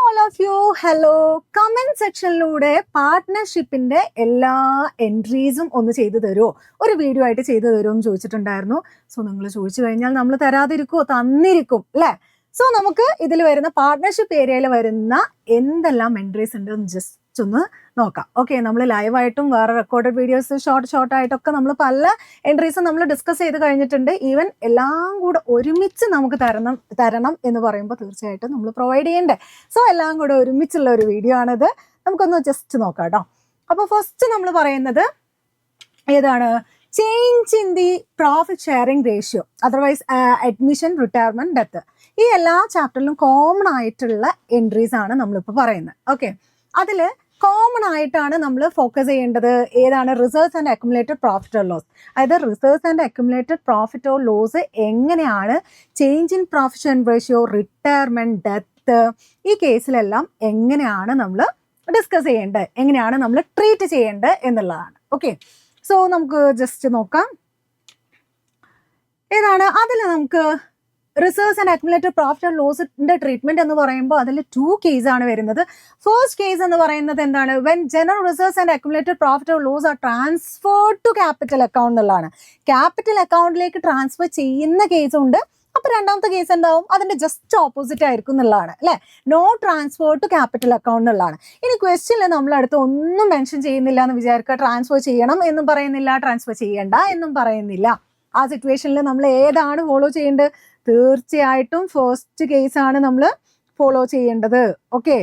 All of you hello. Comment സെക്ഷനിലൂടെ പാർട്ട്ണർഷിപ്പിന്റെ എല്ലാ എൻട്രീസും ഒന്ന് ചെയ്തു തരുമോ, ഒരു വീഡിയോ ആയിട്ട് ചെയ്തു തരുമോ എന്ന് ചോദിച്ചിട്ടുണ്ടായിരുന്നു. സോ നിങ്ങൾ ചോദിച്ചു കഴിഞ്ഞാൽ നമ്മൾ തരാതിരിക്കുമോ? തന്നിരിക്കും അല്ലേ. സോ നമുക്ക് ഇതിൽ വരുന്ന പാർട്ട്ണർഷിപ്പ് ഏരിയയിൽ വരുന്ന എന്തെല്ലാം എൻട്രീസ് ഉണ്ട് എന്ന് ജസ്റ്റ് ഒന്ന് നോക്കാം. ഓക്കെ, നമ്മൾ ലൈവായിട്ടും വേറെ റെക്കോർഡഡ് വീഡിയോസ് ഷോർട്ടായിട്ടൊക്കെ നമ്മൾ പല എൻട്രീസും നമ്മൾ ഡിസ്കസ് ചെയ്ത് കഴിഞ്ഞിട്ടുണ്ട്. ഈവൻ എല്ലാം കൂടെ ഒരുമിച്ച് നമുക്ക് തരണം എന്ന് പറയുമ്പോൾ തീർച്ചയായിട്ടും നമ്മൾ പ്രൊവൈഡ് ചെയ്യണ്ടേ. സോ എല്ലാം കൂടെ ഒരുമിച്ചുള്ള ഒരു വീഡിയോ ആണിത്. നമുക്കൊന്ന് ജസ്റ്റ് നോക്കാം കേട്ടോ. അപ്പോൾ ഫസ്റ്റ് നമ്മൾ പറയുന്നത് ഏതാണ്? Change in the profit sharing ratio, otherwise admission, retirement, death. ഈ എല്ലാ ചാപ്റ്ററിലും കോമൺ ആയിട്ടുള്ള എൻട്രീസ് ആണ് നമ്മളിപ്പോൾ പറയുന്നത്. ഓക്കെ, അതിൽ കോമൺ ആയിട്ടാണ് നമ്മൾ ഫോക്കസ് ചെയ്യേണ്ടത് ഏതാണ്? Reserves and accumulated profit or loss. അതായത് reserves and accumulated profit or loss എങ്ങനെയാണ് change in profit sharing ratio, retirement, death, ഈ കേസിലെല്ലാം എങ്ങനെയാണ് നമ്മൾ ഡിസ്കസ് ചെയ്യേണ്ടത്, എങ്ങനെയാണ് നമ്മൾ ട്രീറ്റ് ചെയ്യേണ്ടത് എന്നുള്ളതാണ്. ഓക്കെ, സോ നമുക്ക് ജസ്റ്റ് നോക്കാം ഏതാണ്. അതിൽ നമുക്ക് reserves and accumulated profit and ലോസിന്റെ ട്രീറ്റ്മെന്റ് എന്ന് പറയുമ്പോൾ അതിൽ 2 കേസാണ് വരുന്നത്. ഫസ്റ്റ് കേസ് എന്ന് പറയുന്നത് എന്താണ്? When general reserves and accumulated profit or loss are transferred to capital account എന്നുള്ളതാണ്. ക്യാപിറ്റൽ അക്കൗണ്ടിലേക്ക് ട്രാൻസ്ഫർ ചെയ്യുന്ന കേസ് ഉണ്ട്. അപ്പൊ രണ്ടാമത്തെ കേസ് എന്താവും? അതിന്റെ ജസ്റ്റ് ഓപ്പോസിറ്റ് ആയിരിക്കും എന്നുള്ളതാണ് അല്ലെ. No transfer to capital account എന്നുള്ളതാണ്. ഇനി ക്വസ്റ്റ്യനിൽ നമ്മളടുത്ത് ഒന്നും മെൻഷൻ ചെയ്യുന്നില്ല എന്ന് വിചാരിക്കുക. ട്രാൻസ്ഫർ ചെയ്യണം എന്നും പറയുന്നില്ല, ട്രാൻസ്ഫർ ചെയ്യണ്ട എന്നും പറയുന്നില്ല. ആ സിറ്റുവേഷനിൽ നമ്മൾ ഏതാണ് ഫോളോ ചെയ്യേണ്ടത്? തീർച്ചയായിട്ടും ഫസ്റ്റ് കേസാണ് നമ്മൾ ഫോളോ ചെയ്യേണ്ടത്. ഓക്കെ,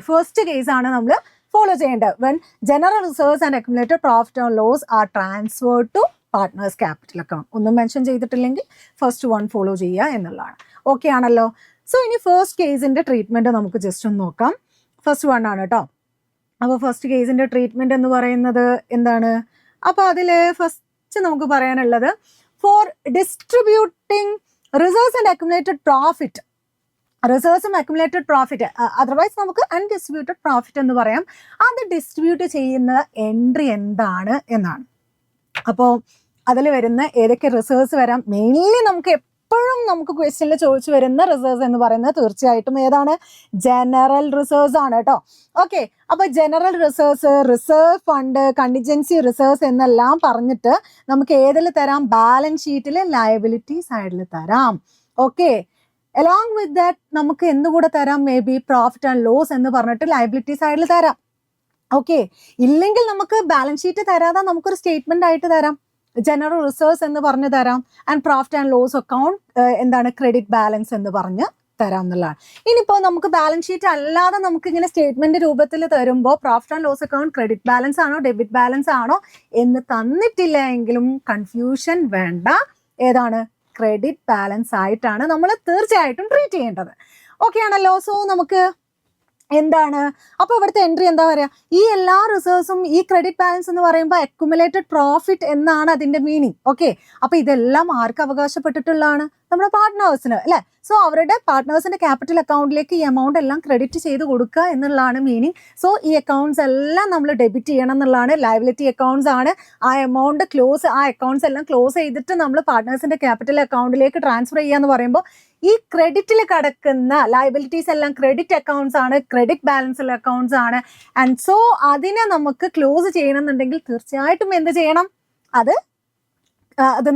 ഫസ്റ്റ് കേസാണ് നമ്മൾ ഫോളോ ചെയ്യേണ്ടത്. When general reserves and accumulated profit or loss are transferred to partners capital account. ഒന്നും മെൻഷൻ ചെയ്തിട്ടില്ലെങ്കിൽ ഫസ്റ്റ് വൺ ഫോളോ ചെയ്യുക എന്നുള്ളതാണ്. ഓക്കെ ആണല്ലോ. സോ ഇനി ഫസ്റ്റ് കേസിന്റെ ട്രീറ്റ്മെന്റ് നമുക്ക് ജസ്റ്റ് ഒന്ന് നോക്കാം. ഫസ്റ്റ് വൺ ആണ് കേട്ടോ. അപ്പോൾ ഫസ്റ്റ് കേസിന്റെ ട്രീറ്റ്മെന്റ് എന്ന് പറയുന്നത് എന്താണ്? അപ്പോൾ അതിൽ ഫസ്റ്റ് നമുക്ക് പറയാനുള്ളത് for distributing reserves and accumulated profit, റിസർവ്സും അക്യുമുലേറ്റഡ് പ്രോഫിറ്റ്, അതർവൈസ് നമുക്ക് അൺഡിസ്ട്രിബ്യൂട്ടഡ് പ്രോഫിറ്റ് എന്ന് പറയാം. അത് ഡിസ്ട്രിബ്യൂട്ട് ചെയ്യുന്ന എൻട്രി എന്താണ് എന്നാണ്. അപ്പോൾ അതിൽ വരുന്ന ഏതൊക്കെ റിസർവ്സ് വരാം? മെയിൻലി നമുക്ക് എപ്പോഴും നമുക്ക് ക്വസ്റ്റ്യനിൽ ചോദിച്ചു വരുന്ന റിസർവ്സ് എന്ന് പറയുന്നത് തീർച്ചയായിട്ടും ഏതാണ്? ജനറൽ റിസർവ്സ് ആണ് കേട്ടോ. ഓക്കെ, അപ്പൊ general reserves, reserve fund, contingency reserves എന്നെല്ലാം പറഞ്ഞിട്ട് നമുക്ക് ഏതിൽ തരാം? ബാലൻസ് ഷീറ്റിൽ ലയബിലിറ്റി സൈഡിൽ തരാം. ഓക്കെ, അലോങ് വിത്ത് ദാറ്റ് നമുക്ക് എന്തുകൂടെ തരാം? May be profit and loss എന്ന് പറഞ്ഞിട്ട് ലയബിലിറ്റി സൈഡിൽ തരാം. ഓക്കെ, ഇല്ലെങ്കിൽ നമുക്ക് ബാലൻസ് ഷീറ്റ് തരാതെ നമുക്കൊരു സ്റ്റേറ്റ്മെന്റ് ആയിട്ട് തരാം. ജനറൽ റിസർവ്സ് എന്ന് പറഞ്ഞു തരാം. And profit and loss account എന്താണ്? ക്രെഡിറ്റ് ബാലൻസ് എന്ന് പറഞ്ഞ് തരാം എന്നുള്ളതാണ്. ഇനിയിപ്പോൾ നമുക്ക് ബാലൻസ് ഷീറ്റ് അല്ലാതെ നമുക്ക് ഇങ്ങനെ സ്റ്റേറ്റ്മെന്റ് രൂപത്തിൽ തരുമ്പോൾ profit and loss account credit balance ആണോ ഡെബിറ്റ് ബാലൻസ് ആണോ എന്ന് തന്നിട്ടില്ല എങ്കിലും കൺഫ്യൂഷൻ വേണ്ട. ഏതാണ്? ക്രെഡിറ്റ് ബാലൻസ് ആയിട്ടാണ് നമ്മൾ തീർച്ചയായിട്ടും ട്രീറ്റ് ചെയ്യേണ്ടത്. ഓക്കെ ആണല്ലോ. സോ നമുക്ക് എന്താണ് അപ്പോൾ ഇവിടുത്തെ എൻട്രി എന്താ പറയുക? ഈ എല്ലാ റിസർവ്സും ഈ ക്രെഡിറ്റ് ബാലൻസ് എന്ന് പറയുമ്പോൾ അക്യുമുലേറ്റഡ് പ്രോഫിറ്റ് എന്നാണ് അതിന്റെ മീനിങ്. ഓക്കെ, അപ്പൊ ഇതെല്ലാം ആർക്ക് അവകാശപ്പെട്ടിട്ടുള്ളതാണ്? നമ്മുടെ പാർട്ട്നേഴ്സിന് അല്ലെ. സോ അവരുടെ പാർട്ട്നേഴ്സിന്റെ ക്യാപിറ്റൽ അക്കൗണ്ടിലേക്ക് ഈ എമൗണ്ട് എല്ലാം ക്രെഡിറ്റ് ചെയ്ത് കൊടുക്കുക എന്നുള്ളതാണ് മീനിങ്. സോ ഈ അക്കൗണ്ട്സ് എല്ലാം നമ്മൾ ഡെബിറ്റ് ചെയ്യണം എന്നുള്ളതാണ്. ലയബിലിറ്റി അക്കൗണ്ട്സ് ആണ്. ആ എമൗണ്ട് ആ അക്കൗണ്ട്സ് എല്ലാം ക്ലോസ് ചെയ്തിട്ട് നമ്മൾ പാർട്ട്നേഴ്സിന്റെ ക്യാപിറ്റൽ അക്കൗണ്ടിലേക്ക് ട്രാൻസ്ഫർ ചെയ്യാന്ന് പറയുമ്പോൾ ഈ ക്രെഡിറ്റിൽ കിടക്കുന്ന ലയബിലിറ്റീസ് എല്ലാം ക്രെഡിറ്റ് അക്കൗണ്ട്സ് ആണ്, ക്രെഡിറ്റ് ബാലൻസ് അക്കൗണ്ട്സ് ആണ്. ആൻഡ് സോ അതിനെ നമുക്ക് ക്ലോസ് ചെയ്യണം എന്നുണ്ടെങ്കിൽ തീർച്ചയായിട്ടും എന്ത് ചെയ്യണം? അത്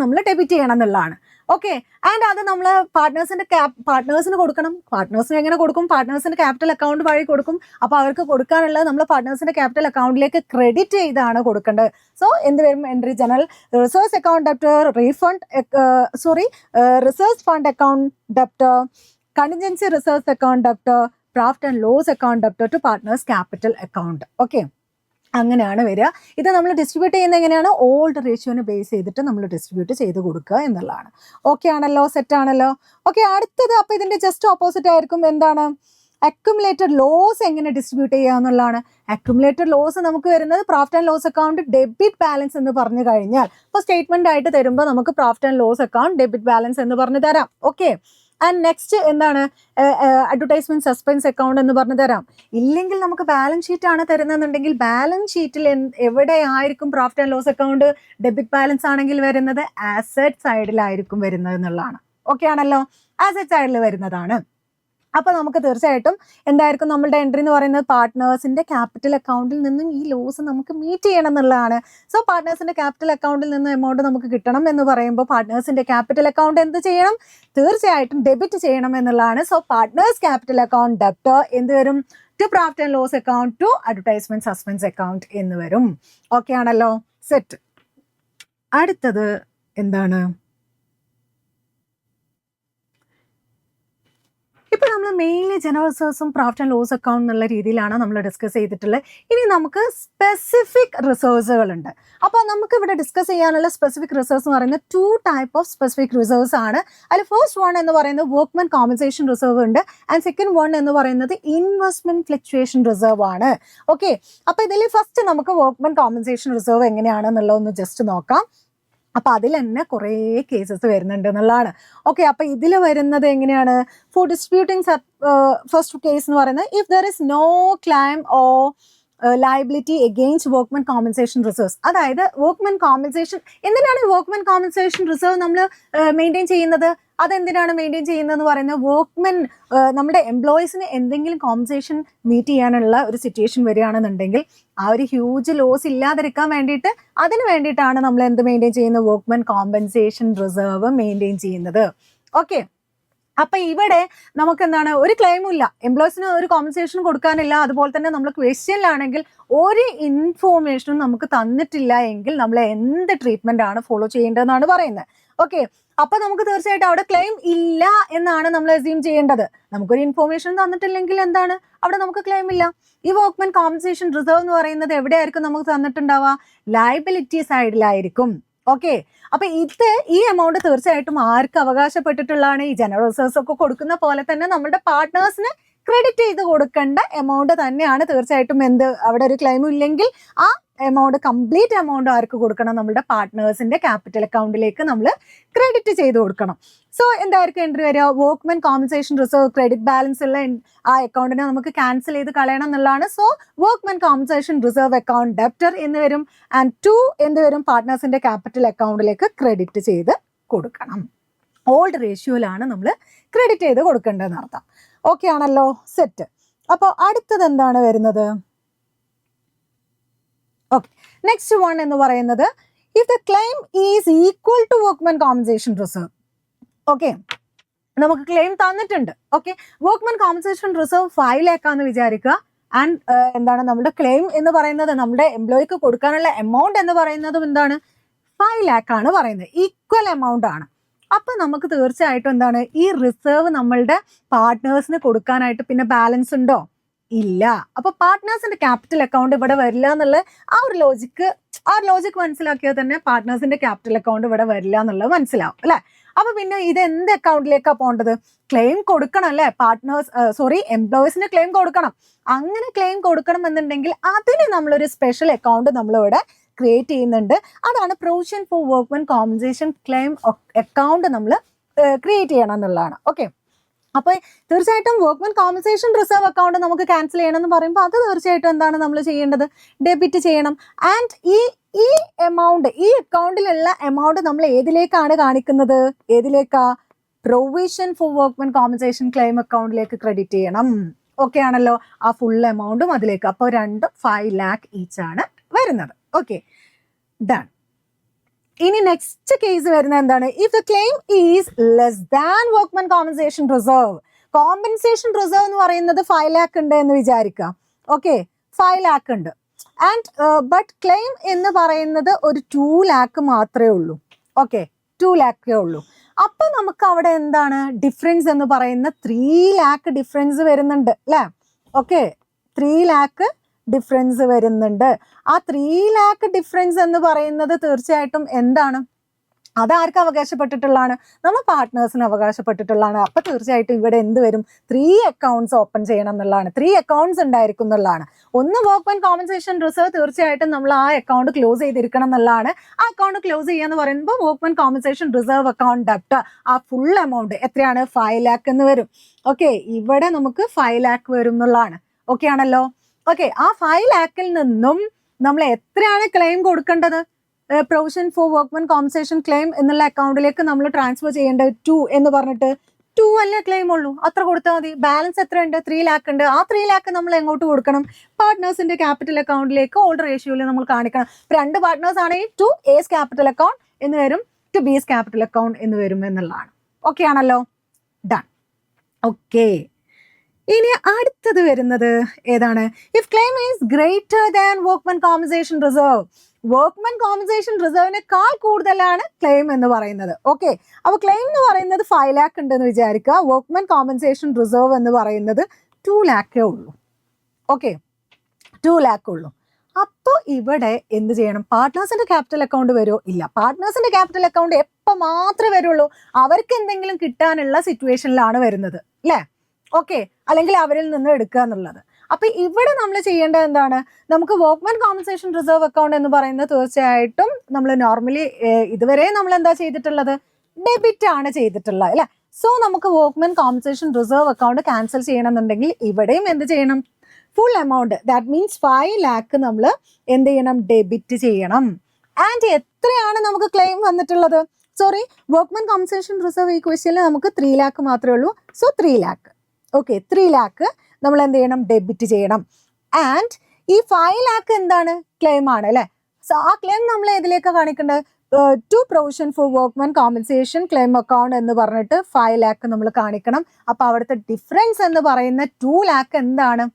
നമ്മൾ ഡെബിറ്റ് ചെയ്യണം എന്നുള്ളതാണ്. ഓക്കെ, ആൻഡ് അത് നമ്മൾ പാർട്ട്നേഴ്സിന് കൊടുക്കണം. പാർട്ട്നേഴ്സിന് എങ്ങനെ കൊടുക്കും? പാർട്ട്നേഴ്സിന്റെ ക്യാപിറ്റൽ അക്കൗണ്ട് വഴി കൊടുക്കും. അപ്പോൾ അവർക്ക് കൊടുക്കാനുള്ളത് നമ്മൾ പാർട്ട്നേഴ്സിന്റെ ക്യാപിറ്റൽ അക്കൗണ്ടിലേക്ക് ക്രെഡിറ്റ് ചെയ്താണ് കൊടുക്കേണ്ടത്. സോ എന്ത് വരും? Entry general reserves account debtor, reserves fund account debtor, contingency reserves account debtor, profit and loss account debtor to partners capital account. Okay, അങ്ങനെയാണ് വരിക. ഇത് നമ്മൾ ഡിസ്ട്രിബ്യൂട്ട് ചെയ്യുന്നത് എങ്ങനെയാണ്? ഓൾഡ് റേഷ്യോനെ ബേസ് ചെയ്തിട്ട് നമ്മൾ ഡിസ്ട്രിബ്യൂട്ട് ചെയ്ത് കൊടുക്കുക എന്നുള്ളതാണ്. ഓക്കെ ആണല്ലോ, സെറ്റ് ആണല്ലോ. ഓക്കെ, അടുത്തത് അപ്പോൾ ഇതിന്റെ ജസ്റ്റ് ഓപ്പോസിറ്റ് ആയിരിക്കും. എന്താണ്? അക്യുമുലേറ്റഡ് ലോസ് എങ്ങനെ ഡിസ്ട്രിബ്യൂട്ട് ചെയ്യുക എന്നുള്ളതാണ്. അക്യുമുലേറ്റഡ് ലോസ് നമുക്ക് വരുന്നത് profit and loss account debit balance എന്ന് പറഞ്ഞു കഴിഞ്ഞാൽ ഇപ്പോൾ സ്റ്റേറ്റ്മെന്റ് ആയിട്ട് തരുമ്പോൾ നമുക്ക് profit and loss account debit balance എന്ന് പറഞ്ഞു തരാം. ഓക്കെ, ആൻഡ് നെക്സ്റ്റ് എന്താണ്? അഡ്വർടൈസ്മെന്റ് സസ്പെൻസ് അക്കൗണ്ട് എന്ന് പറഞ്ഞു തരാം. ഇല്ലെങ്കിൽ നമുക്ക് ബാലൻസ് ഷീറ്റ് ആണ് തരുന്നതെന്നുണ്ടെങ്കിൽ ബാലൻസ് ഷീറ്റിൽ എവിടെയായിരിക്കും profit and loss account debit balance ആണെങ്കിൽ വരുന്നത്? ആസെറ്റ് സൈഡിലായിരിക്കും വരുന്നത് എന്നുള്ളതാണ്. ഓക്കെ ആണല്ലോ, ആസെറ്റ് സൈഡിൽ വരുന്നതാണ്. അപ്പൊ നമുക്ക് തീർച്ചയായിട്ടും എന്തായിരിക്കും നമ്മളുടെ എൻട്രി എന്ന് പറയുന്നത്, പാർട്ട്നേഴ്സിന്റെ ക്യാപിറ്റൽ അക്കൗണ്ടിൽ നിന്നും ഈ ലോസ് നമുക്ക് മീറ്റ് ചെയ്യണം എന്നുള്ളതാണ്. സോ പാർട്ട്നേഴ്സിന്റെ ക്യാപിറ്റൽ അക്കൗണ്ടിൽ നിന്ന് എമൗണ്ട് നമുക്ക് കിട്ടണം എന്ന് പറയുമ്പോൾ പാർട്ട്നേഴ്സിന്റെ ക്യാപിറ്റൽ അക്കൗണ്ട് എന്ത് ചെയ്യണം, തീർച്ചയായിട്ടും ഡെബിറ്റ് ചെയ്യണം എന്നുള്ളതാണ്. So partners capital account debtor എന്ത് വരും, to profit and loss account, to advertisement suspense account എന്ന് വരും. ഓക്കെ ആണല്ലോ, സെറ്റ്. അടുത്തത് എന്താണ്, ഇപ്പൊ നമ്മൾ മെയിൻലി ജനറൽ റിസർവ്സും പ്രോഫിറ്റ് ആൻഡ് ലോസ് അക്കൗണ്ട് എന്നുള്ള രീതിയിലാണ് നമ്മൾ ഡിസ്കസ് ചെയ്തിട്ടുള്ളത്. ഇനി നമുക്ക് സ്പെസിഫിക് റിസർവ്സുകൾ ഉണ്ട്. അപ്പോൾ നമുക്ക് ഇവിടെ ഡിസ്കസ് ചെയ്യാനുള്ള സ്പെസിഫിക് റിസർവ്സ് എന്ന് പറയുന്നത് 2 ടൈപ്പ് ഓഫ് സ്പെസിഫിക് റിസർവ്സ് ആണ്. അതിൽ ഫസ്റ്റ് വൺ എന്ന് പറയുന്നത് വർക്ക്മെൻ കോമ്പൻസേഷൻ റിസർവ് ഉണ്ട്, ആൻഡ് സെക്കൻഡ് വൺ എന്ന് പറയുന്നത് ഇൻവെസ്റ്റ്മെന്റ് ഫ്ലക്ച്വേഷൻ റിസർവ് ആണ്. ഓക്കെ, അപ്പൊ ഇതിൽ ഫസ്റ്റ് നമുക്ക് വർക്ക്മെൻ കോമ്പൻസേഷൻ റിസർവ് എങ്ങനെയാണെന്നുള്ളതൊന്ന് ജസ്റ്റ് നോക്കാം. അപ്പൊ അതിൽ തന്നെ കുറേ കേസസ് വരുന്നുണ്ട് എന്നുള്ളതാണ്. ഓക്കെ, അപ്പൊ ഇതിൽ വരുന്നത് എങ്ങനെയാണ്, ഫോർ ഡിസ്പ്യൂട്ടിംഗ് ഫസ്റ്റ് കേസ് എന്ന് പറയുന്നത് if there is no claim or liability against workmen compensation reserves. അതായത് വർക്ക്മെൻ കോമ്പൻസേഷൻ, എന്തിനാണ് വർക്ക്മെൻ കോമ്പൻസേഷൻ റിസർവ് നമ്മൾ മെയിൻറ്റെയിൻ ചെയ്യുന്നത്, അതെന്തിനാണ് മെയിൻറ്റെയിൻ ചെയ്യുന്നതെന്ന് പറയുന്നത്, വർക്ക്മെൻ നമ്മുടെ എംപ്ലോയീസിന് എന്തെങ്കിലും കോമ്പൻസേഷൻ മീറ്റ് ചെയ്യാനുള്ള ഒരു സിറ്റുവേഷൻ വരികയാണെന്നുണ്ടെങ്കിൽ ആ ഒരു ഹ്യൂജ് ലോസ് ഇല്ലാതിരിക്കാൻ വേണ്ടിയിട്ട്, അതിന് വേണ്ടിയിട്ടാണ് നമ്മൾ എന്ത് മെയിൻറ്റെയിൻ ചെയ്യുന്നത്, വർക്ക്മെൻ കോമ്പൻസേഷൻ റിസർവ് മെയിൻറ്റെയിൻ ചെയ്യുന്നത്. ഓക്കെ, അപ്പൊ ഇവിടെ നമുക്ക് എന്താണ്, ഒരു ക്ലെയിമും ഇല്ല, എംപ്ലോയീസിന് ഒരു കോമ്പൻസേഷൻ കൊടുക്കാനില്ല, അതുപോലെ തന്നെ നമ്മൾ ക്വസ്റ്റ്യനിലാണെങ്കിൽ ഒരു ഇൻഫോർമേഷനും നമുക്ക് തന്നിട്ടില്ല എങ്കിൽ നമ്മൾ എന്ത് ട്രീറ്റ്മെന്റ് ആണ് ഫോളോ ചെയ്യേണ്ടതെന്നാണ് പറയുന്നത്. ഓക്കെ, അപ്പൊ നമുക്ക് തീർച്ചയായിട്ടും അവിടെ ക്ലെയിം ഇല്ല എന്നാണ് നമ്മൾ അസ്യൂം ചെയ്യേണ്ടത്. നമുക്കൊരു ഇൻഫോർമേഷൻ തന്നിട്ടില്ലെങ്കിൽ എന്താണ്, അവിടെ നമുക്ക് ക്ലെയിം ഇല്ല. ഈ വർക്ക്മെൻ കോമ്പൻസേഷൻ റിസർവ് എന്ന് പറയുന്നത് എവിടെയായിരിക്കും നമുക്ക് തന്നിട്ടുണ്ടാവുക, ലയബിലിറ്റി സൈഡിലായിരിക്കും. ഓക്കെ, അപ്പൊ ഈ എമൗണ്ട് തീർച്ചയായിട്ടും ആർക്ക് അവകാശപ്പെട്ടിട്ടുള്ളതാണ്, ഈ ജനറൽ റിസർവ്സ് ഒക്കെ കൊടുക്കുന്ന പോലെ തന്നെ നമ്മുടെ പാർട്ട്നേഴ്സിന് ക്രെഡിറ്റ് ചെയ്ത് കൊടുക്കേണ്ട എമൗണ്ട് തന്നെയാണ് തീർച്ചയായിട്ടും. അവിടെ ഒരു ക്ലെയിമും ഇല്ലെങ്കിൽ ആ എമൗണ്ട്, കംപ്ലീറ്റ് എമൗണ്ട് ആർക്ക് കൊടുക്കണം, നമ്മുടെ പാർട്ട്നേഴ്സിന്റെ ക്യാപിറ്റൽ അക്കൗണ്ടിലേക്ക് നമ്മൾ ക്രെഡിറ്റ് ചെയ്ത് കൊടുക്കണം. സോ എന്തായിരിക്കും എൻട്രി വരിക, workmen compensation reserve credit balance ഉള്ള ആ അക്കൗണ്ടിനെ നമുക്ക് ക്യാൻസൽ ചെയ്ത് കളയണം എന്നുള്ളതാണ്. So workmen compensation reserve account debtor എന്ന് വരും, ആൻഡ് 2 എന്ത് വരും, പാർട്ട്നേഴ്സിന്റെ ക്യാപിറ്റൽ അക്കൗണ്ടിലേക്ക് ക്രെഡിറ്റ് ചെയ്ത് കൊടുക്കണം. ഓൾഡ് റേഷ്യോയിലാണ് നമ്മൾ ക്രെഡിറ്റ് ചെയ്ത് കൊടുക്കേണ്ടതെന്ന് അർത്ഥം. ഓക്കെ ആണല്ലോ, സെറ്റ്. അപ്പോൾ അടുത്തത് എന്താണ് വരുന്നത്, ഓക്കെ, നെക്സ്റ്റ് വൺ എന്ന് പറയുന്നത് if the claim is equal to workmen compensation reserve. Okay, നമുക്ക് ക്ലെയിം തന്നിട്ടുണ്ട്. Okay, workmen compensation reserve 5 lakh വിചാരിക്കുക, ആൻഡ് എന്താണ് നമ്മുടെ ക്ലെയിം എന്ന് പറയുന്നത്, നമ്മുടെ എംപ്ലോയിക്ക് കൊടുക്കാനുള്ള എമൗണ്ട് എന്ന് പറയുന്നതും എന്താണ്, 5 lakh ആണ് പറയുന്നത്, ഈക്വൽ എമൗണ്ട് ആണ്. അപ്പൊ നമുക്ക് തീർച്ചയായിട്ടും എന്താണ്, ഈ റിസർവ് നമ്മളുടെ പാർട്ട്നേഴ്സിന് കൊടുക്കാനായിട്ട് പിന്നെ ബാലൻസ് ഉണ്ടോ, ഇല്ല. അപ്പൊ പാർട്ട്നേഴ്സിന്റെ ക്യാപിറ്റൽ അക്കൗണ്ട് ഇവിടെ വരില്ല എന്നുള്ള ആ ഒരു ലോജിക്ക് മനസ്സിലാക്കിയാൽ തന്നെ പാർട്ട്നേഴ്സിന്റെ ക്യാപിറ്റൽ അക്കൗണ്ട് ഇവിടെ വരില്ല എന്നുള്ളത് മനസ്സിലാവും അല്ലെ. അപ്പൊ പിന്നെ ഇത് എന്ത് അക്കൗണ്ടിലേക്കാ പോകേണ്ടത്, ക്ലെയിം കൊടുക്കണം അല്ലെ, എംപ്ലോയീസിന് ക്ലെയിം കൊടുക്കണം. അങ്ങനെ ക്ലെയിം കൊടുക്കണം എന്നുണ്ടെങ്കിൽ അതിന് നമ്മളൊരു സ്പെഷ്യൽ അക്കൗണ്ട് നമ്മളിവിടെ ക്രിയേറ്റ് ചെയ്യുന്നുണ്ട്. അതാണ് provision for workmen compensation claim account നമ്മൾ ക്രിയേറ്റ് ചെയ്യണം എന്നുള്ളതാണ്. ഓക്കെ, അപ്പൊ തീർച്ചയായിട്ടും വർക്ക്മെൻ കോമ്പൻസേഷൻ റിസർവ് അക്കൗണ്ട് നമുക്ക് ക്യാൻസൽ ചെയ്യണം എന്ന് പറയുമ്പോൾ അത് തീർച്ചയായിട്ടും എന്താണ് നമ്മൾ ചെയ്യേണ്ടത്, ഡെബിറ്റ് ചെയ്യണം. ആൻഡ് ഈ എമൗണ്ട്, ഈ അക്കൗണ്ടിലുള്ള എമൗണ്ട് നമ്മൾ ഏതിലേക്കാണ് കാണിക്കുന്നത്, ഏതിലേക്കാ, provision for workmen compensation claim അക്കൗണ്ടിലേക്ക് ക്രെഡിറ്റ് ചെയ്യണം. ഓക്കെ ആണല്ലോ, ആ ഫുൾ എമൗണ്ടും അതിലേക്ക്. അപ്പോൾ രണ്ടും 5 lakh ഈച്ച് ആണ് വരുന്നത്. Okay, done. ഇനി നെക്സ്റ്റ് കേസ് വരുന്നത് എന്താണ്, if the claim is less than workmen compensation reserve. Compensation reserve എന്ന് പറയുന്നത് 5 lakh ഉണ്ട് എന്ന് വിചാരിക്കുക. ഓക്കെ, 5 lakh ഉണ്ട്, ആൻഡ് ബട്ട് ക്ലെയിം എന്ന് പറയുന്നത് ഒരു 2 lakh മാത്രമേ ഉള്ളൂ. ഓക്കെ, 2 lakh ഉള്ളൂ. അപ്പൊ നമുക്ക് അവിടെ എന്താണ് ഡിഫറൻസ് എന്ന് പറയുന്ന 3 lakh ഡിഫറൻസ് വരുന്നുണ്ട് അല്ലെ. ഓക്കെ, 3 lakh ഡിഫറൻസ് വരുന്നുണ്ട്. ആ 3 lakh ഡിഫറൻസ് എന്ന് പറയുന്നത് തീർച്ചയായിട്ടും എന്താണ്, അതാർക്ക് അവകാശപ്പെട്ടിട്ടുള്ളതാണ്, നമ്മൾ പാർട്ട്നേഴ്സിന് അവകാശപ്പെട്ടിട്ടുള്ളതാണ്. അപ്പൊ തീർച്ചയായിട്ടും ഇവിടെ എന്ത് വരും, 3 accounts ഓപ്പൺ ചെയ്യണം എന്നുള്ളതാണ്, 3 accounts ഉണ്ടായിരിക്കും എന്നുള്ളതാണ്. ഒന്ന് വർക്ക്മെൻ കോമ്പൻസേഷൻ റിസർവ്, തീർച്ചയായിട്ടും നമ്മൾ ആ അക്കൗണ്ട് ക്ലോസ് ചെയ്തിരിക്കണം എന്നുള്ളതാണ്. ആ അക്കൗണ്ട് ക്ലോസ് ചെയ്യാന്ന് പറയുമ്പോൾ വർക്ക്മെൻ കോമ്പൻസേഷൻ റിസർവ് അക്കൗണ്ട് ഡെബ്റ്റ് ആ ഫുൾ എമൗണ്ട് എത്രയാണ്, 5 lakh എന്ന് വരും. ഓക്കെ, ഇവിടെ നമുക്ക് 5 lakh വരും എന്നുള്ളതാണ്. ഓക്കെ ആണല്ലോ. ഓക്കെ, ആ 5 lakh നിന്നും നമ്മൾ എത്രയാണ് ക്ലെയിം കൊടുക്കേണ്ടത്, provision for workmen compensation claim എന്നുള്ള അക്കൗണ്ടിലേക്ക് നമ്മൾ ട്രാൻസ്ഫർ ചെയ്യേണ്ടത് 2 എന്ന് പറഞ്ഞിട്ട് 2 അല്ലേ ക്ലെയിം ഉള്ളൂ, അത്ര കൊടുത്താൽ മതി. ബാലൻസ് എത്ര ഉണ്ട്? 3 lakh ഉണ്ട്. ആ 3 lakh നമ്മൾ എങ്ങോട്ട് കൊടുക്കണം? പാർട്ട്നേഴ്സിന്റെ ക്യാപിറ്റൽ അക്കൗണ്ടിലേക്ക് ഓൾഡ് റേഷ്യോയിൽ നമ്മൾ കാണിക്കണം. 2 പാർട്ട്നേഴ്സ് ആണെങ്കിൽ ടു എസ് ക്യാപിറ്റൽ അക്കൗണ്ട് എന്ന് വരും, ടു ബിസ് ക്യാപിറ്റൽ അക്കൗണ്ട് എന്ന് വരും എന്നുള്ളതാണ്. ഓക്കെ ആണല്ലോ? ഡൺ. ഓക്കെ, ഇനി അടുത്തത് വരുന്നത് ഏതാണ്? If claim is greater than workmen compensation reserve. Workmen compensation റിസർവിനേക്കാൾ കൂടുതലാണ് ക്ലെയിം എന്ന് പറയുന്നത്. ഓക്കെ, അപ്പൊ ക്ലെയിം എന്ന് പറയുന്നത് 5 lakh ഉണ്ടെന്ന് വിചാരിക്കുക. വർക്ക്മെൻ കോമ്പൻസേഷൻ റിസർവ് എന്ന് പറയുന്നത് 2 lakh ഉള്ളൂ. ഓക്കെ, 2 lakh ഉള്ളൂ. അപ്പോൾ ഇവിടെ എന്ത് ചെയ്യണം? പാർട്ട്നേഴ്സിന്റെ ക്യാപിറ്റൽ അക്കൗണ്ട് വരുമോ? ഇല്ല. പാർട്ട്നേഴ്സിന്റെ ക്യാപിറ്റൽ അക്കൗണ്ട് എപ്പോൾ മാത്രമേ വരുള്ളൂ? അവർക്ക് എന്തെങ്കിലും കിട്ടാനുള്ള സിറ്റുവേഷനിലാണ് വരുന്നത്, അല്ലേ? ഓക്കെ, അല്ലെങ്കിൽ അവരിൽ നിന്ന് എടുക്കുക എന്നുള്ളത്. അപ്പൊ ഇവിടെ നമ്മൾ ചെയ്യേണ്ടത് എന്താണ്? നമുക്ക് വർക്ക്മെൻ കോമ്പൻസേഷൻ റിസർവ് അക്കൗണ്ട് എന്ന് പറയുന്നത് തീർച്ചയായിട്ടും നമ്മൾ നോർമലി ഇതുവരെ നമ്മൾ എന്താ ചെയ്തിട്ടുള്ളത്? ഡെബിറ്റ് ആണ് ചെയ്തിട്ടുള്ളത്, അല്ലെ? സോ നമുക്ക് workmen compensation reserve account cancel ചെയ്യണമെന്നുണ്ടെങ്കിൽ ഇവിടെയും എന്ത് ചെയ്യണം? Full amount, that means 5 lakh നമ്മൾ എന്ത് ചെയ്യണം? ഡെബിറ്റ് ചെയ്യണം. ആൻഡ് എത്രയാണ് നമുക്ക് ക്ലെയിം വന്നിട്ടുള്ളത്? സോറി, വർക്ക്മെൻ കോമ്പൻസേഷൻ റിസർവ് ഈക്വേഷനിൽ നമുക്ക് 3 lakh മാത്രമേ ഉള്ളൂ. So 3 lakh. ഓക്കെ, 3 lakh നമ്മൾ എന്ത് ചെയ്യണം? ഡെബിറ്റ് ചെയ്യണം. ആൻഡ് ഈ 5 lakh എന്താണ്? ക്ലെയിം ആണ്, അല്ലെ? സോ ആ ക്ലെയിം നമ്മൾ ഏതിലേക്ക് കാണിക്കേണ്ടത്? To provision for workmen compensation claim account എന്ന് പറഞ്ഞിട്ട് 5 lakh നമ്മൾ കാണിക്കണം. അപ്പൊ അവിടുത്തെ ഡിഫറൻസ് എന്ന് പറയുന്ന 2 lakh എന്താണ്?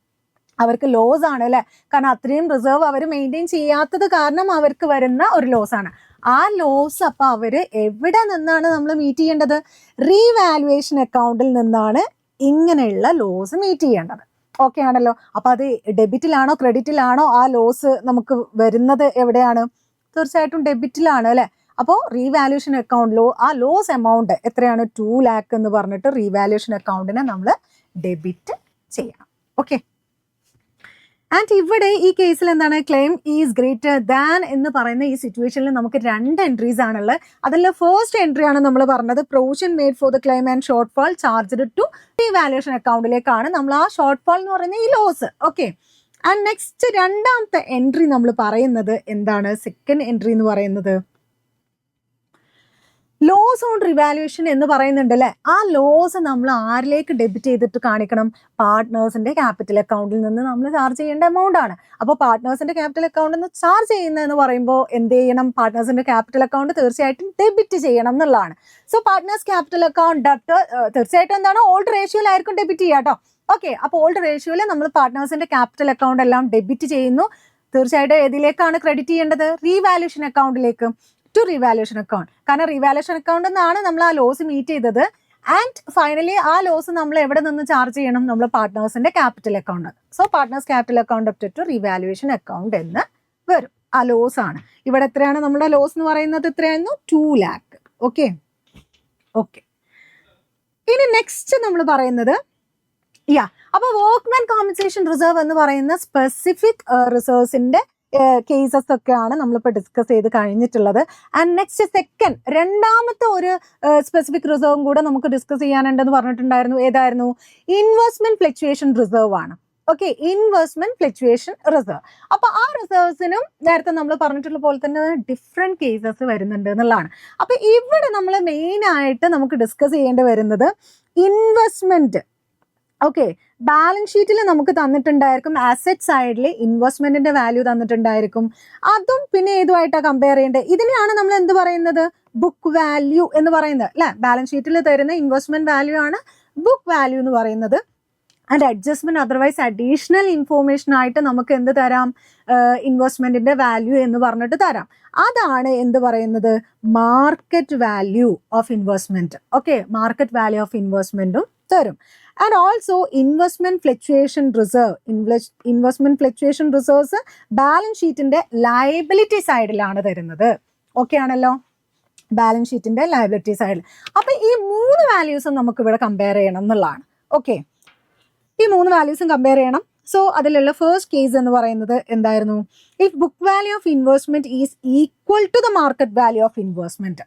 അവർക്ക് ലോസ് ആണ്, അല്ലെ? കാരണം അത്രയും റിസർവ് അവർ മെയിൻറ്റെയിൻ ചെയ്യാത്തത് കാരണം അവർക്ക് വരുന്ന ഒരു ലോസ് ആണ്. ആ ലോസ് അപ്പൊ അവര് എവിടെ നിന്നാണ് നമ്മൾ മീറ്റ് ചെയ്യേണ്ടത്? റീവാലുവേഷൻ അക്കൗണ്ടിൽ നിന്നാണ് ഇങ്ങനെയുള്ള ലോസ് മീറ്റ് ചെയ്യേണ്ടത്. ഓക്കെ ആണല്ലോ? അപ്പൊ അത് ഡെബിറ്റിലാണോ ക്രെഡിറ്റിലാണോ ആ ലോസ് നമുക്ക് വരുന്നത്? എവിടെയാണ്? തീർച്ചയായിട്ടും ഡെബിറ്റിലാണ്, അല്ലെ? അപ്പോൾ റീവാലുവേഷൻ അക്കൗണ്ടിലോ ആ ലോസ് എമൗണ്ട് എത്രയാണ്? 2 lakh എന്ന് പറഞ്ഞിട്ട് റീവാലുവേഷൻ അക്കൗണ്ടിനെ നമ്മൾ ഡെബിറ്റ് ചെയ്യണം. ഓക്കെ, ആൻഡ് ഇവിടെ ഈ കേസിൽ എന്താണ്? ക്ലെയിം ഈസ് ഗ്രേറ്റർ ദാൻ എന്ന് പറയുന്ന ഈ സിറ്റുവേഷനിൽ നമുക്ക് 2 എൻട്രീസ് ആണുള്ളത്. അതിൽ ഫസ്റ്റ് എൻട്രി ആണ് നമ്മൾ പറഞ്ഞത് provision made for the claim and short fall charged to revaluation അക്കൗണ്ടിലേക്കാണ് നമ്മൾ ആ ഷോർട്ട് ഫാൾ എന്ന് പറയുന്ന ഈ ലോസ്. ഓക്കെ, ആൻഡ് നെക്സ്റ്റ് രണ്ടാമത്തെ എൻട്രി നമ്മൾ പറയുന്നത് എന്താണ്? സെക്കൻഡ് എൻട്രി എന്ന് പറയുന്നത് ലോസ് ഓൺ റിവാലുവേഷൻ എന്ന് പറയുന്നുണ്ട്, അല്ലെ? ആ ലോസ് നമ്മൾ ആരിലേക്ക് ഡെബിറ്റ് ചെയ്തിട്ട് കാണിക്കണം? പാർട്ട്നേഴ്സിന്റെ ക്യാപിറ്റൽ അക്കൗണ്ടിൽ നിന്ന് നമ്മൾ ചാർജ് ചെയ്യേണ്ട എമൗണ്ട് ആണ്. അപ്പോൾ പാർട്ട്നേഴ്സിന്റെ ക്യാപിറ്റൽ അക്കൗണ്ടിൽ നിന്ന് ചാർജ് ചെയ്യുന്നതെന്ന് പറയുമ്പോൾ എന്ത് ചെയ്യണം? പാർട്ട്നേഴ്സിന്റെ ക്യാപിറ്റൽ അക്കൗണ്ട് തീർച്ചയായിട്ടും ഡെബിറ്റ് ചെയ്യണം എന്നുള്ളതാണ്. സോ പാർട്ട്നേഴ്സ് ക്യാപിറ്റൽ അക്കൗണ്ട് ഡെപ്റ്റ് തീർച്ചയായിട്ടും എന്താണ്? ഓൾഡ് റേഷ്യോയിലായിരിക്കും ഡെബിറ്റ് ചെയ്യുക കേട്ടോ. ഓക്കെ, അപ്പോൾ ഓൾഡ് റേഷ്യോയിൽ നമ്മൾ പാർട്ട്നേഴ്സിന്റെ ക്യാപിറ്റൽ അക്കൗണ്ട് എല്ലാം ഡെബിറ്റ് ചെയ്യുന്നു. തീർച്ചയായിട്ടും ഏതിലേക്കാണ് ക്രെഡിറ്റ് ചെയ്യേണ്ടത്? റീവാലുവേഷൻ അക്കൗണ്ടിലേക്ക്, ടു റീവാലുവേഷൻ അക്കൗണ്ട്. കാരണം റീവാലുവേഷൻ അക്കൗണ്ട് എന്നാണ് നമ്മൾ ആ ലോസ് മീറ്റ് ചെയ്തത്. ആൻഡ് ഫൈനലി ആ ലോസ് നമ്മൾ എവിടെ നിന്ന് ചാർജ് ചെയ്യണം? നമ്മൾ പാർട്ട്നേഴ്സിന്റെ capital account. So partners capital account up to revaluation account എന്ന് വരും. ആ ലോസ് ആണ് ഇവിടെ. എത്രയാണ് നമ്മുടെ ലോസ് എന്ന് പറയുന്നത്? എത്രയായിരുന്നു? 2 lakh. Okay, okay. ഇനി നെക്സ്റ്റ് നമ്മൾ പറയുന്നത് അപ്പൊ വർക്ക്മെൻ കോമ്പൻസേഷൻ റിസർവ് എന്ന് പറയുന്ന സ്പെസിഫിക് റിസർവ്സിന്റെ കേസസ് ഒക്കെയാണ് നമ്മളിപ്പോൾ ഡിസ്കസ് ചെയ്ത് കഴിഞ്ഞിട്ടുള്ളത്. ആൻഡ് നെക്സ്റ്റ് സെക്കൻഡ് രണ്ടാമത്തെ ഒരു സ്പെസിഫിക് റിസർവും കൂടെ നമുക്ക് ഡിസ്കസ് ചെയ്യാനുണ്ടെന്ന് പറഞ്ഞിട്ടുണ്ടായിരുന്നു. ഏതായിരുന്നു? ഇൻവെസ്റ്റ്മെന്റ് ഫ്ലക്ച്വേഷൻ റിസർവ് ആണ്. Okay, investment fluctuation reserve. അപ്പൊ ആ റിസർവ്സിനും നേരത്തെ നമ്മൾ പറഞ്ഞിട്ടുള്ള പോലെ തന്നെ ഡിഫറെന്റ് കേസസ് വരുന്നുണ്ട് എന്നുള്ളതാണ്. അപ്പൊ ഇവിടെ നമ്മൾ മെയിൻ ആയിട്ട് നമുക്ക് ഡിസ്കസ് ചെയ്യേണ്ടി വരുന്നത് ഇൻവെസ്റ്റ്മെന്റ്. ഓക്കെ, ബാലൻസ് ഷീറ്റിൽ നമുക്ക് തന്നിട്ടുണ്ടായിരിക്കും അസറ്റ് സൈഡിൽ ഇൻവെസ്റ്റ്മെന്റിന്റെ വാല്യൂ തന്നിട്ടുണ്ടായിരിക്കും. അതും പിന്നെ ഏതുമായിട്ടാണ് കമ്പയർ ചെയ്യേണ്ടത്? ഇതിനെയാണ് നമ്മൾ എന്ത് പറയുന്നത്? ബുക്ക് വാല്യൂ എന്ന് പറയുന്നത്, അല്ലെ? ബാലൻസ് ഷീറ്റിൽ തരുന്ന ഇൻവെസ്റ്റ്മെന്റ് വാല്യൂ ആണ് ബുക്ക് വാല്യൂ എന്ന് പറയുന്നത്. And adjustment otherwise additional information ആയിട്ട് നമുക്ക് എന്ത് തരാം? ഇൻവെസ്റ്റ്മെന്റിന്റെ വാല്യൂ എന്ന് പറഞ്ഞിട്ട് തരാം. അതാണ് എന്ത് പറയുന്നത്? Market value of investment. Okay, market value of ഇൻവെസ്റ്റ്മെന്റും തരും. And also investment fluctuation reserve. Investment fluctuation reserves balance ഷീറ്റിന്റെ ലയബിലിറ്റി സൈഡിലാണ് തരുന്നത്. ഓക്കെ ആണല്ലോ? ബാലൻസ് ഷീറ്റിന്റെ ലയബിലിറ്റി സൈഡിൽ. അപ്പൊ ഈ 3 വാല്യൂസും നമുക്ക് ഇവിടെ കമ്പയർ ചെയ്യണം എന്നുള്ളതാണ്. ഓക്കെ, ഈ 3 വാല്യൂസും കമ്പയർ ചെയ്യണം. സോ അതിലുള്ള ഫസ്റ്റ് കേസ് എന്ന് പറയുന്നത് എന്തായിരുന്നു? If book value of investment is equal to the market value of investment.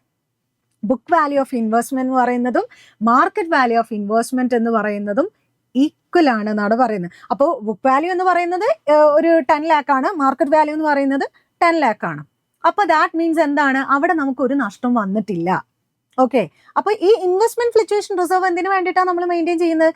Book value of investment എന്ന് പറയുന്നതും മാർക്കറ്റ് വാല്യൂ ഓഫ് ഇൻവെസ്റ്റ്മെന്റ് എന്ന് പറയുന്നതും ഈക്വൽ ആണ് എന്നാണ് പറയുന്നത്. അപ്പോൾ ബുക്ക് വാല്യൂ എന്ന് പറയുന്നത് ഒരു 10 lakh ആണ്, മാർക്കറ്റ് വാല്യൂ എന്ന് പറയുന്നത് 10 lakh ആണ്. അപ്പോൾ ദാറ്റ് മീൻസ് എന്താണ്? അവിടെ നമുക്കൊരു നഷ്ടം വന്നിട്ടില്ല. ഓക്കെ, അപ്പൊ ഈ ഇൻവെസ്റ്റ്മെന്റ് ഫ്ലക്ച്വേഷൻ റിസർവ് എന്തിനു വേണ്ടിയിട്ടാണ് നമ്മൾ മെയിൻറ്റെയിൻ ചെയ്യുന്നത്?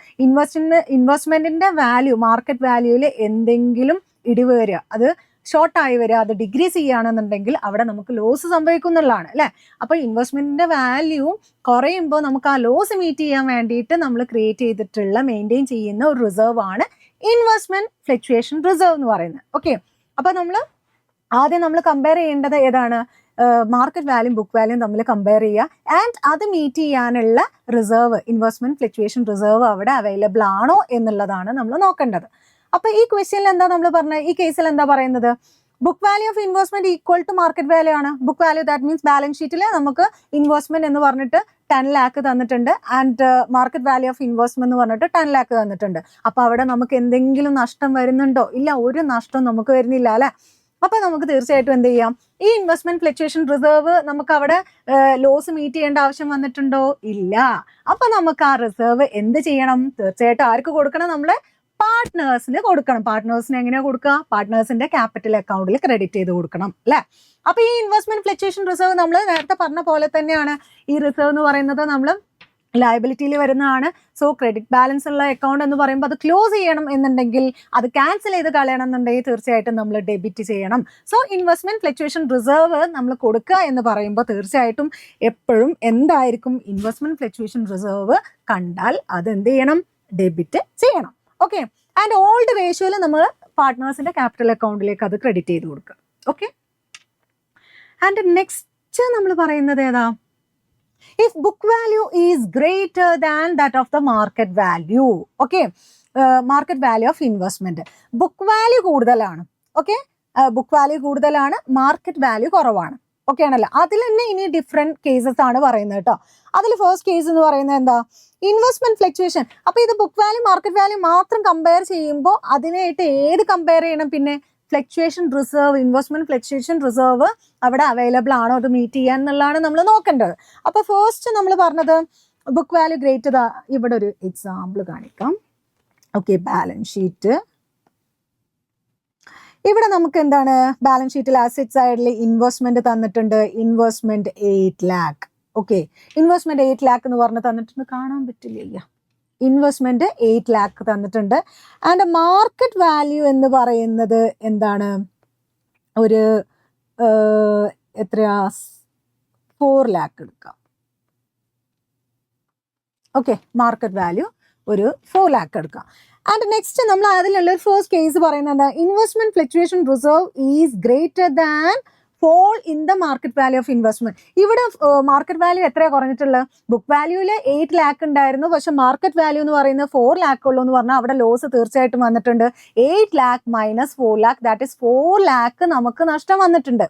ഇൻവെസ്റ്റ്മെന്റിന്റെ വാല്യൂ, മാർക്കറ്റ് വാല്യൂവിൽ എന്തെങ്കിലും ഇടിവ് വരിക, അത് ഷോർട്ടായി വരിക, അത് ഡിഗ്രീസ് ചെയ്യുകയാണെന്നുണ്ടെങ്കിൽ അവിടെ നമുക്ക് ലോസ് സംഭവിക്കും എന്നുള്ളതാണ് അല്ലേ. അപ്പൊ ഇൻവെസ്റ്റ്മെന്റിന്റെ വാല്യൂ കുറയുമ്പോൾ നമുക്ക് ആ ലോസ് മീറ്റ് ചെയ്യാൻ വേണ്ടിയിട്ട് നമ്മൾ ക്രിയേറ്റ് ചെയ്തിട്ടുള്ള മെയിൻറ്റെയിൻ ചെയ്യുന്ന ഒരു റിസർവ് ആണ് ഇൻവെസ്റ്റ്മെന്റ് ഫ്ലക്ച്വേഷൻ റിസർവ് എന്ന് പറയുന്നത്. ഓക്കെ, അപ്പൊ ആദ്യം നമ്മൾ കമ്പയർ ചെയ്യേണ്ടത് ഏതാണ്? മാർക്കറ്റ് വാല്യൂ ബുക്ക് വാല്യൂ തമ്മിൽ കമ്പയർ ചെയ്യുക. ആൻഡ് അത് മീറ്റ് ചെയ്യാനുള്ള റിസർവ്, ഇൻവെസ്റ്റ്മെന്റ് ഫ്ലക്ച്വേഷൻ റിസർവ് അവിടെ അവൈലബിൾ ആണോ എന്നുള്ളതാണ് നമ്മൾ നോക്കേണ്ടത്. അപ്പൊ ഈ ക്വസ്റ്റ്യനിൽ എന്താ നമ്മൾ പറഞ്ഞത്? ഈ കേസിൽ എന്താ പറയുന്നത്? Book value of investment equal to market value ആണ്. Book value that means balance ഷീറ്റിൽ നമുക്ക് ഇൻവെസ്റ്റ്മെന്റ് എന്ന് പറഞ്ഞിട്ട് 10 lakh തന്നിട്ടുണ്ട്, and market value of investment എന്ന് പറഞ്ഞിട്ട് 10 lakh തന്നിട്ടുണ്ട്. അപ്പൊ അവിടെ നമുക്ക് എന്തെങ്കിലും നഷ്ടം വരുന്നുണ്ടോ? ഇല്ല, ഒരു നഷ്ടം നമുക്ക് വരുന്നില്ല അല്ലെ. അപ്പൊ നമുക്ക് തീർച്ചയായിട്ടും എന്ത് ചെയ്യാം? ഈ ഇൻവെസ്റ്റ്മെന്റ് ഫ്ലക്ച്വേഷൻ റിസർവ് നമുക്ക് അവിടെ ലോസ് മീറ്റ് ചെയ്യേണ്ട ആവശ്യം വന്നിട്ടുണ്ടോ? ഇല്ല. അപ്പൊ നമുക്ക് ആ റിസർവ് എന്ത് ചെയ്യണം? തീർച്ചയായിട്ടും ആർക്ക് കൊടുക്കണം? നമ്മളെ പാർട്ട്നേഴ്സിന് കൊടുക്കണം. പാർട്ട്നേഴ്സിന് എങ്ങനെയാ കൊടുക്കുക? പാർട്ട്നേഴ്സിന്റെ ക്യാപിറ്റൽ അക്കൗണ്ടിൽ ക്രെഡിറ്റ് ചെയ്ത് കൊടുക്കണം അല്ലെ. അപ്പൊ ഈ ഇൻവെസ്റ്റ്മെന്റ് ഫ്ലക്ച്വേഷൻ റിസർവ് നമ്മൾ നേരത്തെ പറഞ്ഞ പോലെ തന്നെയാണ്. ഈ റിസർവ് എന്ന് പറയുന്നത് നമ്മൾ ലയബിലിറ്റിയിൽ വരുന്നതാണ്. സോ ക്രെഡിറ്റ് ബാലൻസ് ഉള്ള അക്കൗണ്ട് എന്ന് പറയുമ്പോൾ അത് ക്ലോസ് ചെയ്യണം എന്നുണ്ടെങ്കിൽ, അത് ക്യാൻസൽ ചെയ്ത് കളയണം എന്നുണ്ടെങ്കിൽ തീർച്ചയായിട്ടും നമ്മൾ ഡെബിറ്റ് ചെയ്യണം. സോ ഇൻവെസ്റ്റ്മെന്റ് ഫ്ലക്ച്വേഷൻ റിസർവ് നമ്മൾ കൊടുക്കുക എന്ന് പറയുമ്പോൾ തീർച്ചയായിട്ടും എപ്പോഴും എന്തായിരിക്കും? ഇൻവെസ്റ്റ്മെന്റ് ഫ്ലക്ച്വേഷൻ റിസർവ് കണ്ടാൽ അത് എന്ത് ചെയ്യണം? ഡെബിറ്റ് ചെയ്യണം. ഓക്കെ, ആൻഡ് ഓൾഡ് റേഷ്യോയിൽ നമ്മൾ പാർട്ട്നേഴ്സിന്റെ ക്യാപിറ്റൽ അക്കൗണ്ടിലേക്ക് അത് ക്രെഡിറ്റ് ചെയ്ത് കൊടുക്കുക. ഓക്കെ, ആൻഡ് നെക്സ്റ്റ് നമ്മൾ പറയുന്നത് ഏതാ? If book value is greater than that of the market value, okay, market value of investment, book value കൂടുതലാണ്. ഓക്കെ, ബുക്ക് വാല്യൂ കൂടുതലാണ്, മാർക്കറ്റ് വാല്യൂ കുറവാണ്. ഓക്കെ ആണല്ലോ. അതിൽ തന്നെ ഇനി ഡിഫറെന്റ് കേസസ് ആണ് പറയുന്നത് കേട്ടോ. അതിൽ ഫസ്റ്റ് കേസ് എന്ന് പറയുന്നത് എന്താ? Investment fluctuation. അപ്പൊ ഇത് ബുക്ക് വാല്യൂ മാർക്കറ്റ് വാല്യൂ മാത്രം കമ്പയർ ചെയ്യുമ്പോൾ അതിനായിട്ട് ഏത് കമ്പയർ ചെയ്യണം? പിന്നെ fluctuation reserve, investment fluctuation reserve അവിടെ അവൈലബിൾ ആണോ, അത് മീറ്റ് ചെയ്യാൻ എന്നുള്ളതാണ് നമ്മൾ നോക്കേണ്ടത്. അപ്പൊ ഫസ്റ്റ് നമ്മൾ പറഞ്ഞത് ബുക്ക് വാല്യൂ ഗ്രേറ്റർ. ഇവിടെ ഒരു എക്സാമ്പിൾ കാണിക്കാം. Okay, balance sheet. ഇവിടെ നമുക്ക് എന്താണ്? ബാലൻസ് ഷീറ്റിൽ അസറ്റ് സൈഡിൽ ഇൻവെസ്റ്റ്മെന്റ് തന്നിട്ടുണ്ട്. Investment 8 lakh. Okay, investment 8 lakh എന്ന് പറഞ്ഞ് തന്നിട്ടുണ്ട്. കാണാൻ പറ്റില്ല. ഇൻവെസ്റ്റ്മെന്റ് 8 lakh തന്നിട്ടുണ്ട്. ആൻഡ് മാർക്കറ്റ് വാല്യൂ എന്ന് പറയുന്നത് എന്താണ്? ഒരു എത്രയാ? 4 lakh എടുക്കാം. ഓക്കെ, മാർക്കറ്റ് വാല്യൂ ഒരു 4 lakh എടുക്കാം. ആൻഡ് നെക്സ്റ്റ് നമ്മൾ അതിലുള്ള ഒരു ഫസ്റ്റ് കേസ് പറയുന്നത് എന്താ? Investment fluctuation reserve is greater than fall in the market value of investment. ഇവിടെ മാർക്കറ്റ് വാല്യൂ എത്രയാണ് കുറഞ്ഞിട്ടുള്ളത്? ബുക്ക് വാല്യൂല് 8 lakh ഉണ്ടായിരുന്നു, പക്ഷെ മാർക്കറ്റ് വാല്യൂ എന്ന് പറയുന്നത് 4 lakh ഉള്ളൂ എന്ന് പറഞ്ഞാൽ അവിടെ ലോസ് തീർച്ചയായിട്ടും വന്നിട്ടുണ്ട്. 8 lakh minus 4 lakh, that is 4 lakh നമുക്ക് നഷ്ടം വന്നിട്ടുണ്ട്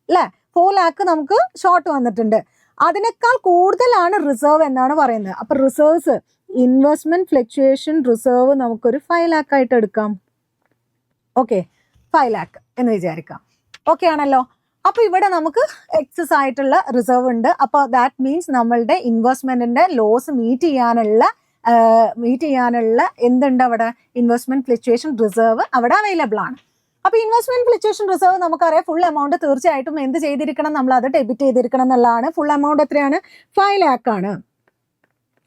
അല്ലെ. 4 lakh നമുക്ക് ഷോർട്ട് വന്നിട്ടുണ്ട്. അതിനേക്കാൾ കൂടുതലാണ് റിസർവ് എന്നാണ് പറയുന്നത്. അപ്പൊ റിസർവ്സ്, ഇൻവെസ്റ്റ്മെന്റ് ഫ്ലക്ച്വേഷൻ റിസർവ് നമുക്കൊരു 5 lakh ആയിട്ട് എടുക്കാം. ഓക്കെ, 5 lakh എന്ന് വിചാരിക്കാം. ഓക്കെ ആണല്ലോ. അപ്പൊ ഇവിടെ നമുക്ക് എക്സസ് ആയിട്ടുള്ള റിസർവ് ഉണ്ട്. അപ്പൊ ദാറ്റ് മീൻസ് നമ്മളുടെ ഇൻവെസ്റ്റ്മെന്റിന്റെ ലോസ് മീറ്റ് ചെയ്യാനുള്ള എന്തുണ്ട് അവിടെ? ഇൻവെസ്റ്റ്മെന്റ് ഫ്ലക്ച്വേഷൻ റിസർവ് അവിടെ അവൈലബിൾ ആണ്. അപ്പൊ ഇൻവെസ്റ്റ്മെന്റ് ഫ്ലക്ച്വേഷൻ റിസർവ് നമുക്കറിയാം ഫുൾ എമൗണ്ട് തീർച്ചയായിട്ടും എന്ത് ചെയ്തിരിക്കണം? നമ്മൾ അത് ഡെബിറ്റ് ചെയ്തിരിക്കണം എന്നുള്ളതാണ്. ഫുൾ എമൗണ്ട് എത്രയാണ്? 5 lakh ആണ്.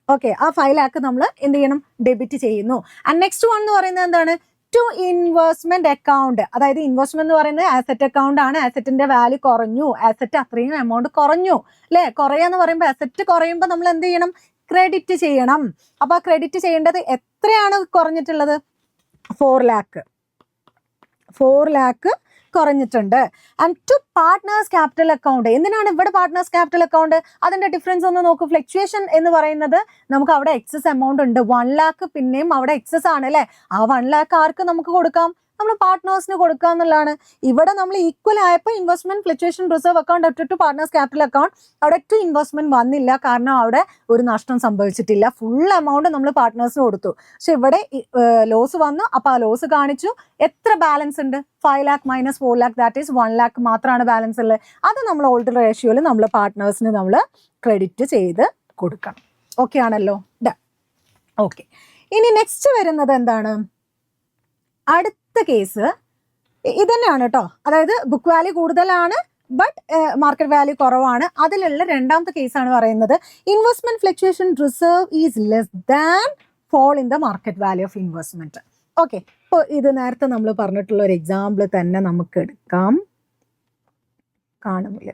ഓക്കെ, ആ 5 lakh നമ്മൾ എന്ത് ചെയ്യണം? ഡെബിറ്റ് ചെയ്യുന്നു. ആൻഡ് നെക്സ്റ്റ് വൺ എന്ന് പറയുന്നത് എന്താണ്? To investment account. അതായത് ഇൻവെസ്റ്റ്മെന്റ് എന്ന് പറയുന്നത് ആസെറ്റ് അക്കൗണ്ട് ആണ്. ആസെറ്റിന്റെ വാല്യൂ കുറഞ്ഞു, ആസെറ്റ് അത്രയും എമൗണ്ട് കുറഞ്ഞു അല്ലെ. കുറയാന്ന് പറയുമ്പോൾ ആസെറ്റ് കുറയുമ്പോൾ നമ്മൾ എന്ത് ചെയ്യണം? ക്രെഡിറ്റ് ചെയ്യണം. അപ്പൊ ആ ക്രെഡിറ്റ് ചെയ്യേണ്ടത് എത്രയാണ് കുറഞ്ഞിട്ടുള്ളത്? 4 lakh. 4 lakh കുറഞ്ഞിട്ടുണ്ട്. And to partners capital account. എന്തിനാണ് ഇവിടെ പാർട്ട്നേഴ്സ് ക്യാപിറ്റൽ അക്കൗണ്ട്? അതിന്റെ ഡിഫറൻസ് ഒന്ന് നോക്കൂ. ഫ്ലക്ച്വേഷൻ എന്ന് പറയുന്നത് നമുക്ക് അവിടെ എക്സസ് എമൗണ്ട് ഉണ്ട്. 1 lakh പിന്നെയും അവിടെ എക്സസ് ആണ് അല്ലെ. ആ 1 lakh ആർക്ക് നമുക്ക് കൊടുക്കാം? നമ്മൾ പാർട്ട്നേഴ്സിന് കൊടുക്കുക എന്നുള്ളതാണ്. ഇവിടെ നമ്മൾ ഈക്വൽ ആയപ്പോൾ investment fluctuation reserve account to partners capital account അവിടെ ടു ഇൻവെസ്റ്റ്മെന്റ് വന്നില്ല, കാരണം അവിടെ ഒരു നഷ്ടം സംഭവിച്ചിട്ടില്ല. ഫുൾ എമൗണ്ട് നമ്മൾ പാർട്ട്നേഴ്സിന് കൊടുത്തു. പക്ഷെ ഇവിടെ ലോസ് വന്നു. അപ്പൊ ആ ലോസ് കാണിച്ചു. എത്ര ബാലൻസ് ഉണ്ട്? 5 lakh minus 4 lakh, that is 1 lakh മാത്രമാണ് ബാലൻസ് ഉള്ളത്. അത് നമ്മൾ ഓൾഡ് റേഷ്യോയിൽ നമ്മൾ പാർട്ട്നേഴ്സിന് നമ്മൾ ക്രെഡിറ്റ് ചെയ്ത് കൊടുക്കണം. ഓക്കെ ആണല്ലോ. ഓക്കെ, ഇനി നെക്സ്റ്റ് വരുന്നത് എന്താണ്? അടുത്ത കേസ് ഇതന്നെയാണ് കേട്ടോ. അതായത് ബുക്ക് വാല്യൂ കൂടുതലാണ്, ബട്ട് മാർക്കറ്റ് വാല്യൂ കുറവാണ്. അതിലുള്ള രണ്ടാമത്തെ കേസാണ് പറയുന്നത് investment fluctuation reserve is less than fall in the market value of investment. Okay, അപ്പോൾ ഇത് നേരത്തെ നമ്മൾ പറഞ്ഞിട്ടുള്ള ഒരു എക്സാമ്പിൾ തന്നെ നമുക്ക് എടുക്കാം. കാണുന്നില്ല,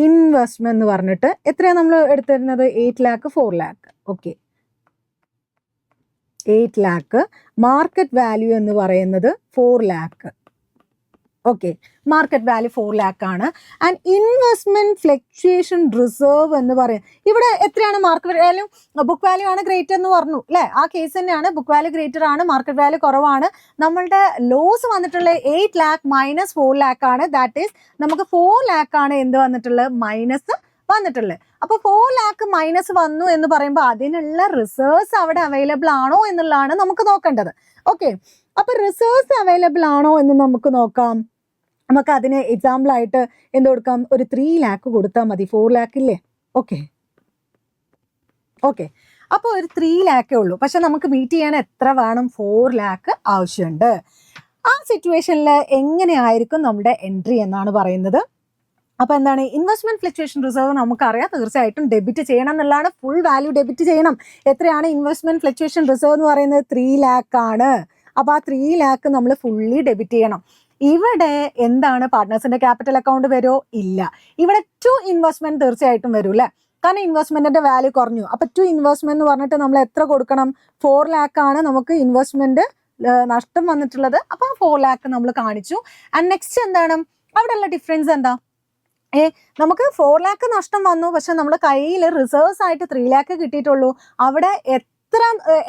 ഇൻവെസ്റ്റ്മെന്റ് എന്ന് പറഞ്ഞിട്ട് എത്രയാണ് നമ്മൾ എടുത്തിരുന്നത്? 8 lakh 4 lakh. Okay, 8 lakh, market value എന്ന് പറയുന്നത് 4 lakh. Okay, market value 4 lakh ആണ്. ആൻഡ് ഇൻവെസ്റ്റ്മെന്റ് ഫ്ലക്ച്വേഷൻ റിസർവ് എന്ന് പറയും ഇവിടെ എത്രയാണ്? മാർക്കറ്റ് വാല്യൂ, ബുക്ക് വാല്യൂ ആണ് ഗ്രേറ്റർ എന്ന് പറഞ്ഞു അല്ലേ? ആ കേസ് തന്നെയാണ്. ബുക്ക് വാല്യൂ ഗ്രേറ്റർ ആണ്, മാർക്കറ്റ് വാല്യൂ കുറവാണ്. നമ്മളുടെ ലോസ് വന്നിട്ടുള്ള 8 lakh മൈനസ് 4 lakh ആണ്. ദാറ്റ് ഈസ് നമുക്ക് 4 lakh ആണ് എന്ത് വന്നിട്ടുള്ളത്? മൈനസ് വന്നിട്ടുള്ളത്. അപ്പൊ 4 lakh മൈനസ് വന്നു എന്ന് പറയുമ്പോൾ അതിനുള്ള റിസർവ്സ് അവിടെ അവൈലബിൾ ആണോ എന്നുള്ളതാണ് നമുക്ക് നോക്കേണ്ടത്. ഓക്കെ, അപ്പൊ റിസർവ്സ് അവൈലബിൾ ആണോ എന്ന് നമുക്ക് നോക്കാം. നമുക്ക് അതിന് എക്സാമ്പിൾ ആയിട്ട് എന്ത് കൊടുക്കാം? ഒരു 3 lakh കൊടുത്താൽ മതി. 4 lakh ഇല്ലേ? ഓക്കെ, അപ്പോൾ ഒരു 3 lakh ഉള്ളൂ. പക്ഷെ നമുക്ക് മീറ്റ് ചെയ്യാൻ എത്ര വേണം? 4 lakh ആവശ്യമുണ്ട്. ആ സിറ്റുവേഷനിൽ എങ്ങനെയായിരിക്കും നമ്മുടെ എൻട്രി എന്നാണ് പറയുന്നത്. അപ്പോൾ എന്താണ്? ഇൻവെസ്റ്റ്മെന്റ് ഫ്ലക്ച്വേഷൻ റിസർവ് നമുക്കറിയാം, തീർച്ചയായിട്ടും ഡെബിറ്റ് ചെയ്യണം എന്നുള്ളതാണ്. ഫുൾ വാല്യൂ ഡെബിറ്റ് ചെയ്യണം. എത്രയാണ് ഇൻവെസ്റ്റ്മെന്റ് ഫ്ലക്ച്വേഷൻ റിസർവ് എന്ന് പറയുന്നത്? 3 lakh ആണ്. അപ്പോൾ ആ 3 lakh നമ്മൾ ഫുള്ളി ഡെബിറ്റ് ചെയ്യണം. ഇവിടെ എന്താണ്? പാർട്ട്നേഴ്സിന്റെ ക്യാപിറ്റൽ അക്കൗണ്ട് വരുമോ? ഇല്ല. ഇവിടെ ടു ഇൻവെസ്റ്റ്മെന്റ് തീർച്ചയായിട്ടും വരും അല്ലേ? കാരണം ഇൻവെസ്റ്റ്മെന്റിന്റെ വാല്യൂ കുറഞ്ഞു. അപ്പൊ ടു ഇൻവെസ്റ്റ്മെന്റ് എന്ന് പറഞ്ഞിട്ട് നമ്മൾ എത്ര കൊടുക്കണം? 4 lakh ആണ് നമുക്ക് ഇൻവെസ്റ്റ്മെന്റ് നഷ്ടം വന്നിട്ടുള്ളത്. അപ്പൊ 4 lakh നമ്മൾ കാണിച്ചു. ആൻഡ് നെക്സ്റ്റ് എന്താണ്? അവിടെയുള്ള ഡിഫറൻസ് എന്താ? നമുക്ക് 4 lakh നഷ്ടം വന്നു, പക്ഷെ നമ്മുടെ കയ്യിൽ റിസർവ്സ് ആയിട്ട് 3 lakh കിട്ടിയിട്ടുള്ളൂ. അവിടെ എത്ര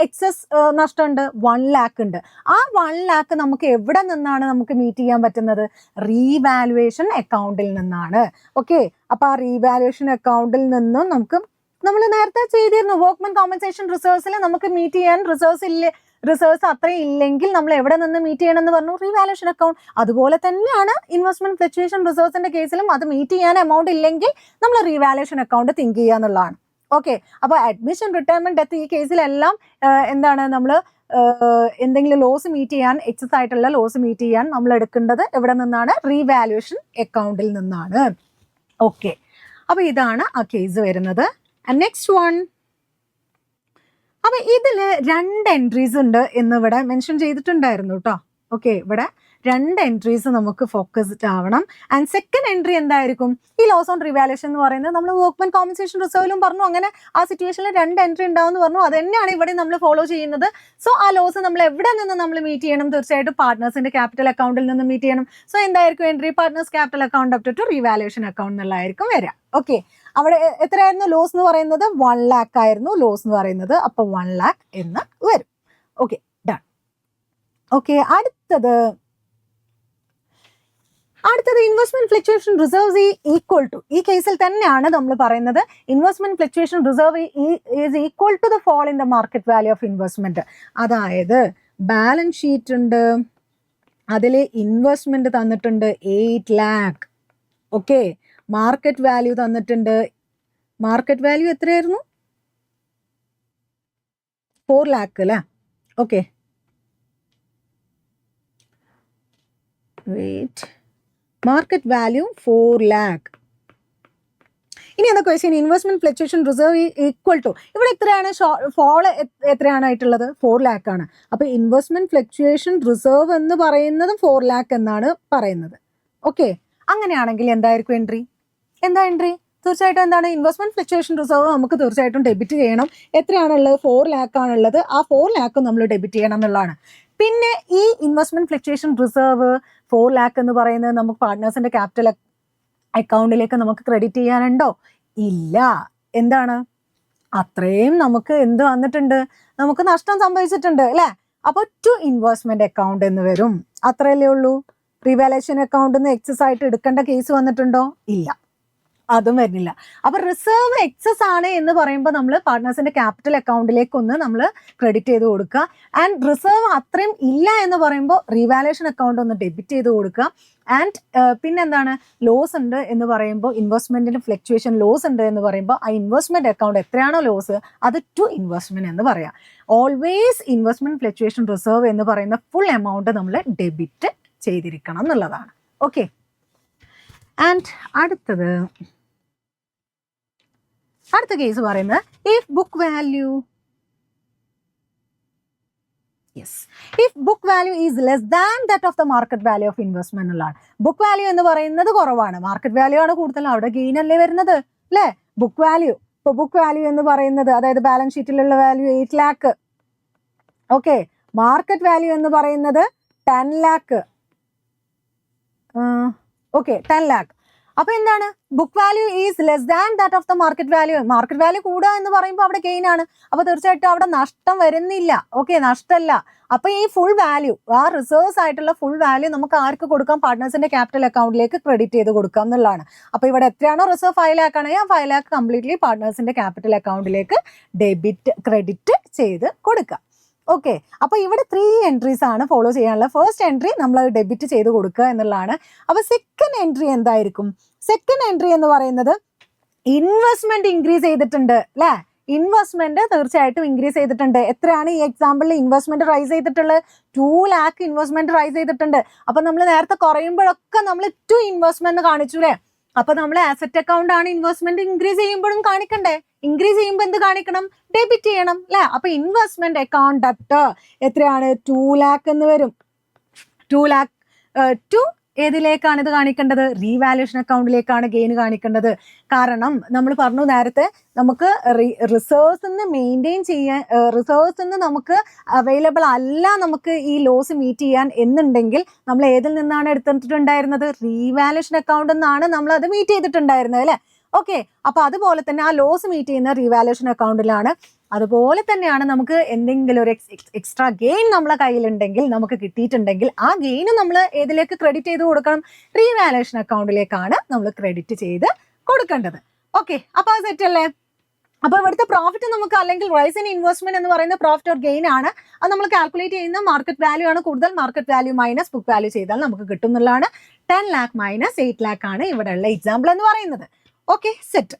എക്സസ് നഷ്ടമുണ്ട്? 1 lakh ഉണ്ട്. ആ 1 lakh നമുക്ക് എവിടെ നിന്നാണ് നമുക്ക് മീറ്റ് ചെയ്യാൻ പറ്റുന്നത്? റീവാലുവേഷൻ അക്കൗണ്ടിൽ നിന്നാണ്. ഓക്കെ, അപ്പൊ ആ റീവാലുവേഷൻ അക്കൗണ്ടിൽ നിന്നും നമുക്ക് നമ്മൾ നേരത്തെ ചെയ്തിരുന്നു വർക്ക്മെൻ കോമ്പൻസേഷൻ റിസർവ്സിൽ നമുക്ക് മീറ്റ് ചെയ്യാൻ റിസർവ്സ് അത്രയും ഇല്ലെങ്കിൽ നമ്മൾ എവിടെ നിന്ന് മീറ്റ് ചെയ്യണം എന്ന് പറഞ്ഞു? Revaluation account. അതുപോലെ തന്നെയാണ് ഇൻവെസ്റ്റ്മെന്റ് ഫ്ലക്ച്വേഷൻ റിസർവ്സിന്റെ കേസിലും. അത് മീറ്റ് ചെയ്യാൻ എമൗണ്ട് ഇല്ലെങ്കിൽ നമ്മൾ റീവാലുവേഷൻ അക്കൗണ്ട് തിങ്ക് ചെയ്യുക എന്നുള്ളതാണ്. ഓക്കെ, അപ്പോൾ അഡ്മിഷൻ, റിട്ടയർമെന്റ്, ഡെത്ത്, ഈ കേസിലെല്ലാം എന്താണ്? നമ്മൾ എന്തെങ്കിലും ലോസ് മീറ്റ് ചെയ്യാൻ, എക്സസ് ആയിട്ടുള്ള ലോസ് മീറ്റ് ചെയ്യാൻ നമ്മൾ എടുക്കേണ്ടത് എവിടെ നിന്നാണ്? റീവാലുവേഷൻ അക്കൗണ്ടിൽ നിന്നാണ്. ഓക്കെ, അപ്പോൾ ഇതാണ് ആ കേസ് വരുന്നത്. ആൻഡ് നെക്സ്റ്റ് വൺ, അപ്പൊ ഇതില് 2 എൻട്രീസ് ഉണ്ട് എന്ന് ഇവിടെ മെൻഷൻ ചെയ്തിട്ടുണ്ടായിരുന്നു കേട്ടോ. ഓക്കെ, ഇവിടെ 2 എൻട്രീസ് നമുക്ക് ഫോക്കസ്ഡ് ആവണം. ആൻഡ് സെക്കൻഡ് എൻട്രി എന്തായിരിക്കും? ഈ ലോസ് ഓൺ റിവാലുവേഷൻ എന്ന് പറയുന്നത് നമ്മൾ വർക്ക്മെൻ കോമ്പൻസേഷൻ റിസർവിലും പറഞ്ഞു. അങ്ങനെ ആ സിറ്റുവേഷനിൽ 2 എൻട്രി ഉണ്ടാവും എന്ന് പറഞ്ഞു. അത് തന്നെയാണ് ഇവിടെ നമ്മൾ ഫോളോ ചെയ്യുന്നത്. സോ ആ ലോസ് നമ്മൾ എവിടെ നിന്ന് നമ്മൾ മീറ്റ് ചെയ്യണം? തീർച്ചയായിട്ടും പാർട്ട്നേഴ്സിന്റെ ക്യാപിറ്റൽ അക്കൗണ്ടിൽ നിന്ന് മീറ്റ് ചെയ്യണം. സോ എന്തായിരിക്കും entry? Partners capital account up to revaluation account എന്നുള്ളതായിരിക്കും വരിക. ഓക്കെ, അവിടെ എത്രയായിരുന്നു ലോസ് എന്ന് പറയുന്നത്? 1 lakh ആയിരുന്നു ലോസ് എന്ന് പറയുന്നത്. അപ്പൊ 1 lakh എന്ന് വരും. Okay, done. ഓക്കെ, അടുത്തത് investment fluctuation reserves equal to, ഈ കേസിൽ തന്നെയാണ് നമ്മൾ പറയുന്നത് investment fluctuation reserve is equal to the fall in the market value of investment. അതായത് ബാലൻസ് ഷീറ്റ് ഉണ്ട്, അതിൽ ഇൻവെസ്റ്റ്മെന്റ് തന്നിട്ടുണ്ട് 8 lakh. ഓക്കെ, മാർക്കറ്റ് വാല്യൂ തന്നിട്ടുണ്ട്. മാർക്കറ്റ് വാല്യൂ എത്രയായിരുന്നു? 4 lakh അല്ലേ? Okay, wait, market value 4 lakh. ഇനി എന്താ question? Investment fluctuation reserve equal to, ഇവിടെ എത്രയാണ്? ഫോള് എത്രയാണ് ആയിട്ടുള്ളത്? 4 lakh ആണ്. അപ്പൊ ഇൻവെസ്റ്റ്മെന്റ് ഫ്ലക്ച്വേഷൻ റിസർവ് എന്ന് പറയുന്നത് 4 lakh എന്നാണ് പറയുന്നത്. ഓക്കെ, അങ്ങനെയാണെങ്കിൽ എന്തായിരിക്കും എൻട്രി? എന്താ എൻട്രി? തീർച്ചയായിട്ടും എന്താണ്? ഇൻവെസ്റ്റ്മെന്റ് ഫ്ലക്ച്വേഷൻ റിസർവ് നമുക്ക് തീർച്ചയായിട്ടും ഡെബിറ്റ് ചെയ്യണം. എത്രയാണുള്ളത്? 4 lakh ആണുള്ളത്. ആ 4 lakh നമ്മൾ ഡെബിറ്റ് ചെയ്യണം എന്നുള്ളതാണ്. പിന്നെ ഈ ഇൻവെസ്റ്റ്മെന്റ് ഫ്ലക്ച്വേഷൻ റിസർവ് 4 lakh എന്ന് പറയുന്നത് നമുക്ക് പാർട്ട്നേഴ്സിന്റെ ക്യാപിറ്റൽ അക്കൗണ്ടിലേക്ക് നമുക്ക് ക്രെഡിറ്റ് ചെയ്യാനുണ്ടോ? ഇല്ല. എന്താണ്? അത്രയും നമുക്ക് എന്ത് വന്നിട്ടുണ്ട്? നമുക്ക് നഷ്ടം സംഭവിച്ചിട്ടുണ്ട് അല്ലെ? അപ്പൊ ടു ഇൻവെസ്റ്റ്മെന്റ് അക്കൗണ്ട് എന്ന് വരും. അത്രയല്ലേ ഉള്ളൂ. റിവാലുവേഷൻ അക്കൗണ്ടിൽ നിന്ന് എക്സസ് ആയിട്ട് എടുക്കേണ്ട കേസ് വന്നിട്ടുണ്ടോ? ഇല്ല, അതും വരുന്നില്ല. അപ്പൊ റിസർവ് എക്സസ് ആണ് എന്ന് പറയുമ്പോൾ നമ്മൾ പാർട്ട്നേഴ്സിന്റെ ക്യാപിറ്റൽ അക്കൗണ്ടിലേക്ക് ഒന്ന് നമ്മൾ ക്രെഡിറ്റ് ചെയ്ത് കൊടുക്കുക. ആൻഡ് റിസർവ് അത്രയും ഇല്ല എന്ന് പറയുമ്പോൾ റീവാലുവേഷൻ അക്കൗണ്ട് ഒന്ന് ഡെബിറ്റ് ചെയ്ത് കൊടുക്കുക. ആൻഡ് പിന്നെന്താണ്? ലോസ് ഉണ്ട് എന്ന് പറയുമ്പോൾ, ഇൻവെസ്റ്റ്മെന്റിന് ഫ്ലക്ച്വേഷൻ ലോസ് ഉണ്ട് എന്ന് പറയുമ്പോൾ ആ ഇൻവെസ്റ്റ്മെന്റ് അക്കൗണ്ട് എത്രയാണോ ലോസ് അത് ടു ഇൻവെസ്റ്റ്മെന്റ് എന്ന് പറയാം. ഓൾവേസ് ഇൻവെസ്റ്റ്മെന്റ് ഫ്ലക്ച്വേഷൻ റിസർവ് എന്ന് പറയുന്ന ഫുൾ എമൗണ്ട് നമ്മൾ ഡെബിറ്റ് ചെയ്തിരിക്കണം എന്നുള്ളതാണ്. ഓക്കെ, ആൻഡ് അടുത്ത കേസ് പറയുന്നത് if book value if book value is less than that of the market value of investment എന്നുള്ളതാണ്. ബുക്ക് വാല്യൂ എന്ന് പറയുന്നത് കുറവാണ്, മാർക്കറ്റ് വാല്യൂ ആണ് കൂടുതൽ, അവിടെ ഗെയിൻ അല്ലേ വരുന്നത് അല്ലേ. ബുക്ക് വാല്യൂ, ഇപ്പൊ ബുക്ക് വാല്യൂ എന്ന് പറയുന്നത് അതായത് ബാലൻസ് ഷീറ്റിലുള്ള value 8 lakh, okay. Market value എന്ന് പറയുന്നത് 10 lakh, ഓക്കെ 10 lakh. അപ്പൊ എന്താണ്, book value is less than that of the market value. Market value കൂടുക എന്ന് പറയുമ്പോൾ അവിടെ ഗെയിൻ ആണ്, അപ്പൊ തീർച്ചയായിട്ടും അവിടെ നഷ്ടം വരുന്നില്ല, ഓക്കെ, നഷ്ടമല്ല. അപ്പൊ ഈ ഫുൾ വാല്യൂ, ആ റിസർവ്സ് ആയിട്ടുള്ള ഫുൾ വാല്യൂ നമുക്ക് ആർക്ക് കൊടുക്കാം, പാർട്ട്നേഴ്സിന്റെ ക്യാപിറ്റൽ അക്കൗണ്ടിലേക്ക് ക്രെഡിറ്റ് ചെയ്ത് കൊടുക്കാം എന്നുള്ളതാണ്. അപ്പൊ ഇവിടെ എത്രയാണോ റിസർവ് 5 lakh ആണെങ്കിൽ ആ 5 lakh കംപ്ലീറ്റ്ലി പാർട്ട്നേഴ്സിന്റെ ക്യാപിറ്റൽ അക്കൗണ്ടിലേക്ക് ക്രെഡിറ്റ് ചെയ്ത് കൊടുക്കാം. ഓക്കെ, അപ്പൊ ഇവിടെ 3 എൻട്രീസ് ആണ് ഫോളോ ചെയ്യാനുള്ളത്. ഫസ്റ്റ് എൻട്രി നമ്മൾ ഡെബിറ്റ് ചെയ്ത് കൊടുക്കുക എന്നുള്ളതാണ്. അപ്പൊ സെക്കൻഡ് എൻട്രി എന്തായിരിക്കും? സെക്കൻഡ് എൻട്രി എന്ന് പറയുന്നത് ഇൻവെസ്റ്റ്മെന്റ് ഇൻക്രീസ് ചെയ്തിട്ടുണ്ട് അല്ലെ. ഇൻവെസ്റ്റ്മെന്റ് തീർച്ചയായിട്ടും ഇൻക്രീസ് ചെയ്തിട്ടുണ്ട്. എത്രയാണ് ഈ എക്സാമ്പിളിൽ ഇൻവെസ്റ്റ്മെന്റ് റൈസ് ചെയ്തിട്ടുള്ളത്? 2 lakh ഇൻവെസ്റ്റ്മെന്റ് റൈസ് ചെയ്തിട്ടുണ്ട്. അപ്പൊ നമ്മൾ നേരത്തെ കുറയുമ്പോഴൊക്കെ നമ്മൾ 2 ഇൻവെസ്റ്റ്മെന്റ് കാണിച്ചു അല്ലേ. അപ്പൊ നമ്മൾ ആസെറ്റ് അക്കൗണ്ട് ആണ് ഇൻവെസ്റ്റ്മെന്റ് ഇൻക്രീസ് ചെയ്യുമ്പോഴും കാണിക്കണ്ടേ. ഇൻക്രീസ് ചെയ്യുമ്പോൾ എന്ത് കാണിക്കണം? ഡെബിറ്റ് ചെയ്യണം അല്ലെ. അപ്പൊ ഇൻവെസ്റ്റ്മെന്റ് അക്കൗണ്ട് ഡെപ്റ്റ് എത്രയാണ്? 2 lakh എന്ന് വരും. 2 lakh ടു ഏതിലേക്കാണ് ഇത് കാണിക്കേണ്ടത്? റീവാലുവേഷൻ അക്കൗണ്ടിലേക്കാണ് ഗെയിൻ കാണിക്കേണ്ടത്. കാരണം നമ്മൾ പറഞ്ഞു നേരത്തെ, നമുക്ക് റിസർവ്സ് മെയിൻറ്റെയിൻ ചെയ്യാൻ, റിസർവ്സ് നമുക്ക് അവൈലബിൾ അല്ല നമുക്ക് ഈ ലോസ് മീറ്റ് ചെയ്യാൻ എന്നുണ്ടെങ്കിൽ നമ്മൾ ഏതിൽ നിന്നാണ് എടുത്തിട്ടുണ്ടായിരുന്നത്? റീവാലുവേഷൻ അക്കൗണ്ട് നിന്നാണ് നമ്മൾ അത് മീറ്റ് ചെയ്തിട്ടുണ്ടായിരുന്നത് അല്ലെ. ഓക്കെ, അപ്പൊ അതുപോലെ തന്നെ ആ ലോസ് മീറ്റ് ചെയ്യുന്ന റീവാലുവേഷൻ അക്കൗണ്ടിലാണ്. അതുപോലെ തന്നെയാണ് നമുക്ക് എന്തെങ്കിലും ഒരു എക്സ്ട്രാ ഗെയിൻ നമ്മളെ കയ്യിലുണ്ടെങ്കിൽ, നമുക്ക് കിട്ടിയിട്ടുണ്ടെങ്കിൽ ആ ഗെയിന് നമ്മൾ ഏതിലേക്ക് ക്രെഡിറ്റ് ചെയ്ത് കൊടുക്കണം? റീവാലുവേഷൻ അക്കൗണ്ടിലേക്കാണ് നമ്മൾ ക്രെഡിറ്റ് ചെയ്ത് കൊടുക്കേണ്ടത്. ഓക്കെ, അപ്പൊ അത് സെറ്റ് അല്ലേ. അപ്പൊ ഇവിടുത്തെ പ്രോഫിറ്റ് നമുക്ക്, അല്ലെങ്കിൽ റൈസ് ഇൻ ഇൻവെസ്റ്റ്മെന്റ് എന്ന് പറയുന്ന പ്രോഫിറ്റ് ഓർ ഗെയിൻ ആണ്. അത് നമ്മൾ കാൽക്കുലേറ്റ് ചെയ്യുന്ന മാർക്കറ്റ് വാല്യൂ ആണ് കൂടുതൽ. Market value minus book value ചെയ്താൽ നമുക്ക് കിട്ടും എന്നുള്ളതാണ്. 10 lakh മൈനസ് 8 lakh ആണ് ഇവിടെയുള്ള എക്സാമ്പിൾ എന്ന് പറയുന്നത്. Okay, set.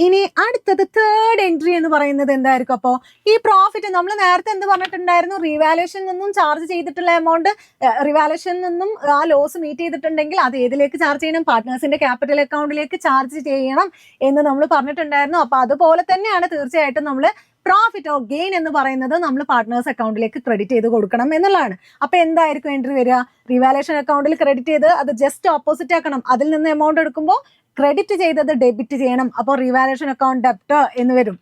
ഇനി അടുത്തത് തേർഡ് എൻട്രി എന്ന് പറയുന്നത് എന്തായിരിക്കും? അപ്പോൾ ഈ പ്രോഫിറ്റ് നമ്മൾ നേരത്തെ എന്ത് പറഞ്ഞിട്ടുണ്ടായിരുന്നു? റീവാലുവേഷൻ നിന്നും ചാർജ് ചെയ്തിട്ടുള്ള എമൗണ്ട്, റിവാലുവേഷൻ നിന്നും ആ ലോസ് മീറ്റ് ചെയ്തിട്ടുണ്ടെങ്കിൽ അത് ഏതിലേക്ക് ചാർജ് ചെയ്യണം? പാർട്ട്നേഴ്സിന്റെ ക്യാപിറ്റൽ അക്കൗണ്ടിലേക്ക് ചാർജ് ചെയ്യണം എന്ന് നമ്മൾ പറഞ്ഞിട്ടുണ്ടായിരുന്നു. അപ്പൊ അതുപോലെ തന്നെയാണ് തീർച്ചയായിട്ടും നമ്മൾ പ്രോഫിറ്റ് ഓർ ഗെയിൻ എന്ന് പറയുന്നത് നമ്മൾ പാർട്ട്നേഴ്സ് അക്കൗണ്ടിലേക്ക് ക്രെഡിറ്റ് ചെയ്ത് കൊടുക്കണം എന്നുള്ളതാണ്. അപ്പൊ എന്തായിരിക്കും എൻട്രി വരിക? റിവാലുവേഷൻ അക്കൗണ്ടിൽ ക്രെഡിറ്റ് ചെയ്ത് അത് ജസ്റ്റ് ഓപ്പോസിറ്റ് ആക്കണം. അതിൽ നിന്ന് എമൗണ്ട് എടുക്കുമ്പോൾ ക്രെഡിറ്റ് ചെയ്തത് ഡെബിറ്റ് ചെയ്യണം. അപ്പോൾ റിവാലുവേഷൻ അക്കൗണ്ട് ഡെപ്റ്റ് എന്ന് വരും.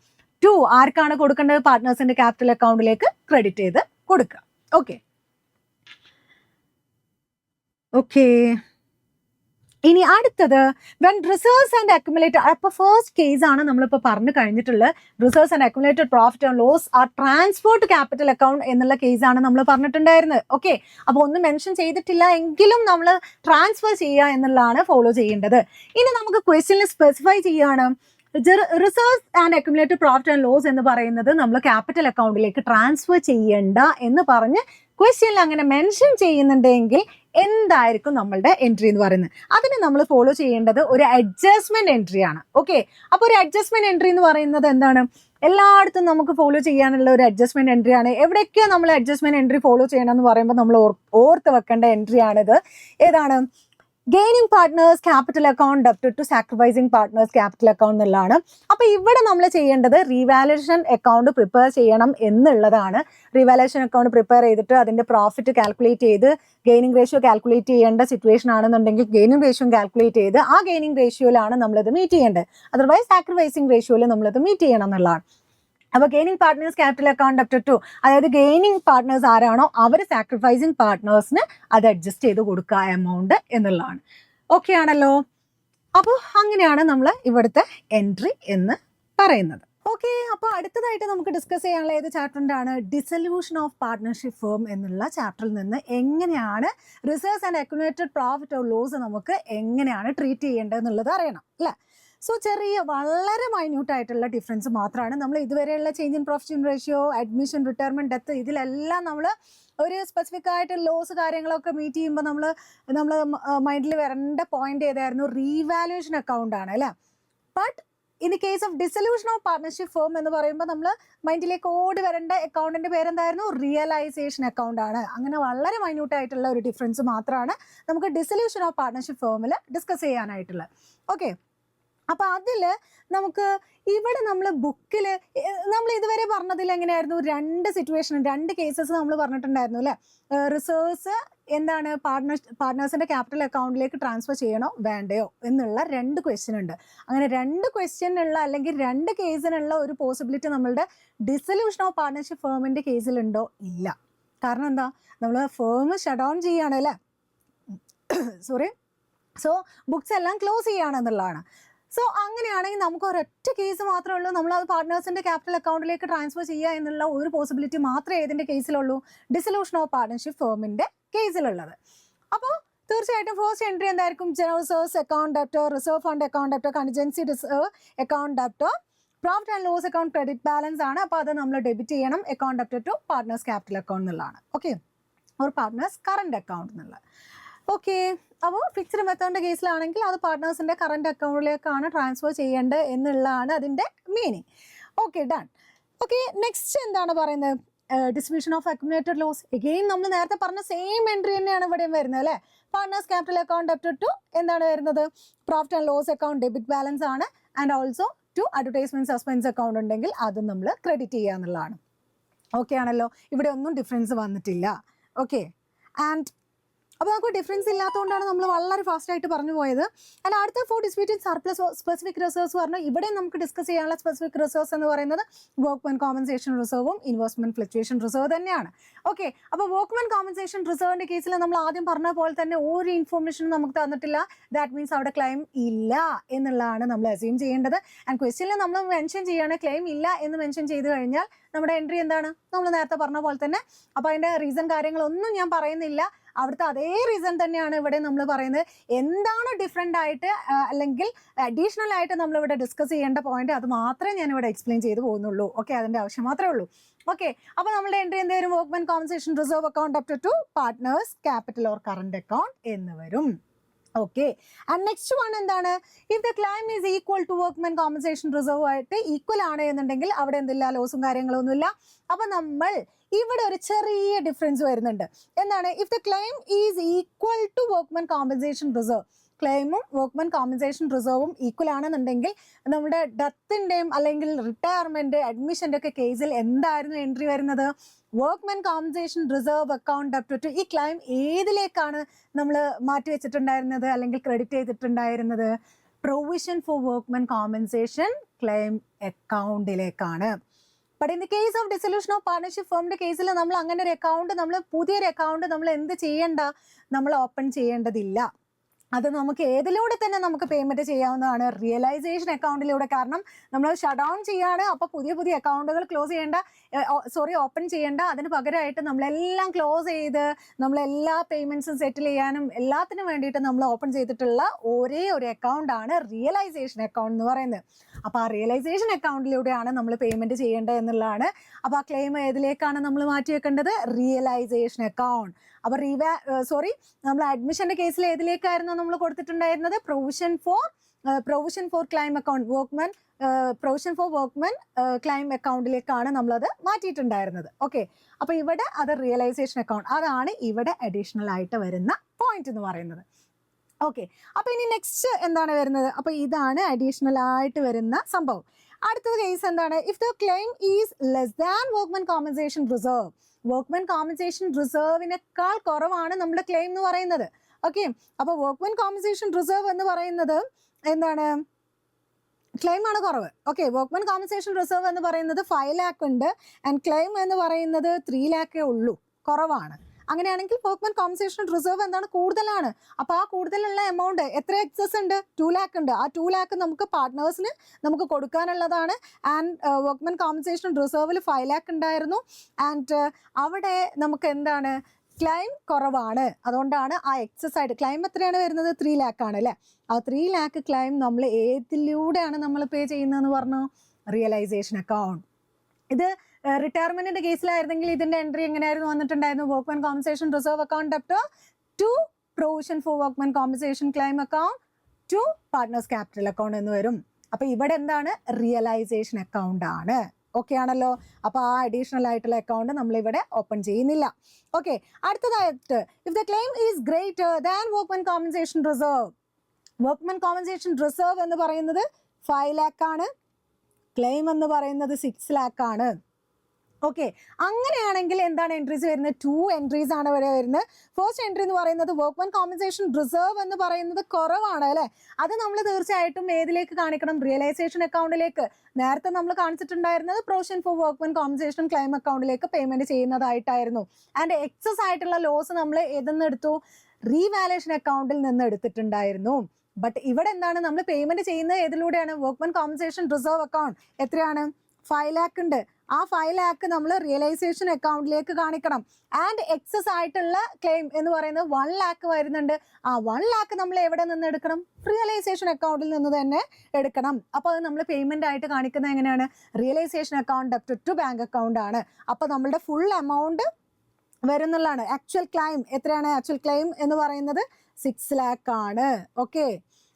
2 ആർക്കാണ് കൊടുക്കേണ്ടത്? പാർട്ട്നേഴ്സിന്റെ ക്യാപിറ്റൽ അക്കൗണ്ടിലേക്ക് ക്രെഡിറ്റ് ചെയ്ത് കൊടുക്കുക. ഓക്കെ ഓക്കെ ഇനി അടുത്തത് വെൻ റിസർവ്സ് ആൻഡ് അക്യുമുലേറ്റഡ്. അപ്പൊ ഫസ്റ്റ് കേസ് ആണ് നമ്മളിപ്പോൾ പറഞ്ഞു കഴിഞ്ഞിട്ടുള്ളത്. Reserves and accumulated profit and loss are transfer to capital account എന്നുള്ള കേസാണ് നമ്മൾ പറഞ്ഞിട്ടുണ്ടായിരുന്നത്. ഓക്കെ, അപ്പൊ ഒന്നും മെൻഷൻ ചെയ്തിട്ടില്ല എങ്കിലും നമ്മൾ ട്രാൻസ്ഫർ ചെയ്യുക എന്നുള്ളതാണ് ഫോളോ ചെയ്യേണ്ടത്. ഇനി നമുക്ക് ക്വസ്റ്റ്യനിൽ സ്പെസിഫൈ ചെയ്യുകയാണ്, reserves and accumulated profit and loss എന്ന് പറയുന്നത് നമ്മൾ ക്യാപിറ്റൽ അക്കൗണ്ടിലേക്ക് ട്രാൻസ്ഫർ ചെയ്യണ്ട എന്ന് പറഞ്ഞ് ക്വസ്റ്റ്യനിൽ അങ്ങനെ മെൻഷൻ ചെയ്യുന്നുണ്ടെങ്കിൽ എന്തായിരിക്കും നമ്മളുടെ എൻട്രി എന്ന് പറയുന്നത്? അതിന് നമ്മൾ ഫോളോ ചെയ്യേണ്ടത് ഒരു അഡ്ജസ്റ്റ്മെന്റ് എൻട്രി ആണ്. ഓക്കെ, അപ്പൊ ഒരു അഡ്ജസ്റ്റ്മെന്റ് എൻട്രി എന്ന് പറയുന്നത് എന്താണ്? എല്ലായിടത്തും നമുക്ക് ഫോളോ ചെയ്യാനുള്ള ഒരു അഡ്ജസ്റ്റ്മെന്റ് എൻട്രി ആണ്. എവിടെയൊക്കെയോ നമ്മൾ അഡ്ജസ്റ്റ്മെന്റ് എൻട്രി ഫോളോ ചെയ്യണം എന്ന് പറയുമ്പോൾ നമ്മൾ ഓർത്ത് വെക്കേണ്ട എൻട്രി ആണിത്. ഏതാണ്? Gaining partners capital account debit to sacrificing partners capital account എന്നുള്ളതാണ്. അപ്പൊ ഇവിടെ നമ്മൾ ചെയ്യേണ്ടത് റീവാലുവേഷൻ അക്കൗണ്ട് പ്രിപ്പയർ ചെയ്യണം എന്നുള്ളതാണ്. റീവാലുവേഷൻ അക്കൗണ്ട് പ്രിപ്പയർ ചെയ്തിട്ട് അതിന്റെ പ്രോഫിറ്റ് കാൽക്കുലേറ്റ് ചെയ്ത് ഗെയിനിങ് റേഷ്യോ കാൽക്കുലേറ്റ് ചെയ്യേണ്ട സിറ്റുവേഷൻ ആണെന്നുണ്ടെങ്കിൽ ഗെയിനിങ് റേഷ്യോ കാൽക്കുലേറ്റ് ചെയ്ത് ആ ഗെയിനിങ് റേഷ്യോയിലാണ് നമ്മളിത് മീറ്റ് ചെയ്യേണ്ടത്. അതർവൈസ് സാക്രിഫൈസിങ് റേഷ്യോയിൽ നമ്മളിത് മീറ്റ് ചെയ്യണം എന്നുള്ളതാണ്. അപ്പൊ gaining partners capital account debit to, അതായത് ഗെയിനിങ് പാർട്ട്നേഴ്സ് ആരാണോ അവർ സാക്രിഫൈസിങ് പാർട്ട്നേഴ്സിന് അത് അഡ്ജസ്റ്റ് ചെയ്ത് കൊടുക്കുക എമൗണ്ട് എന്നുള്ളതാണ്. ഓക്കെ ആണല്ലോ. അപ്പോൾ അങ്ങനെയാണ് നമ്മൾ ഇവിടുത്തെ എൻട്രി എന്ന് പറയുന്നത്. ഓക്കെ, അപ്പോൾ അടുത്തതായിട്ട് നമുക്ക് ഡിസ്കസ് ചെയ്യാനുള്ള ഏത് ചാപ്റ്ററിൻ്റാണ്? ഡിസൊല്യൂഷൻ ഓഫ് പാർട്ട്ണർഷിപ്പ് ഫേം എന്നുള്ള ചാപ്റ്ററിൽ നിന്ന് എങ്ങനെയാണ് reserves and accumulated profit or loss നമുക്ക് എങ്ങനെയാണ് ട്രീറ്റ് ചെയ്യേണ്ടത് എന്നുള്ളത് അറിയണം അല്ലേ. സോ ചെറിയ വളരെ മൈന്യൂട്ട് ആയിട്ടുള്ള ഡിഫറൻസ് മാത്രമാണ്. നമ്മൾ ഇതുവരെയുള്ള change in profit ratio, admission, retirement, death, ഇതിലെല്ലാം നമ്മൾ ഒരു സ്പെസിഫിക് ആയിട്ട് ലോസ് കാര്യങ്ങളൊക്കെ മീറ്റ് ചെയ്യുമ്പോൾ നമ്മൾ മൈൻഡിൽ വരേണ്ട പോയിന്റ് ഏതായിരുന്നു? റീവാലുവേഷൻ അക്കൗണ്ട് ആണ് അല്ലേ. But in the case of dissolution of partnership firm എന്ന് പറയുമ്പോൾ നമ്മൾ മൈൻഡിലേക്ക് ഓടി വരേണ്ട അക്കൗണ്ടിന്റെ പേരെന്തായിരുന്നു? റിയലൈസേഷൻ അക്കൗണ്ട് ആണ്. അങ്ങനെ വളരെ മൈന്യൂട്ട് ആയിട്ടുള്ള ഒരു ഡിഫറൻസ് മാത്രമാണ് നമുക്ക് ഡിസൊല്യൂഷൻ ഓഫ് പാർട്ണർഷിപ്പ് ഫേമിൽ ഡിസ്കസ് ചെയ്യാനായിട്ടുള്ളത്. ഓക്കെ, അപ്പോൾ അതിൽ നമുക്ക് ഇവിടെ നമ്മൾ ബുക്കിൽ നമ്മൾ ഇതുവരെ പറഞ്ഞതിൽ എങ്ങനെയായിരുന്നു? 2 സിറ്റുവേഷൻ, 2 കേസസ് നമ്മൾ പറഞ്ഞിട്ടുണ്ടായിരുന്നു അല്ലേ? റിസേർവ്സ് എന്താണ് പാർട്ട്നേഴ്സിന്റെ ക്യാപിറ്റൽ അക്കൗണ്ടിലേക്ക് ട്രാൻസ്ഫർ ചെയ്യണോ വേണ്ടയോ എന്നുള്ള 2 ക്വസ്റ്റ്യൻ ഉണ്ട്. അങ്ങനെ 2 ക്വസ്റ്റ്യനുള്ള അല്ലെങ്കിൽ 2 കേസിനുള്ള ഒരു പോസിബിലിറ്റി നമ്മളുടെ ഡിസൊല്യൂഷൻ ഓഫ് പാർട്ട്ണർഷിപ്പ് ഫേമിന്റെ കേസിലുണ്ടോ? ഇല്ല. കാരണം എന്താ? നമ്മൾ ഫേം ഷട്ട് ഡൗൺ ചെയ്യാണ് അല്ലേ, സോറി, സോ ബുക്സ് എല്ലാം ക്ലോസ് ചെയ്യുകയാണെന്നുള്ളതാണ്. സോ അങ്ങനെയാണെങ്കിൽ നമുക്ക് ഒരൊറ്റ കേസ് മാത്രമേ ഉള്ളൂ, നമ്മൾ അത് പാർട്ട്നേഴ്സിന്റെ ക്യാപിറ്റൽ അക്കൗണ്ടിലേക്ക് ട്രാൻസ്ഫർ ചെയ്യുക എന്നുള്ള ഒരു പോസിബിലിറ്റി മാത്രമേ ഏതിന്റെ കേസിലുള്ളൂ? ഡിസൊല്യൂഷൻ ഓഫ് പാർട്ട്ണർഷിപ്പ് ഫേമിന്റെ കേസിലുള്ളത്. അപ്പോൾ തീർച്ചയായിട്ടും ഫസ്റ്റ് എൻട്രി എന്തായിരിക്കും? General reserves account debtor, reserve fund account debtor, contingency reserve account debtor, profit and loss account credit balance ആണ്. അപ്പോൾ അത് നമ്മൾ ഡെബിറ്റ് ചെയ്യണം account debtor to partners capital account എന്നുള്ളതാണ്. ഓക്കെ, ഒരു പാർട്ട്നേഴ്സ് കറണ്ട് അക്കൗണ്ട് എന്നുള്ളത്. Okay, അപ്പോൾ ഫിക്സ്ഡ് മെത്തേഡിൻ്റെ കേസിലാണെങ്കിൽ അത് പാർട്ട്നേഴ്സിൻ്റെ കറണ്ട് അക്കൗണ്ടിലേക്കാണ് ട്രാൻസ്ഫർ ചെയ്യേണ്ടത് എന്നുള്ളതാണ് അതിൻ്റെ meaning. Okay, done. Okay, next എന്താണ് പറയുന്നത്? Distribution of accumulated loss. Again നമ്മൾ നേരത്തെ പറഞ്ഞ സെയിം എൻട്രി തന്നെയാണ് ഇവിടെയും വരുന്നത് അല്ലേ? Partners capital account debtor to എന്താണ് വരുന്നത്? Profit and loss account debit balance ആണ്. And also to advertisement suspense account ഉണ്ടെങ്കിൽ അതും നമ്മൾ ക്രെഡിറ്റ് ചെയ്യുക എന്നുള്ളതാണ്. ഓക്കെ ആണല്ലോ, ഇവിടെ ഒന്നും ഡിഫറൻസ് വന്നിട്ടില്ല. ഓക്കെ, ആൻഡ് അപ്പോൾ നമുക്ക് ഡിഫറൻസ് ഇല്ലാത്തതുകൊണ്ടാണ് നമ്മൾ വളരെ ഫാസ്റ്റായിട്ട് പറഞ്ഞു പോയത്. ആൻഡ് അടുത്ത 4 ഡിസ്പ്യൂട്ടഡ് സർപ്ലസ് സ്പെസിഫിക് റിസർവ്സ് പറഞ്ഞു. ഇവിടെ നമുക്ക് ഡിസ്കസ് ചെയ്യാനുള്ള സ്പെസിഫിക് റിസർവ്സ് എന്ന് പറയുന്നത് വർക്ക്മെൻ കോമ്പൻസേഷൻ റിസർവും ഇൻവെസ്റ്റ്മെന്റ് ഫ്ലക്ച്വേഷൻ റിസർവ് തന്നെയാണ്. ഓക്കെ, അപ്പോൾ വർക്ക്മെൻ കോമ്പൻസേഷൻ റിസർവിൻ്റെ കേസിൽ നമ്മൾ ആദ്യം പറഞ്ഞ പോലെ തന്നെ ഒരു ഇൻഫോർമേഷനും നമുക്ക് തന്നിട്ടില്ല. ദാറ്റ് മീൻസ് അവിടെ ക്ലെയിം ഇല്ല എന്നുള്ളതാണ് നമ്മൾ അസ്യൂം ചെയ്യേണ്ടത്. ആൻഡ് ക്വസ്റ്റ്യനിൽ നമ്മൾ മെൻഷൻ ചെയ്യുകയാണ് ക്ലെയിം ഇല്ല എന്ന് മെൻഷൻ ചെയ്ത് കഴിഞ്ഞാൽ നമ്മുടെ എൻട്രി എന്താണ്? നമ്മൾ നേരത്തെ പറഞ്ഞ പോലെ തന്നെ. അപ്പോൾ അതിൻ്റെ റീസൺ കാര്യങ്ങളൊന്നും ഞാൻ പറയുന്നില്ല, അവിടുത്തെ അതേ റീസൺ തന്നെയാണ് ഇവിടെ നമ്മൾ പറയുന്നത്. എന്താണ് ഡിഫറെൻ്റ് ആയിട്ട് അല്ലെങ്കിൽ അഡീഷണൽ ആയിട്ട് നമ്മളിവിടെ ഡിസ്കസ് ചെയ്യേണ്ട പോയിന്റ് അത് മാത്രമേ ഞാനിവിടെ എക്സ്പ്ലെയിൻ ചെയ്ത് പോകുന്നുള്ളൂ. ഓക്കെ, അതിൻ്റെ ആവശ്യം മാത്രമേ ഉള്ളൂ. ഓക്കെ, അപ്പോൾ നമ്മുടെ എൻട്രി എന്ത് വരും? Workmen compensation reserve account up to partners capital or current account എന്ന് വരും. ഓക്കെ, ആൻഡ് നെക്സ്റ്റ് വൺ എന്താണ്? If the claim is equal to workmen compensation reserve ആയിട്ട് ഈക്വൽ ആണ് എന്നുണ്ടെങ്കിൽ അവിടെ എന്തില്ല? ലോസും കാര്യങ്ങളൊന്നുമില്ല. അപ്പോൾ നമ്മൾ ഇവിടെ ഒരു ചെറിയ ഡിഫറൻസ് വരുന്നുണ്ട്. എന്താണ്? If the claim is equal to workmen compensation reserve, ക്ലെയിമും വർക്ക്മെൻ കോമ്പൻസേഷൻ റിസർവും ഈക്വൽ ആണെന്നുണ്ടെങ്കിൽ നമ്മുടെ ഡെത്തിൻ്റെയും അല്ലെങ്കിൽ റിട്ടയർമെൻറ്റ് അഡ്മിഷൻ്റെ ഒക്കെ കേസിൽ എന്തായിരുന്നു എൻട്രി വരുന്നത്? Workmen compensation reserve account up to ഈ ക്ലെയിം ഏതിലേക്കാണ് നമ്മൾ മാറ്റി വെച്ചിട്ടുണ്ടായിരുന്നത് അല്ലെങ്കിൽ ക്രെഡിറ്റ് ചെയ്തിട്ടുണ്ടായിരുന്നത്? Provision for workmen compensation claim അക്കൗണ്ടിലേക്കാണ്. But in the case of dissolution of partnership ഫേമിൻ്റെ കേസിൽ നമ്മൾ അങ്ങനെ ഒരു അക്കൗണ്ട്, നമ്മൾ പുതിയൊരു അക്കൗണ്ട് നമ്മൾ എന്ത് ചെയ്യേണ്ട? നമ്മൾ ഓപ്പൺ ചെയ്യേണ്ടതില്ല. അത് നമുക്ക് ഏതിലൂടെ തന്നെ നമുക്ക് പേയ്മെൻറ്റ് ചെയ്യാവുന്നതാണ്? റിയലൈസേഷൻ അക്കൗണ്ടിലൂടെ. കാരണം നമ്മൾ ഷട്ട് ഡൗൺ ചെയ്യാണ്, അപ്പോൾ പുതിയ അക്കൗണ്ടുകൾ ക്ലോസ് ചെയ്യേണ്ട, ഓപ്പൺ ചെയ്യേണ്ട. അതിന് പകരമായിട്ട് നമ്മളെല്ലാം ക്ലോസ് ചെയ്ത് നമ്മളെല്ലാ പേയ്മെൻറ്റ്സും സെറ്റിൽ ചെയ്യാനും എല്ലാത്തിനും വേണ്ടിയിട്ട് നമ്മൾ ഓപ്പൺ ചെയ്തിട്ടുള്ള ഒരേ ഒരു അക്കൗണ്ടാണ് റിയലൈസേഷൻ അക്കൗണ്ട് എന്ന് പറയുന്നത്. അപ്പോൾ ആ റിയലൈസേഷൻ അക്കൗണ്ടിലൂടെയാണ് നമ്മൾ പേയ്മെൻറ്റ് ചെയ്യേണ്ടത് എന്നുള്ളതാണ്. അപ്പോൾ ആ ക്ലെയിം ഏതിലേക്കാണ് നമ്മൾ മാറ്റി വെക്കേണ്ടത്? Realisation account. അപ്പോൾ നമ്മൾ അഡ്മിഷൻ്റെ കേസിൽ ഏതിലേക്കായിരുന്നു നമ്മൾ കൊടുത്തിട്ടുണ്ടായിരുന്നത്? Provision for claim account, provision for workmen claim അക്കൗണ്ടിലേക്കാണ് നമ്മളത് മാറ്റിയിട്ടുണ്ടായിരുന്നത്. ഓക്കെ, അപ്പോൾ ഇവിടെ അത് റിയലൈസേഷൻ അക്കൗണ്ട്, അതാണ് ഇവിടെ അഡീഷണൽ ആയിട്ട് വരുന്ന പോയിന്റ് എന്ന് പറയുന്നത്. ഓക്കെ, അപ്പോൾ ഇനി നെക്സ്റ്റ് എന്താണ് വരുന്നത്? അപ്പോൾ ഇതാണ് അഡീഷണൽ ആയിട്ട് വരുന്ന സംഭവം. അടുത്തത് കേസ് എന്താണ്? If the claim is less than workmen compensation reserve, workmen compensation റിസർവിനേക്കാൾ കുറവാണ് നമ്മുടെ ക്ലെയിം എന്ന് പറയുന്നത്. ഓക്കെ, അപ്പോൾ വർക്ക്മെൻ കോമ്പൻസേഷൻ റിസർവ് എന്ന് പറയുന്നത് എന്താണ്? ക്ലെയിം ആണ് കുറവ്. ഓക്കെ, വർക്ക്മെൻ കോമ്പൻസേഷൻ റിസർവ് എന്ന് പറയുന്നത് 5 lakh ഉണ്ട്, ആൻഡ് ക്ലെയിം എന്ന് പറയുന്നത് 3 lakh ഉള്ളൂ, കുറവാണ്. അങ്ങനെയാണെങ്കിൽ വർക്ക്മെൻ കോമ്പൻസേഷൻ റിസർവ് എന്താണ്? കൂടുതലാണ്. അപ്പോൾ ആ കൂടുതലുള്ള എമൗണ്ട് എത്ര എക്സസ് ഉണ്ട്? 2 lakh ഉണ്ട്. ആ 2 lakh നമുക്ക് പാർട്ട്നേഴ്സിന് നമുക്ക് കൊടുക്കാനുള്ളതാണ്. ആൻഡ് വർക്ക്മെൻ കോമ്പൻസേഷൻ റിസർവിൽ 5 lakh ഉണ്ടായിരുന്നു. ആൻഡ് അവിടെ നമുക്ക് എന്താണ്? ക്ലെയിം കുറവാണ്. അതുകൊണ്ടാണ് ആ എക്സസ് ആയിട്ട് ക്ലെയിം എത്രയാണ് വരുന്നത്? 3 lakh ആണ് അല്ലേ? ആ 3 lakh ക്ലെയിം നമ്മൾ ഏതിലൂടെയാണ് നമ്മൾ പേ ചെയ്യുന്നതെന്ന് പറഞ്ഞു? Realization account. ഇത് റിട്ടയർമെന്റിന്റെ കേസിലായിരുന്നെങ്കിൽ ഇതിന്റെ എൻട്രി എങ്ങനെയായിരുന്നു വന്നിട്ടുണ്ടായിരുന്നു? Workmen compensation reserve account up to provision for workmen compensation claim account to partners capital account എന്ന് വരും. അപ്പൊ ഇവിടെ എന്താണ്? റിയലൈസേഷൻ അക്കൗണ്ട് ആണ്. ഓക്കെ ആണല്ലോ. അപ്പൊ ആ അഡീഷണൽ ആയിട്ടുള്ള അക്കൗണ്ട് നമ്മൾ ഇവിടെ ഓപ്പൺ ചെയ്യുന്നില്ല. ഓക്കെ, അടുത്തതായിട്ട് if the claim is greater than workmen compensation reserve. Workmen compensation reserve എന്ന് പറയുന്നത് 5 lakh ആണ്. ക്ലെയിം എന്ന് പറയുന്നത് 6 lakh ആണ്. ഓക്കെ, അങ്ങനെയാണെങ്കിൽ എന്താണ് എൻട്രീസ് വരുന്നത്? 2 entries ആണ് ഇവിടെ വരുന്നത്. ഫസ്റ്റ് എൻട്രി എന്ന് പറയുന്നത് വർക്ക്മെൻ കോമ്പൻസേഷൻ റിസർവ് എന്ന് പറയുന്നത് കുറവാണ് അല്ലേ? അത് നമ്മൾ തീർച്ചയായിട്ടും ഏതിലേക്ക് കാണിക്കണം? റിയലൈസേഷൻ അക്കൗണ്ടിലേക്ക്. നേരത്തെ നമ്മൾ കാണിച്ചിട്ടുണ്ടായിരുന്നത് provision for workmen compensation claim അക്കൗണ്ടിലേക്ക് പേയ്മെന്റ് ചെയ്യുന്നതായിട്ടായിരുന്നു. ആൻഡ് എക്സസ് ആയിട്ടുള്ള ലോസ് നമ്മൾ ഏതെന്ന് എടുത്തു? റീവാലുവേഷൻ അക്കൗണ്ടിൽ നിന്ന് എടുത്തിട്ടുണ്ടായിരുന്നു. ബട്ട് ഇവിടെ എന്താണ്? നമ്മൾ പേയ്മെന്റ് ചെയ്യുന്നത് ഏതിലൂടെയാണ്? Workmen compensation reserve account. എത്രയാണ്? 5 lakh ഉണ്ട്. ആ 5 lakh നമ്മൾ റിയലൈസേഷൻ അക്കൗണ്ടിലേക്ക് കാണിക്കണം. ആൻഡ് എക്സസ് ആയിട്ടുള്ള ക്ലെയിം എന്ന് പറയുന്നത് 1 lakh വരുന്നുണ്ട്. ആ 1 lakh നമ്മൾ എവിടെ നിന്ന് എടുക്കണം? റിയലൈസേഷൻ അക്കൗണ്ടിൽ നിന്ന് തന്നെ എടുക്കണം. അപ്പോൾ അത് നമ്മൾ പേയ്മെന്റ് ആയിട്ട് കാണിക്കുന്നത് എങ്ങനെയാണ്? Realisation account debit to bank account ആണ്. അപ്പോൾ നമ്മളുടെ ഫുൾ എമൗണ്ട് വരുന്നുള്ളതാണ്. ആക്ച്വൽ ക്ലെയിം എത്രയാണ്? ആക്ച്വൽ ക്ലെയിം എന്ന് പറയുന്നത് 6 lakh ആണ്. ഓക്കെ,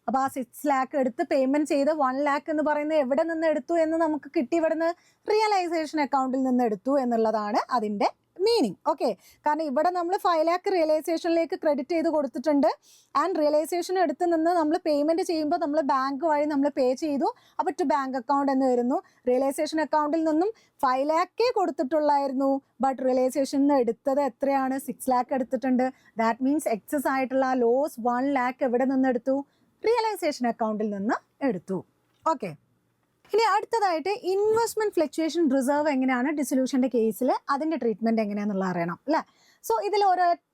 അപ്പോൾ ആ 6 lakh എടുത്ത് പേയ്മെന്റ് ചെയ്ത് 1 lakh എന്ന് പറയുന്നത് എവിടെ നിന്ന് എടുത്തു എന്ന് നമുക്ക് കിട്ടി? ഇവിടുന്ന് റിയലൈസേഷൻ അക്കൗണ്ടിൽ നിന്ന് എടുത്തു എന്നുള്ളതാണ് അതിൻ്റെ മീനിങ്. ഓക്കെ, കാരണം ഇവിടെ നമ്മൾ 5 lakh റിയലൈസേഷനിലേക്ക് ക്രെഡിറ്റ് ചെയ്ത് കൊടുത്തിട്ടുണ്ട്. ആൻഡ് റിയലൈസേഷൻ എടുത്ത് നിന്ന് നമ്മൾ പേയ്മെന്റ് ചെയ്യുമ്പോൾ നമ്മൾ ബാങ്ക് വഴി നമ്മൾ പേ ചെയ്തു. അപ്പോൾ ടു ബാങ്ക് അക്കൗണ്ട് എന്ന് വരുന്നു. റിയലൈസേഷൻ അക്കൗണ്ടിൽ നിന്നും 5 lakh കൊടുത്തിട്ടുള്ളായിരുന്നു. ബട്ട് റിയലൈസേഷൻ എടുത്തത് എത്രയാണ്? 6 lakh എടുത്തിട്ടുണ്ട്. ദാറ്റ് മീൻസ് എക്സസ് ആയിട്ടുള്ള ലോസ് 1 lakh എവിടെ നിന്ന് എടുത്തു? റിയലൈസേഷൻ അക്കൗണ്ടിൽ നിന്ന് എടുത്തു. ഓക്കെ, ഇനി അടുത്തതായിട്ട് ഇൻവെസ്റ്റ്മെന്റ് ഫ്ലക്ച്വേഷൻ റിസർവ് എങ്ങനെയാണ് ഡിസൊല്യൂഷന്റെ കേസിൽ അതിന്റെ ട്രീറ്റ്മെന്റ് എങ്ങനെയാണെന്നുള്ള അറിയണം അല്ലേ? സോ ഇതിൽ ഒരൊറ്റ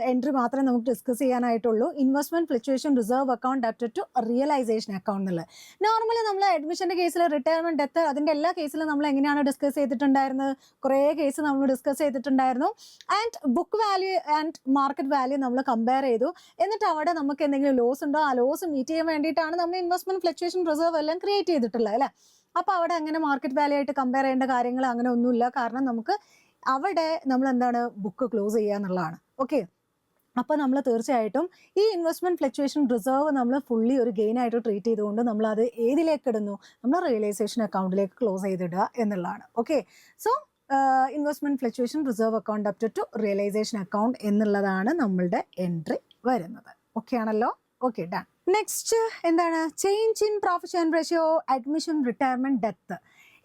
എൻട്രി മാത്രമേ നമുക്ക് ഡിസ്കസ് ചെയ്യാനായിട്ടുള്ളൂ. Investment fluctuation reserve account debit to realisation account എന്നുള്ളത്. നോർമലി നമ്മൾ അഡ്മിഷന്റെ കേസിൽ റിട്ടയർമെന്റ് ഡെത്ത് അതിന്റെ എല്ലാ കേസിലും നമ്മൾ എങ്ങനെയാണ് ഡിസ്കസ് ചെയ്തിട്ടുണ്ടായിരുന്നത്? കുറേ കേസ് നമ്മൾ ഡിസ്കസ് ചെയ്തിട്ടുണ്ടായിരുന്നു. And book value and market value നമ്മൾ കമ്പയർ ചെയ്തു. എന്നിട്ട് അവിടെ നമുക്ക് എന്തെങ്കിലും ലോസ് ഉണ്ടോ ആ ലോസ് മീറ്റ് ചെയ്യാൻ വേണ്ടിയിട്ടാണ് നമ്മൾ ഇൻവെസ്റ്റ്മെന്റ് ഫ്ലക്ച്വേഷൻ റിസർവ് എല്ലാം ക്രിയേറ്റ് ചെയ്തിട്ടുള്ളത് അല്ലേ? അപ്പോൾ അവിടെ അങ്ങനെ മാർക്കറ്റ് വാല്യൂ ആയിട്ട് കമ്പയർ ചെയ്യേണ്ട കാര്യങ്ങൾ അങ്ങനെ ഒന്നുമില്ല. കാരണം നമുക്ക് അവിടെ നമ്മൾ എന്താണ് ബുക്ക് ക്ലോസ് ചെയ്യുക എന്നുള്ളതാണ്. ഓക്കെ, അപ്പോൾ നമ്മൾ തീർച്ചയായിട്ടും ഈ ഇൻവെസ്റ്റ്മെന്റ് ഫ്ലക്ച്വേഷൻ റിസർവ് നമ്മൾ ഫുള്ളി ഒരു ഗെയിൻ ആയിട്ട് ട്രീറ്റ് ചെയ്തുകൊണ്ട് നമ്മൾ അത് ഏതിലേക്ക് ഇടുന്നു? നമ്മൾ റിയലൈസേഷൻ അക്കൗണ്ടിലേക്ക് ക്ലോസ് ചെയ്തിടുക എന്നുള്ളതാണ്. Okay, so investment fluctuation reserve account debit to realisation account എന്നുള്ളതാണ് നമ്മളുടെ എൻട്രി വരുന്നത്. ഓക്കെ ആണല്ലോ? Okay, done. നെക്സ്റ്റ് എന്താണ്? Change in profit share ratio, admission, retirement, death.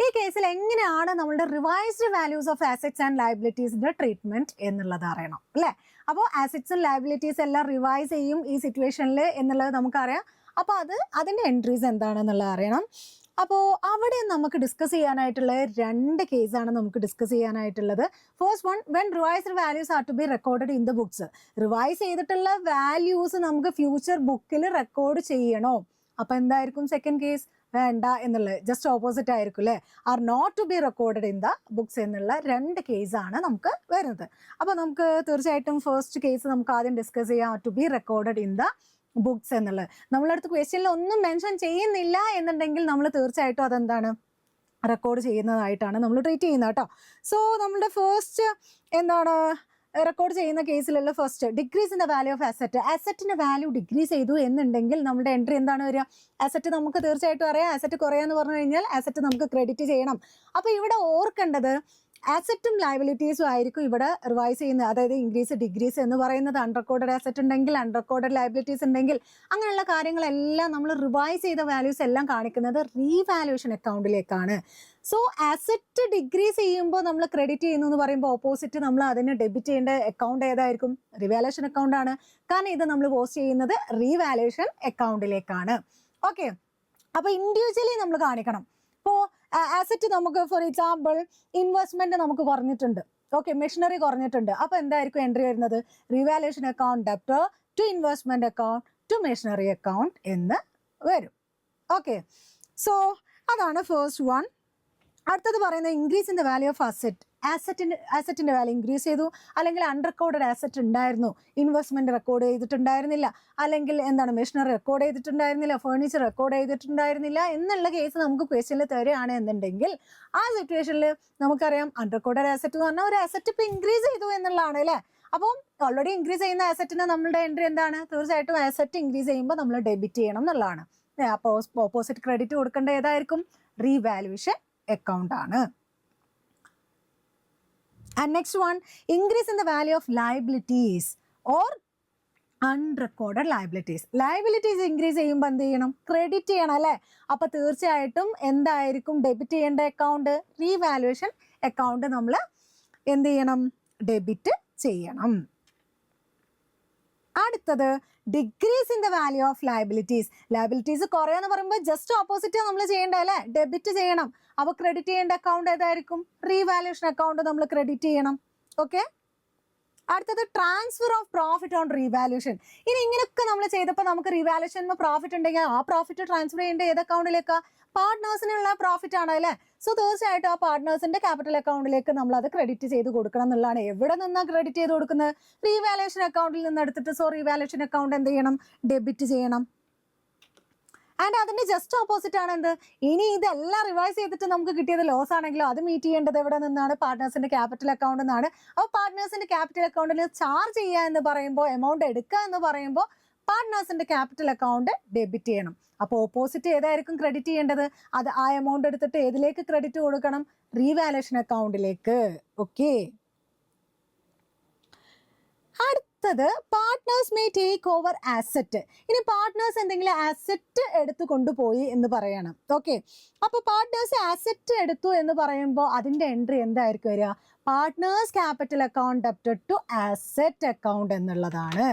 ഈ കേസിൽ എങ്ങനെയാണ് നമ്മളുടെ revised values of assets and ലയബിലിറ്റീസിന്റെ ട്രീറ്റ്മെന്റ് എന്നുള്ളത് അറിയണം അല്ലേ? അപ്പോൾ ആസറ്റ്സും ലയബിലിറ്റീസ് എല്ലാം റിവൈസ് ചെയ്യും ഈ സിറ്റുവേഷനിൽ എന്നുള്ളത് നമുക്കറിയാം. അപ്പോൾ അതിന്റെ എൻട്രീസ് എന്താണെന്നുള്ളത് അറിയണം. അപ്പോൾ അവിടെ നമുക്ക് ഡിസ്കസ് ചെയ്യാനായിട്ടുള്ള 2 കേസാണ് നമുക്ക് ഡിസ്കസ് ചെയ്യാനായിട്ടുള്ളത്. First one, when revised values are to be recorded in the books. Revise ചെയ്തിട്ടുള്ള വാല്യൂസ് നമുക്ക് ഫ്യൂച്ചർ ബുക്കിൽ റെക്കോർഡ് ചെയ്യണോ? അപ്പോൾ എന്തായിരിക്കും സെക്കൻഡ് കേസ്? വേണ്ട എന്നുള്ളത് ജസ്റ്റ് ഓപ്പോസിറ്റ് ആയിരിക്കും അല്ലേ? Are not to be recorded in the books എന്നുള്ള 2 കേസാണ് നമുക്ക് വരുന്നത്. അപ്പോൾ നമുക്ക് തീർച്ചയായിട്ടും ഫസ്റ്റ് കേസ് നമുക്ക് ആദ്യം ഡിസ്കസ് ചെയ്യാം. To be recorded in the books എന്നുള്ളത് നമ്മളെ അടുത്ത് ക്വസ്റ്റ്യനിൽ ഒന്നും മെൻഷൻ ചെയ്യുന്നില്ല എന്നുണ്ടെങ്കിൽ നമ്മൾ തീർച്ചയായിട്ടും അതെന്താണ്? റെക്കോർഡ് ചെയ്യുന്നതായിട്ടാണ് നമ്മൾ ട്രീറ്റ് ചെയ്യുന്നത് കേട്ടോ. സോ നമ്മുടെ ഫസ്റ്റ് എന്താണ് റെക്കോർഡ് ചെയ്യുന്ന കേസിലുള്ള first decrease in the value of asset. അസറ്റിന്റെ വാല്യൂ ഡിക്രീസ് ചെയ്തു എന്നുണ്ടെങ്കിൽ നമ്മുടെ എൻട്രി എന്താണ് വരിക? അസറ്റ് നമുക്ക് തീർച്ചയായിട്ടും അറിയാം. അസറ്റ് കുറയാന്ന് പറഞ്ഞു കഴിഞ്ഞാൽ അസറ്റ് നമുക്ക് ക്രെഡിറ്റ് ചെയ്യണം. അപ്പോൾ ഇവിടെ ഓർക്കേണ്ടത് അസറ്റും ലയബിലിറ്റീസും ആയിരിക്കും ഇവിടെ റിവൈസ് ചെയ്യുന്നത്. അതായത് ഇൻക്രീസ് ഡിക്രീസ് എന്ന് പറയുന്നത് അൺറെക്കോർഡഡ് അസറ്റ് ഉണ്ടെങ്കിൽ അൺറെക്കോർഡഡ് ലയബിലിറ്റീസ് ഉണ്ടെങ്കിൽ അങ്ങനെയുള്ള കാര്യങ്ങളെല്ലാം നമ്മൾ റിവൈസ് ചെയ്ത വാല്യൂസ് എല്ലാം കാണിക്കുന്നത് റീവാലുവേഷൻ അക്കൗണ്ടിലേക്കാണ്. സോ അസറ്റ് ഡിക്രീസ് ചെയ്യുമ്പോൾ നമ്മൾ ക്രെഡിറ്റ് ചെയ്യുന്നു എന്ന് പറയുമ്പോൾ ഓപ്പോസിറ്റ് നമ്മൾ അതിന് ഡെബിറ്റ് ചെയ്യേണ്ട അക്കൗണ്ട് ഏതായിരിക്കും? റിവാലുവേഷൻ അക്കൗണ്ട് ആണ്. കാരണം ഇത് നമ്മൾ പോസ്റ്റ് ചെയ്യുന്നത് റീവാലുവേഷൻ അക്കൗണ്ടിലേക്കാണ്. ഓക്കെ, അപ്പോൾ ഇൻഡിവിജ്വലി നമ്മൾ കാണിക്കണം. ഇപ്പോൾ ആസറ്റ് നമുക്ക് ഫോർ എക്സാമ്പിൾ ഇൻവെസ്റ്റ്മെന്റ് നമുക്ക് കുറഞ്ഞിട്ടുണ്ട്. ഓക്കെ, മെഷീനറി കുറഞ്ഞിട്ടുണ്ട്. അപ്പോൾ എന്തായിരിക്കും എൻട്രി വരുന്നത്? Revaluation account debit to investment account to machinery account എന്ന് വരും. ഓക്കെ, സോ അതാണ് ഫസ്റ്റ് വൺ. അടുത്തത് പറയുന്നത് increase in the value of asset. അസറ്റിന്റെ വാല്യൂ ഇൻക്രീസ് ചെയ്തു, അല്ലെങ്കിൽ അൺറെക്കോർഡഡ് അസറ്റ് ഉണ്ടായിരുന്നു, ഇൻവെസ്റ്റ്മെന്റ് റെക്കോർഡ് ചെയ്തിട്ടുണ്ടായിരുന്നില്ല, അല്ലെങ്കിൽ എന്താണ് മെഷീനറി റെക്കോർഡ് ചെയ്തിട്ടുണ്ടായിരുന്നില്ല, ഫേർണിച്ചർ റെക്കോർഡ് ചെയ്തിട്ടുണ്ടായിരുന്നില്ല എന്നുള്ള കേസ് നമുക്ക് ക്വസ്റ്റ്യനിൽ തരികയാണ് എന്നുണ്ടെങ്കിൽ ആ സിറ്റുവേഷനിൽ നമുക്കറിയാം അൺറെക്കോർഡഡ് അസറ്റ് എന്ന് പറഞ്ഞാൽ ഒരു അസറ്റ് ഇപ്പം ഇൻക്രീസ് ചെയ്തു എന്നുള്ളതാണ് അല്ലേ? അപ്പം ഓൾറെഡി ഇൻക്രീസ് ചെയ്യുന്ന അസറ്റിന് നമ്മളുടെ എൻട്രി എന്താണ്? തീർച്ചയായിട്ടും അസറ്റ് ഇൻക്രീസ് ചെയ്യുമ്പോൾ നമ്മൾ ഡെബിറ്റ് ചെയ്യണം എന്നുള്ളതാണ്. അപ്പോൾ ഓപ്പോസിറ്റ് ക്രെഡിറ്റ് കൊടുക്കേണ്ട ഏതായിരിക്കും? റീവാലുവേഷൻ അക്കൗണ്ട് ആണ്. And next one, increase in the value of liabilities or unrecorded liabilities increase ചെയ്യുമ്പോൾ എന്ത് ചെയ്യണം? ക്രെഡിറ്റ് ചെയ്യണം അല്ലേ? അപ്പോൾ തീർച്ചയായിട്ടും എന്തായിരിക്കും ഡെബിറ്റ് ചെയ്യേണ്ട അക്കൗണ്ട്? റീവാലുവേഷൻ അക്കൗണ്ട് നമ്മൾ എന്ത് ചെയ്യണം? ഡെബിറ്റ് ചെയ്യണം. അടുത്തത്, decrease in the value of liabilities കുറയാന്ന് പറയുമ്പോൾ ജസ്റ്റ് ഓപ്പോസിറ്റ് നമ്മൾ ചെയ്യേണ്ട അല്ലേ? ഡെബിറ്റ് ചെയ്യണം. അപ്പോൾ ക്രെഡിറ്റ് ചെയ്യേണ്ട അക്കൗണ്ട് ഏതായിരിക്കും? റീവാലുവേഷൻ അക്കൗണ്ട് നമ്മൾ ക്രെഡിറ്റ് ചെയ്യണം. ഓക്കെ. അടുത്തത്, transfer of profit on revaluation. ഇനി ഇങ്ങനെയൊക്കെ നമ്മൾ ചെയ്തപ്പോൾ നമുക്ക് റീവാലുവേഷനിൽ പ്രോഫിറ്റ് ഉണ്ടെങ്കിൽ ആ പ്രോഫിറ്റ് ട്രാൻസ്ഫർ ചെയ്യേണ്ട ഏത് അക്കൗണ്ടിലേക്കാ? പാർട്ട്നേഴ്സിനുള്ള പ്രോഫിറ്റ് ആണ് അല്ലേ? സോ തീർച്ചയായിട്ടും ആ പാർട്ട്നേഴ്സിന്റെ ക്യാപിറ്റൽ അക്കൗണ്ടിലേക്ക് നമ്മൾ അത് ക്രെഡിറ്റ് ചെയ്ത് കൊടുക്കണം എന്നുള്ളതാണ്. എവിടെ നിന്നാണ് ക്രെഡിറ്റ് ചെയ്ത് കൊടുക്കുന്നത്? റീവാലുവേഷൻ അക്കൗണ്ടിൽ നിന്ന് എടുത്തിട്ട്. സോ റീവാലുവേഷൻ അക്കൗണ്ട് എന്ത് ചെയ്യണം? ഡെബിറ്റ് ചെയ്യണം. ആൻഡ് അതിന്റെ ജസ്റ്റ് ഓപ്പോസിറ്റ് ആണ് എന്ത്? ഇനി ഇതെല്ലാം റിവൈസ് ചെയ്തിട്ട് നമുക്ക് കിട്ടിയത് ലോസ് ആണെങ്കിലോ അത് മീറ്റ് ചെയ്യേണ്ടത് എവിടെ നിന്നാണ്? പാർട്ട്നേഴ്സിന്റെ ക്യാപിറ്റൽ അക്കൗണ്ടിൽ നിന്നാണ്. അപ്പോൾ പാർട്ട്നേഴ്സിന്റെ ക്യാപിറ്റൽ അക്കൗണ്ടിൽ ചാർജ് ചെയ്യുക എന്ന് പറയുമ്പോൾ, എമൗണ്ട് എടുക്കുക എന്ന് പറയുമ്പോൾ പാർട്ട്നേഴ്സിന്റെ ക്യാപിറ്റൽ അക്കൗണ്ട് ഡെബിറ്റ് ചെയ്യണം. അപ്പോൾ ഓപ്പോസിറ്റ് ഏതായിരിക്കും ക്രെഡിറ്റ് ചെയ്യേണ്ടത്? അത് ആ എമൗണ്ട് എടുത്തിട്ട് ഏതിലേക്ക് ക്രെഡിറ്റ് കൊടുക്കണം? റീവാലുവേഷൻ അക്കൗണ്ടിലേക്ക്. ഓക്കെ. അടുത്തത്, partners may take over asset. ഇനി പാർട്ട്നേഴ്സ് എന്തെങ്കിലും ആസെറ്റ് എടുത്തു കൊണ്ടുപോയി എന്ന് പറയണം. ഓക്കെ. അപ്പോൾ പാർട്ട്നേഴ്സ് ആസെറ്റ് എടുത്തു എന്ന് പറയുമ്പോൾ അതിന്റെ എൻട്രി എന്തായിരിക്കും വരിക? Partners capital account debited to asset account എന്നുള്ളതാണ്.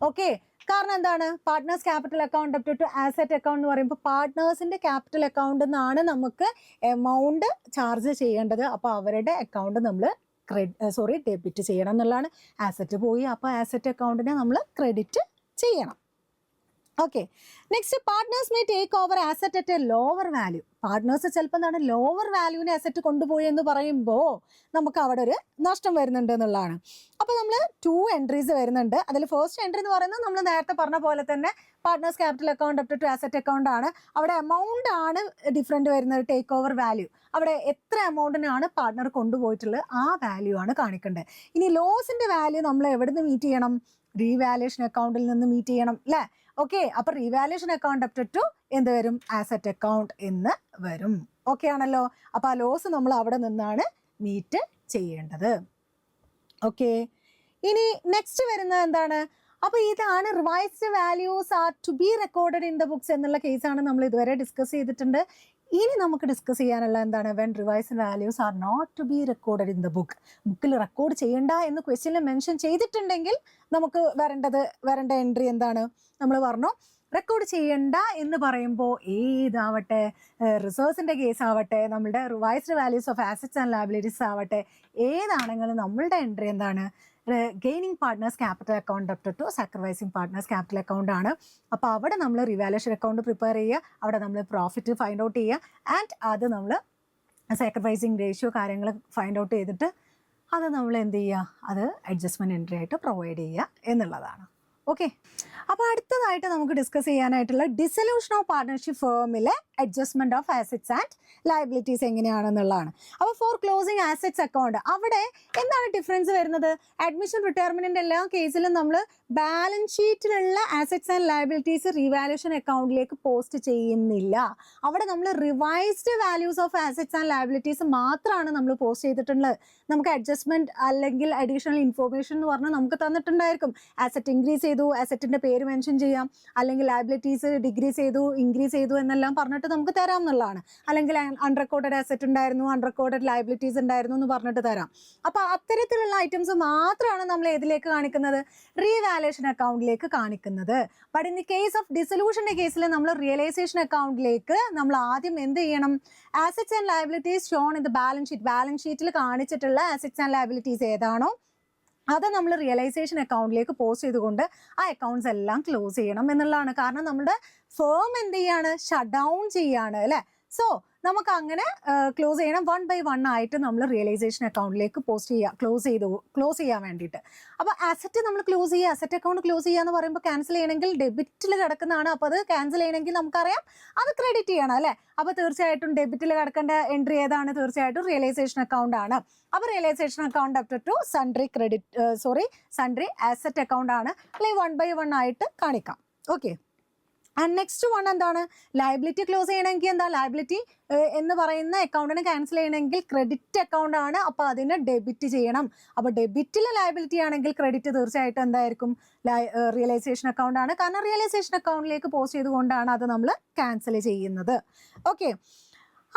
ഓക്കെ. കാരണം എന്താണ്? Partners capital account debited to asset account എന്ന് പറയുമ്പോൾ പാർട്ട്നേഴ്സിന്റെ ക്യാപിറ്റൽ അക്കൗണ്ടിൽ നിന്നാണ് നമുക്ക് എമൗണ്ട് ചാർജ് ചെയ്യേണ്ടത്. അപ്പോൾ അവരുടെ അക്കൗണ്ട് നമ്മൾ ഡെബിറ്റ് ചെയ്യണം എന്നുള്ളതാണ്. ആസെറ്റ് പോയി, അപ്പോൾ ആസെറ്റ് അക്കൗണ്ടിനെ നമ്മൾ ക്രെഡിറ്റ് ചെയ്യണം. Okay. Next, partners may take over asset at a lower value. Partners ചിലപ്പോൾ എന്താണ്? ലോവർ വാല്യൂവിന് അസെറ്റ് കൊണ്ടുപോയി എന്ന് പറയുമ്പോൾ നമുക്ക് അവിടെ ഒരു നഷ്ടം വരുന്നുണ്ട് എന്നുള്ളതാണ്. അപ്പോൾ നമ്മൾ 2 എൻട്രീസ് വരുന്നുണ്ട്. അതിൽ ഫസ്റ്റ് എൻട്രി എന്ന് പറയുന്നത് നമ്മൾ നേരത്തെ പറഞ്ഞ പോലെ തന്നെ partners capital account debit to asset account ആണ്. അവിടെ എമൗണ്ട് ആണ് ഡിഫറൻറ്റ് വരുന്നത്. ടേക്ക് ഓവർ വാല്യൂ, അവിടെ എത്ര എമൗണ്ടിനാണ് പാർട്ട്ണർ കൊണ്ടുപോയിട്ടുള്ളത് ആ വാല്യൂ ആണ് കാണിക്കേണ്ടത്. ഇനി ലോസിന്റെ വാല്യൂ നമ്മൾ എവിടെ നിന്ന് മീറ്റ് ചെയ്യണം? റീവാലുവേഷൻ അക്കൗണ്ടിൽ നിന്ന് മീറ്റ് ചെയ്യണം അല്ലേ? ഓക്കെ. അപ്പൊ റീവാലുവേഷൻ അക്കൗണ്ട് ഡെബ്റ്റഡ് ടു എന്ത് വരും? ആസെറ്റ് അക്കൗണ്ട് എന്ന് വരും. ഓക്കെ ആണല്ലോ? അപ്പൊ ആ ലോസ് നമ്മൾ അവിടെ നിന്നാണ് മീറ്റ് ചെയ്യേണ്ടത്. ഓക്കെ. ഇനി നെക്സ്റ്റ് വരുന്നത് എന്താണ്? അപ്പോൾ ഇതാണ് revised values are to be recorded in the books എന്നുള്ള കേസാണ് നമ്മൾ ഇതുവരെ ഡിസ്കസ് ചെയ്തിട്ടുണ്ട്. ഇനി നമുക്ക് ഡിസ്കസ് ചെയ്യാനുള്ള എന്താണ്? When revised values are not to be recorded in the book. ബുക്കിൽ റെക്കോർഡ് ചെയ്യണ്ട എന്ന് ക്വസ്റ്റ്യനിൽ മെൻഷൻ ചെയ്തിട്ടുണ്ടെങ്കിൽ നമുക്ക് വരേണ്ട എൻട്രി എന്താണ്? നമ്മൾ പറഞ്ഞു റെക്കോർഡ് ചെയ്യണ്ട എന്ന് പറയുമ്പോൾ ഏതാവട്ടെ, റിസർവ്സിൻ്റെ കേസ് ആവട്ടെ, നമ്മുടെ revised values of assets and liabilities ആവട്ടെ, ഏതാണെങ്കിലും നമ്മളുടെ എൻട്രി എന്താണ്? Gaining partners capital account debited to sacrificing partners capital account ആണ്. അപ്പോൾ അവിടെ നമ്മൾ റിവാലുവേഷൻ അക്കൗണ്ട് പ്രിപ്പയർ ചെയ്യുക, അവിടെ നമ്മൾ പ്രോഫിറ്റ് ഫൈൻഡ് ഔട്ട് ചെയ്യുക, ആൻഡ് അത് നമ്മൾ സാക്രിഫൈസിങ് റേഷ്യോ കാര്യങ്ങൾ ഫൈൻഡ് ഔട്ട് ചെയ്തിട്ട് അത് നമ്മൾ എന്ത് ചെയ്യുക? അത് അഡ്ജസ്റ്റ്മെൻറ്റ് എൻട്രി ആയിട്ട് പ്രൊവൈഡ് ചെയ്യുക എന്നുള്ളതാണ്. ഓക്കെ. അപ്പോൾ അടുത്തതായിട്ട് നമുക്ക് ഡിസ്കസ് ചെയ്യാനായിട്ടുള്ള ഡിസൊല്യൂഷൻ ഓഫ് പാർട്ട്ണർഷിപ്പ് ഫേമിലെ adjustment of assets and liabilities എങ്ങനെയാണെന്നുള്ളതാണ്. അപ്പോൾ ഫോർ ക്ലോസിങ് ആസറ്റ്സ് അക്കൗണ്ട് അവിടെ എന്താണ് ഡിഫറൻസ് വരുന്നത്? അഡ്മിഷൻ റിട്ടയർമെന്റിന്റെ എല്ലാ കേസിലും നമ്മൾ ബാലൻസ് ഷീറ്റിലുള്ള ആസറ്റ്സ് ആൻഡ് ലയബിലിറ്റീസ് റീവാലുവേഷൻ അക്കൗണ്ടിലേക്ക് പോസ്റ്റ് ചെയ്യുന്നില്ല. അവിടെ നമ്മൾ revised values of assets and liabilities മാത്രമാണ് നമ്മൾ പോസ്റ്റ് ചെയ്തിട്ടുള്ളത്. നമുക്ക് അഡ്ജസ്റ്റ്മെന്റ് അല്ലെങ്കിൽ അഡീഷണൽ ഇൻഫോർമേഷൻ എന്ന് പറഞ്ഞാൽ നമുക്ക് തന്നിട്ടുണ്ടായിരിക്കും. ആസറ്റ് ഇൻക്രീസ് ചെയ്തു, ആസറ്റിന്റെ പേര് മെൻഷൻ ചെയ്യാം, അല്ലെങ്കിൽ ലയബിലിറ്റീസ് ഡിക്രീസ് ചെയ്തു, ഇൻക്രീസ് ചെയ്തു എന്നെല്ലാം പറഞ്ഞിട്ട് നമുക്ക് തരാം എന്നുള്ളതാണ്. അല്ലെങ്കിൽ അൺറെക്കോർഡഡ് ആസറ്റ് ഉണ്ടായിരുന്നു, അൺറെക്കോർഡഡ് ലയബിലിറ്റീസ് ഉണ്ടായിരുന്നു എന്ന് പറഞ്ഞിട്ട് തരാം. അപ്പോൾ അത്തരത്തിലുള്ള ഐറ്റംസ് മാത്രമാണ് നമ്മൾ ഏതിലേക്ക് കാണിക്കുന്നത്? റീവാലുവേഷൻ അക്കൗണ്ടിലേക്ക് കാണിക്കുന്നത്. But in the case of ഡിസൊല്യൂഷന്റെ കേസിൽ നമ്മൾ റിയലൈസേഷൻ അക്കൗണ്ടിലേക്ക് നമ്മൾ ആദ്യം എന്ത് ചെയ്യണം? Assets and liabilities shown in the balance ഷീറ്റിൽ കാണിച്ചിട്ടുള്ള ആസറ്റ്സ് ആൻഡ് ലയബിലിറ്റീസ് ഏതാണോ അത് നമ്മൾ റിയലൈസേഷൻ അക്കൗണ്ടിലേക്ക് പോസ്റ്റ് ചെയ്തുകൊണ്ട് ആ അക്കൗണ്ട്സ് എല്ലാം ക്ലോസ് ചെയ്യണം എന്നുള്ളതാണ്. കാരണം നമ്മുടെ ഫേം എന്ത് ചെയ്യാണ്? ഷട്ട് ഡൗൺ ചെയ്യാണ് അല്ലേ? സോ നമുക്ക് അങ്ങനെ ക്ലോസ് ചെയ്യണം. 1 by 1 ആയിട്ട് നമ്മൾ റിയലൈസേഷൻ അക്കൗണ്ടിലേക്ക് പോസ്റ്റ് ചെയ്യുക, ക്ലോസ് ചെയ്യാൻ വേണ്ടിയിട്ട്. അപ്പോൾ അസറ്റ് നമ്മൾ ക്ലോസ് ചെയ്യുക, അസറ്റ് അക്കൗണ്ട് ക്ലോസ് ചെയ്യുക എന്ന് പറയുമ്പോൾ ക്യാൻസൽ ചെയ്യണമെങ്കിൽ ഡെബിറ്റിൽ കിടക്കുന്നതാണ്. അപ്പോൾ അത് ക്യാൻസൽ ചെയ്യണമെങ്കിൽ നമുക്കറിയാം അത് ക്രെഡിറ്റ് ചെയ്യണം അല്ലേ? അപ്പോൾ തീർച്ചയായിട്ടും ഡെബിറ്റിൽ കിടക്കേണ്ട എൻട്രി ഏതാണ്? തീർച്ചയായിട്ടും റിയലൈസേഷൻ അക്കൗണ്ട് ആണ്. അപ്പോൾ realization account up to sundry asset account ആണ്, അല്ലെങ്കിൽ 1 by 1 ആയിട്ട് കാണിക്കാം. ഓക്കെ. ആൻഡ് നെക്സ്റ്റ് വൺ എന്താണ്, ലയബിലിറ്റി ക്ലോസ് ചെയ്യണമെങ്കിൽ എന്താ, ലയബിലിറ്റി എന്ന് പറയുന്ന അക്കൗണ്ടിന് ക്യാൻസൽ ചെയ്യണമെങ്കിൽ ക്രെഡിറ്റ് അക്കൗണ്ട് ആണ്, അപ്പോൾ അതിന് ഡെബിറ്റ് ചെയ്യണം. അപ്പോൾ ഡെബിറ്റിലെ ലയബിലിറ്റി ആണെങ്കിൽ ക്രെഡിറ്റ് തീർച്ചയായിട്ടും എന്തായിരിക്കും, റിയലൈസേഷൻ അക്കൗണ്ട് ആണ്. കാരണം റിയലൈസേഷൻ അക്കൗണ്ടിലേക്ക് പോസ്റ്റ് ചെയ്തുകൊണ്ടാണ് അത് നമ്മൾ ക്യാൻസൽ ചെയ്യുന്നത്. ഓക്കെ,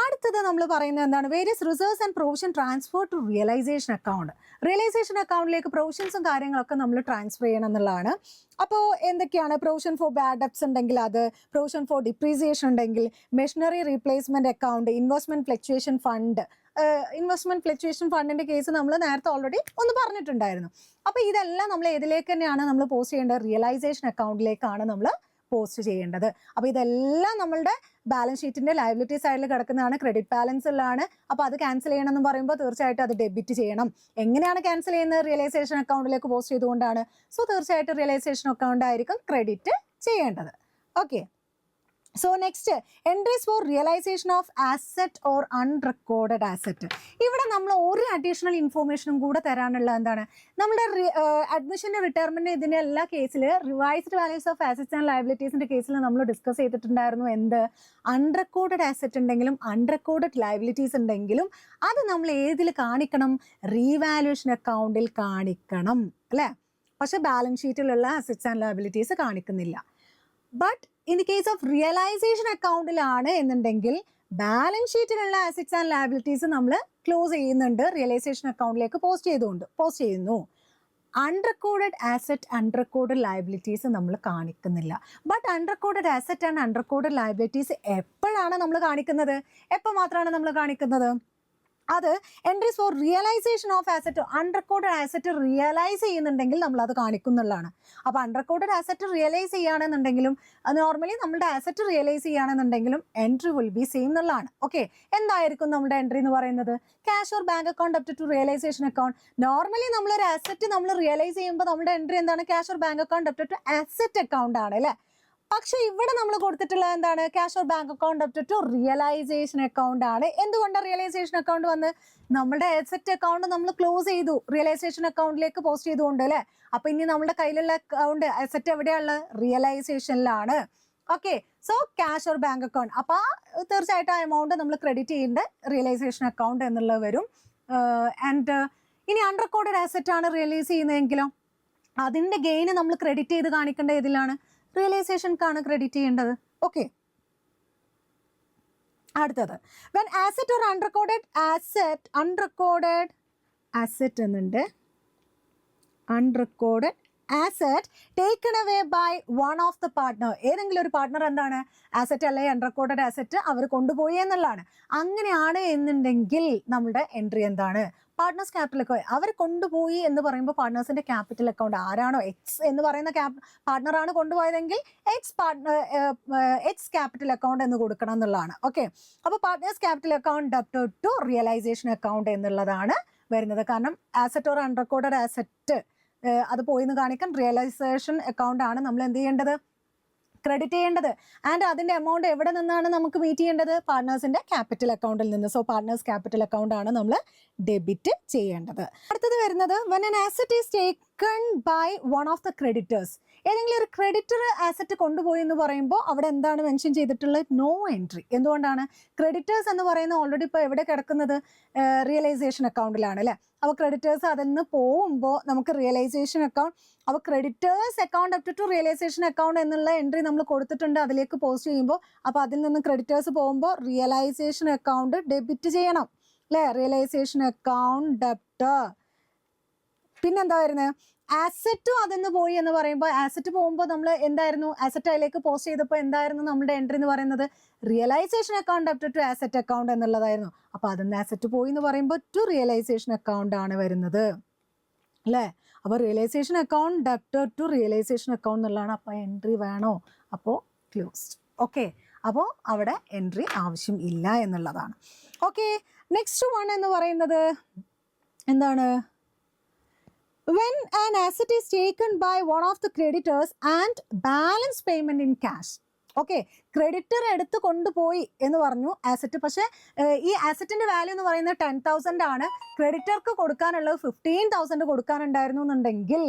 അടുത്തത് നമ്മൾ പറയുന്നത് എന്താണ്, various reserves and provision transfer to realisation account. Realization അക്കൗണ്ടിലേക്ക് പ്രൊവിഷൻസും കാര്യങ്ങളൊക്കെ നമ്മൾ ട്രാൻസ്ഫർ ചെയ്യണം എന്നുള്ളതാണ്. അപ്പോൾ എന്തൊക്കെയാണ്, പ്രൊവിഷൻ ഫോർ ബാഡ് ഡെപ്റ്റ്സ് ഉണ്ടെങ്കിൽ അത്, പ്രൊവിഷൻ ഫോർ ഡിപ്രീസിയേഷൻ ഉണ്ടെങ്കിൽ, machinery replacement account, investment fluctuation fund. Investment fluctuation ഫണ്ടിന്റെ കേസ് നമ്മൾ നേരത്തെ ഓൾറെഡി ഒന്ന് പറഞ്ഞിട്ടുണ്ടായിരുന്നു. അപ്പോൾ ഇതെല്ലാം നമ്മൾ ഏതിലേക്ക് തന്നെയാണ് നമ്മൾ പോസ്റ്റ് ചെയ്യേണ്ടത്, റിയലൈസേഷൻ അക്കൗണ്ടിലേക്കാണ് നമ്മൾ പോസ്റ്റ് ചെയ്യേണ്ടത്. അപ്പോൾ ഇതെല്ലാം നമ്മളുടെ ബാലൻസ് ഷീറ്റിന്റെ ലയബിലിറ്റി സൈഡിൽ കിടക്കുന്നതാണ്, ക്രെഡിറ്റ് ബാലൻസിലാണ്. അപ്പോൾ അത് ക്യാൻസൽ ചെയ്യണം എന്ന് പറയുമ്പോൾ തീർച്ചയായിട്ടും അത് ഡെബിറ്റ് ചെയ്യണം. എങ്ങനെയാണ് ക്യാൻസൽ ചെയ്യുന്നത്, റിയലൈസേഷൻ അക്കൗണ്ടിലേക്ക് പോസ്റ്റ് ചെയ്തുകൊണ്ടാണ്. സോ തീർച്ചയായിട്ടും റിയലൈസേഷൻ അക്കൗണ്ട് ആയിരിക്കും ക്രെഡിറ്റ് ചെയ്യേണ്ടത്. Okay, so next, entries for realisation of asset or unrecorded asset. ഇവിടെ നമ്മൾ ഒരു അഡീഷണൽ ഇൻഫോർമേഷനും കൂടെ തരാനുള്ള എന്താണ്, നമ്മുടെ അഡ്മിഷൻ റിട്ടയർമെന്റ് ഇതിൻ്റെ എല്ലാ കേസിൽ റിവൈസ്ഡ് വാല്യൂസ് ഓഫ് ആസെറ്റ്സ് ആൻഡ് ലയബിലിറ്റീസിന്റെ കേസിൽ നമ്മൾ ഡിസ്കസ് ചെയ്തിട്ടുണ്ടായിരുന്നു. എന്ത്, അൺറെക്കോർഡഡ് ആസെറ്റ് ഉണ്ടെങ്കിലും അൺറെക്കോർഡഡ് ലയബിലിറ്റീസ് ഉണ്ടെങ്കിലും അത് നമ്മൾ ഏതിൽ കാണിക്കണം, റീവാലുവേഷൻ അക്കൗണ്ടിൽ കാണിക്കണം അല്ലേ. പക്ഷെ ബാലൻസ് ഷീറ്റിലുള്ള അസെറ്റ്സ് ആൻഡ് ലയബിലിറ്റീസ് കാണിക്കുന്നില്ല. But in the case of realisation അക്കൗണ്ടിലാണ് എന്നുണ്ടെങ്കിൽ ബാലൻസ് ഷീറ്റിലുള്ള അസെറ്റ്സ് ആൻഡ് ലയബിലിറ്റീസ് നമ്മൾ ക്ലോസ് ചെയ്യുന്നുണ്ട്, റിയലൈസേഷൻ അക്കൗണ്ടിലേക്ക് പോസ്റ്റ് ചെയ്യുന്നു. അൺറെക്കോർഡഡ് ആസെറ്റ് അൺറെക്കോർഡഡ് ലയബിലിറ്റീസ് നമ്മൾ കാണിക്കുന്നില്ല. But unrecorded asset and unrecorded liabilities എപ്പോഴാണ് നമ്മൾ കാണിക്കുന്നത്, എപ്പോൾ മാത്രമാണ് നമ്മൾ കാണിക്കുന്നത്, അത് entries for realisation of asset, unrecorded asset realise ചെയ്യുന്നുണ്ടെങ്കിൽ നമ്മൾ അത് കാണിക്കുന്നുള്ളതാണ്. അപ്പോൾ അൺറെക്കോർഡഡ് ആസെറ്റ് റിയലൈസ് ചെയ്യുകയാണെന്നുണ്ടെങ്കിലും നോർമലി നമ്മുടെ ആസെറ്റ് റിയലൈസ് ചെയ്യുകയാണെന്നുണ്ടെങ്കിലും എൻട്രി വിൽ ബി സെയിം എന്നുള്ളതാണ്. ഓക്കെ, എന്തായിരിക്കും നമ്മുടെ എൻട്രി എന്ന് പറയുന്നത്, cash or bank account up to realisation account. Normally നമ്മളൊരു ആസെറ്റ് നമ്മൾ റിയലൈസ് ചെയ്യുമ്പോൾ നമ്മുടെ എൻട്രി എന്താണ്, cash or bank account up to asset account ആണ് അല്ലേ. പക്ഷെ ഇവിടെ നമ്മൾ കൊടുത്തിട്ടുള്ളത് എന്താണ്, cash or bank account up to realisation account ആണ്. എന്തുകൊണ്ടാണ് റിയലൈസേഷൻ അക്കൗണ്ട് വന്ന്, നമ്മുടെ അസെറ്റ് അക്കൗണ്ട് നമ്മൾ ക്ലോസ് ചെയ്തു, റിയലൈസേഷൻ അക്കൗണ്ടിലേക്ക് പോസ്റ്റ് ചെയ്തുകൊണ്ട് അല്ലേ. അപ്പൊ ഇനി നമ്മുടെ കയ്യിലുള്ള അക്കൗണ്ട് അസെറ്റ് എവിടെയാണ്, റിയലൈസേഷനിലാണ്. Okay, so cash or bank account, അപ്പൊ തീർച്ചയായിട്ടും ആ എമൗണ്ട് നമ്മൾ ക്രെഡിറ്റ് ചെയ്യേണ്ട റിയലൈസേഷൻ അക്കൗണ്ട് എന്നുള്ളത് വരും. ആൻഡ് ഇനി അൺറെക്കോർഡഡ് ആസെറ്റ് ആണ് റിയലൈസ് ചെയ്യുന്നതെങ്കിലോ അതിന്റെ ഗെയിന് നമ്മൾ ക്രെഡിറ്റ് ചെയ്ത് കാണിക്കേണ്ട ഏതിലാണ്, റിയലൈസേഷൻക്കാണ് ക്രെഡിറ്റ് ചെയ്യേണ്ടത്. ഓക്കെ, അടുത്തത് when asset or unrecorded asset എന്നുണ്ട്, unrecorded asset taken away by one of the partner. ഏതെങ്കിലും ഒരു പാർട്ട്ണർ എന്താണ്, ആസെറ്റ് അല്ലെങ്കിൽ അൺറെക്കോർഡഡ് ആസെറ്റ് അവർ കൊണ്ടുപോയി എന്നുള്ളതാണ്. അങ്ങനെയാണ് എന്നുണ്ടെങ്കിൽ നമ്മുടെ എൻട്രി എന്താണ്, പാർട്ട്നേഴ്സ് ക്യാപിറ്റൽ അക്കൗണ്ട്. അവർ കൊണ്ടുപോയി എന്ന് പറയുമ്പോൾ പാർട്ട്നേഴ്സിന്റെ ക്യാപിറ്റൽ അക്കൗണ്ട് ആരാണോ എക്സ് എന്ന് പറയുന്ന പാർട്ട്ണറാണ് കൊണ്ടുപോയതെങ്കിൽ എക്സ് ക്യാപിറ്റൽ അക്കൗണ്ട് എന്ന് കൊടുക്കണം എന്നുള്ളതാണ്. ഓക്കെ, അപ്പോൾ partners capital account debit to realisation account എന്നുള്ളതാണ് വരുന്നത്. കാരണം ആസെറ്റ് ഓർ അൺറെക്കോർഡഡ് ആസെറ്റ് അത് പോയിന്ന് കാണിക്കാൻ റിയലൈസേഷൻ അക്കൗണ്ട് ആണ് നമ്മൾ എന്ത് ചെയ്യേണ്ടത്, ക്രെഡിറ്റ് ചെയ്യേണ്ടത്. ആൻഡ് അതിന്റെ എമൗണ്ട് എവിടെ നിന്നാണ് നമുക്ക് മീറ്റ് ചെയ്യേണ്ടത്, പാർട്ട്നേഴ്സിന്റെ ക്യാപിറ്റൽ അക്കൗണ്ടിൽ നിന്ന്. സോ പാർട്ട്നേഴ്സ് ക്യാപിറ്റൽ അക്കൗണ്ട് ആണ് നമ്മൾ ഡെബിറ്റ് ചെയ്യേണ്ടത്. അടുത്തത് വരുന്നത് when an asset is taken by one of the creditors. ഏതെങ്കിലും ഒരു ക്രെഡിറ്റർ ആസെറ്റ് കൊണ്ടുപോയി എന്ന് പറയുമ്പോൾ അവിടെ എന്താണ് മെൻഷൻ ചെയ്തിട്ടുള്ളത്, നോ എൻട്രി. എന്തുകൊണ്ടാണ്, ക്രെഡിറ്റേഴ്സ് എന്ന് പറയുന്നത് ഓൾറെഡി ഇപ്പോൾ എവിടെ കിടക്കുന്നത്, റിയലൈസേഷൻ അക്കൗണ്ടിലാണ് അല്ലേ. അപ്പോൾ ക്രെഡിറ്റേഴ്സ് അതിൽ നിന്ന് പോകുമ്പോൾ നമുക്ക് റിയലൈസേഷൻ അക്കൗണ്ട്, അപ്പോൾ creditors account up to realisation account എന്നുള്ള എൻട്രി നമ്മൾ കൊടുത്തിട്ടുണ്ട്, അതിലേക്ക് പോസ്റ്റ് ചെയ്യുമ്പോൾ. അപ്പോൾ അതിൽ നിന്ന് ക്രെഡിറ്റേഴ്സ് പോകുമ്പോൾ റിയലൈസേഷൻ അക്കൗണ്ട് ഡെബിറ്റ് ചെയ്യണം അല്ലേ, റിയലൈസേഷൻ അക്കൗണ്ട് ഡെപ്റ്റർ. പിന്നെന്താ വരുന്നത്, ആസെറ്റും അതിന്ന് പോയി എന്ന് പറയുമ്പോൾ ആസെറ്റ് പോകുമ്പോൾ നമ്മൾ എന്തായിരുന്നു, ആസെറ്റ് അതിലേക്ക് പോസ്റ്റ് ചെയ്തപ്പോൾ എന്തായിരുന്നു നമ്മുടെ എൻട്രി എന്ന് പറയുന്നത്, realization account up to asset account എന്നുള്ളതായിരുന്നു. അപ്പോൾ അതിന്ന് ആസെറ്റ് പോയി എന്ന് പറയുമ്പോൾ ടു റിയലൈസേഷൻ അക്കൗണ്ട് ആണ് വരുന്നത് അല്ലേ. അപ്പോൾ realization account debtor to realisation account എന്നുള്ളതാണ്. അപ്പോൾ എൻട്രി വേണോ, അപ്പോൾ ക്ലോസ്ഡ്. ഓക്കെ, അപ്പോൾ അവിടെ എൻട്രി ആവശ്യം ഇല്ല എന്നുള്ളതാണ്. ഓക്കെ, നെക്സ്റ്റ് വൺ എന്ന് പറയുന്നത് എന്താണ്, when an asset is taken by one of the creditors and balance payment in cash. Okay, creditor എടുത്ത് കൊണ്ടുപോയി എന്ന് പറഞ്ഞു ആസെറ്റ്, പക്ഷേ ഈ ആസെറ്റിന്റെ വാല്യൂ എന്ന് പറയുന്നത് 10,000 ആണ്, ക്രെഡിറ്റർക്ക് കൊടുക്കാനുള്ളത് 15,000 കൊടുക്കാനുണ്ടായിരുന്നു എന്നുണ്ടെങ്കിൽ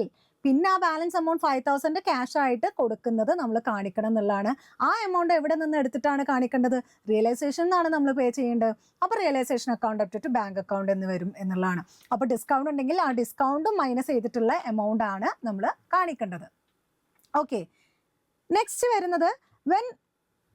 പിന്നെ ആ ബാലൻസ് എമൗണ്ട് 5,000 ക്യാഷ് ആയിട്ട് കൊടുക്കുന്നത് നമ്മൾ കാണിക്കണം എന്നുള്ളതാണ്. ആ എമൗണ്ട് എവിടെ നിന്ന് എടുത്തിട്ടാണ് കാണിക്കേണ്ടത്? റിയലൈസേഷൻ എന്നാണ് നമ്മൾ പേ ചെയ്യേണ്ടത്. അപ്പോൾ realization account up to bank account എന്ന് വരും എന്നുള്ളതാണ്. അപ്പോൾ ഡിസ്കൗണ്ട് ഉണ്ടെങ്കിൽ ആ ഡിസ്കൗണ്ടും മൈനസ് ചെയ്തിട്ടുള്ള എമൗണ്ട് ആണ് നമ്മൾ കാണിക്കേണ്ടത്. ഓക്കെ, നെക്സ്റ്റ് വരുന്നത് when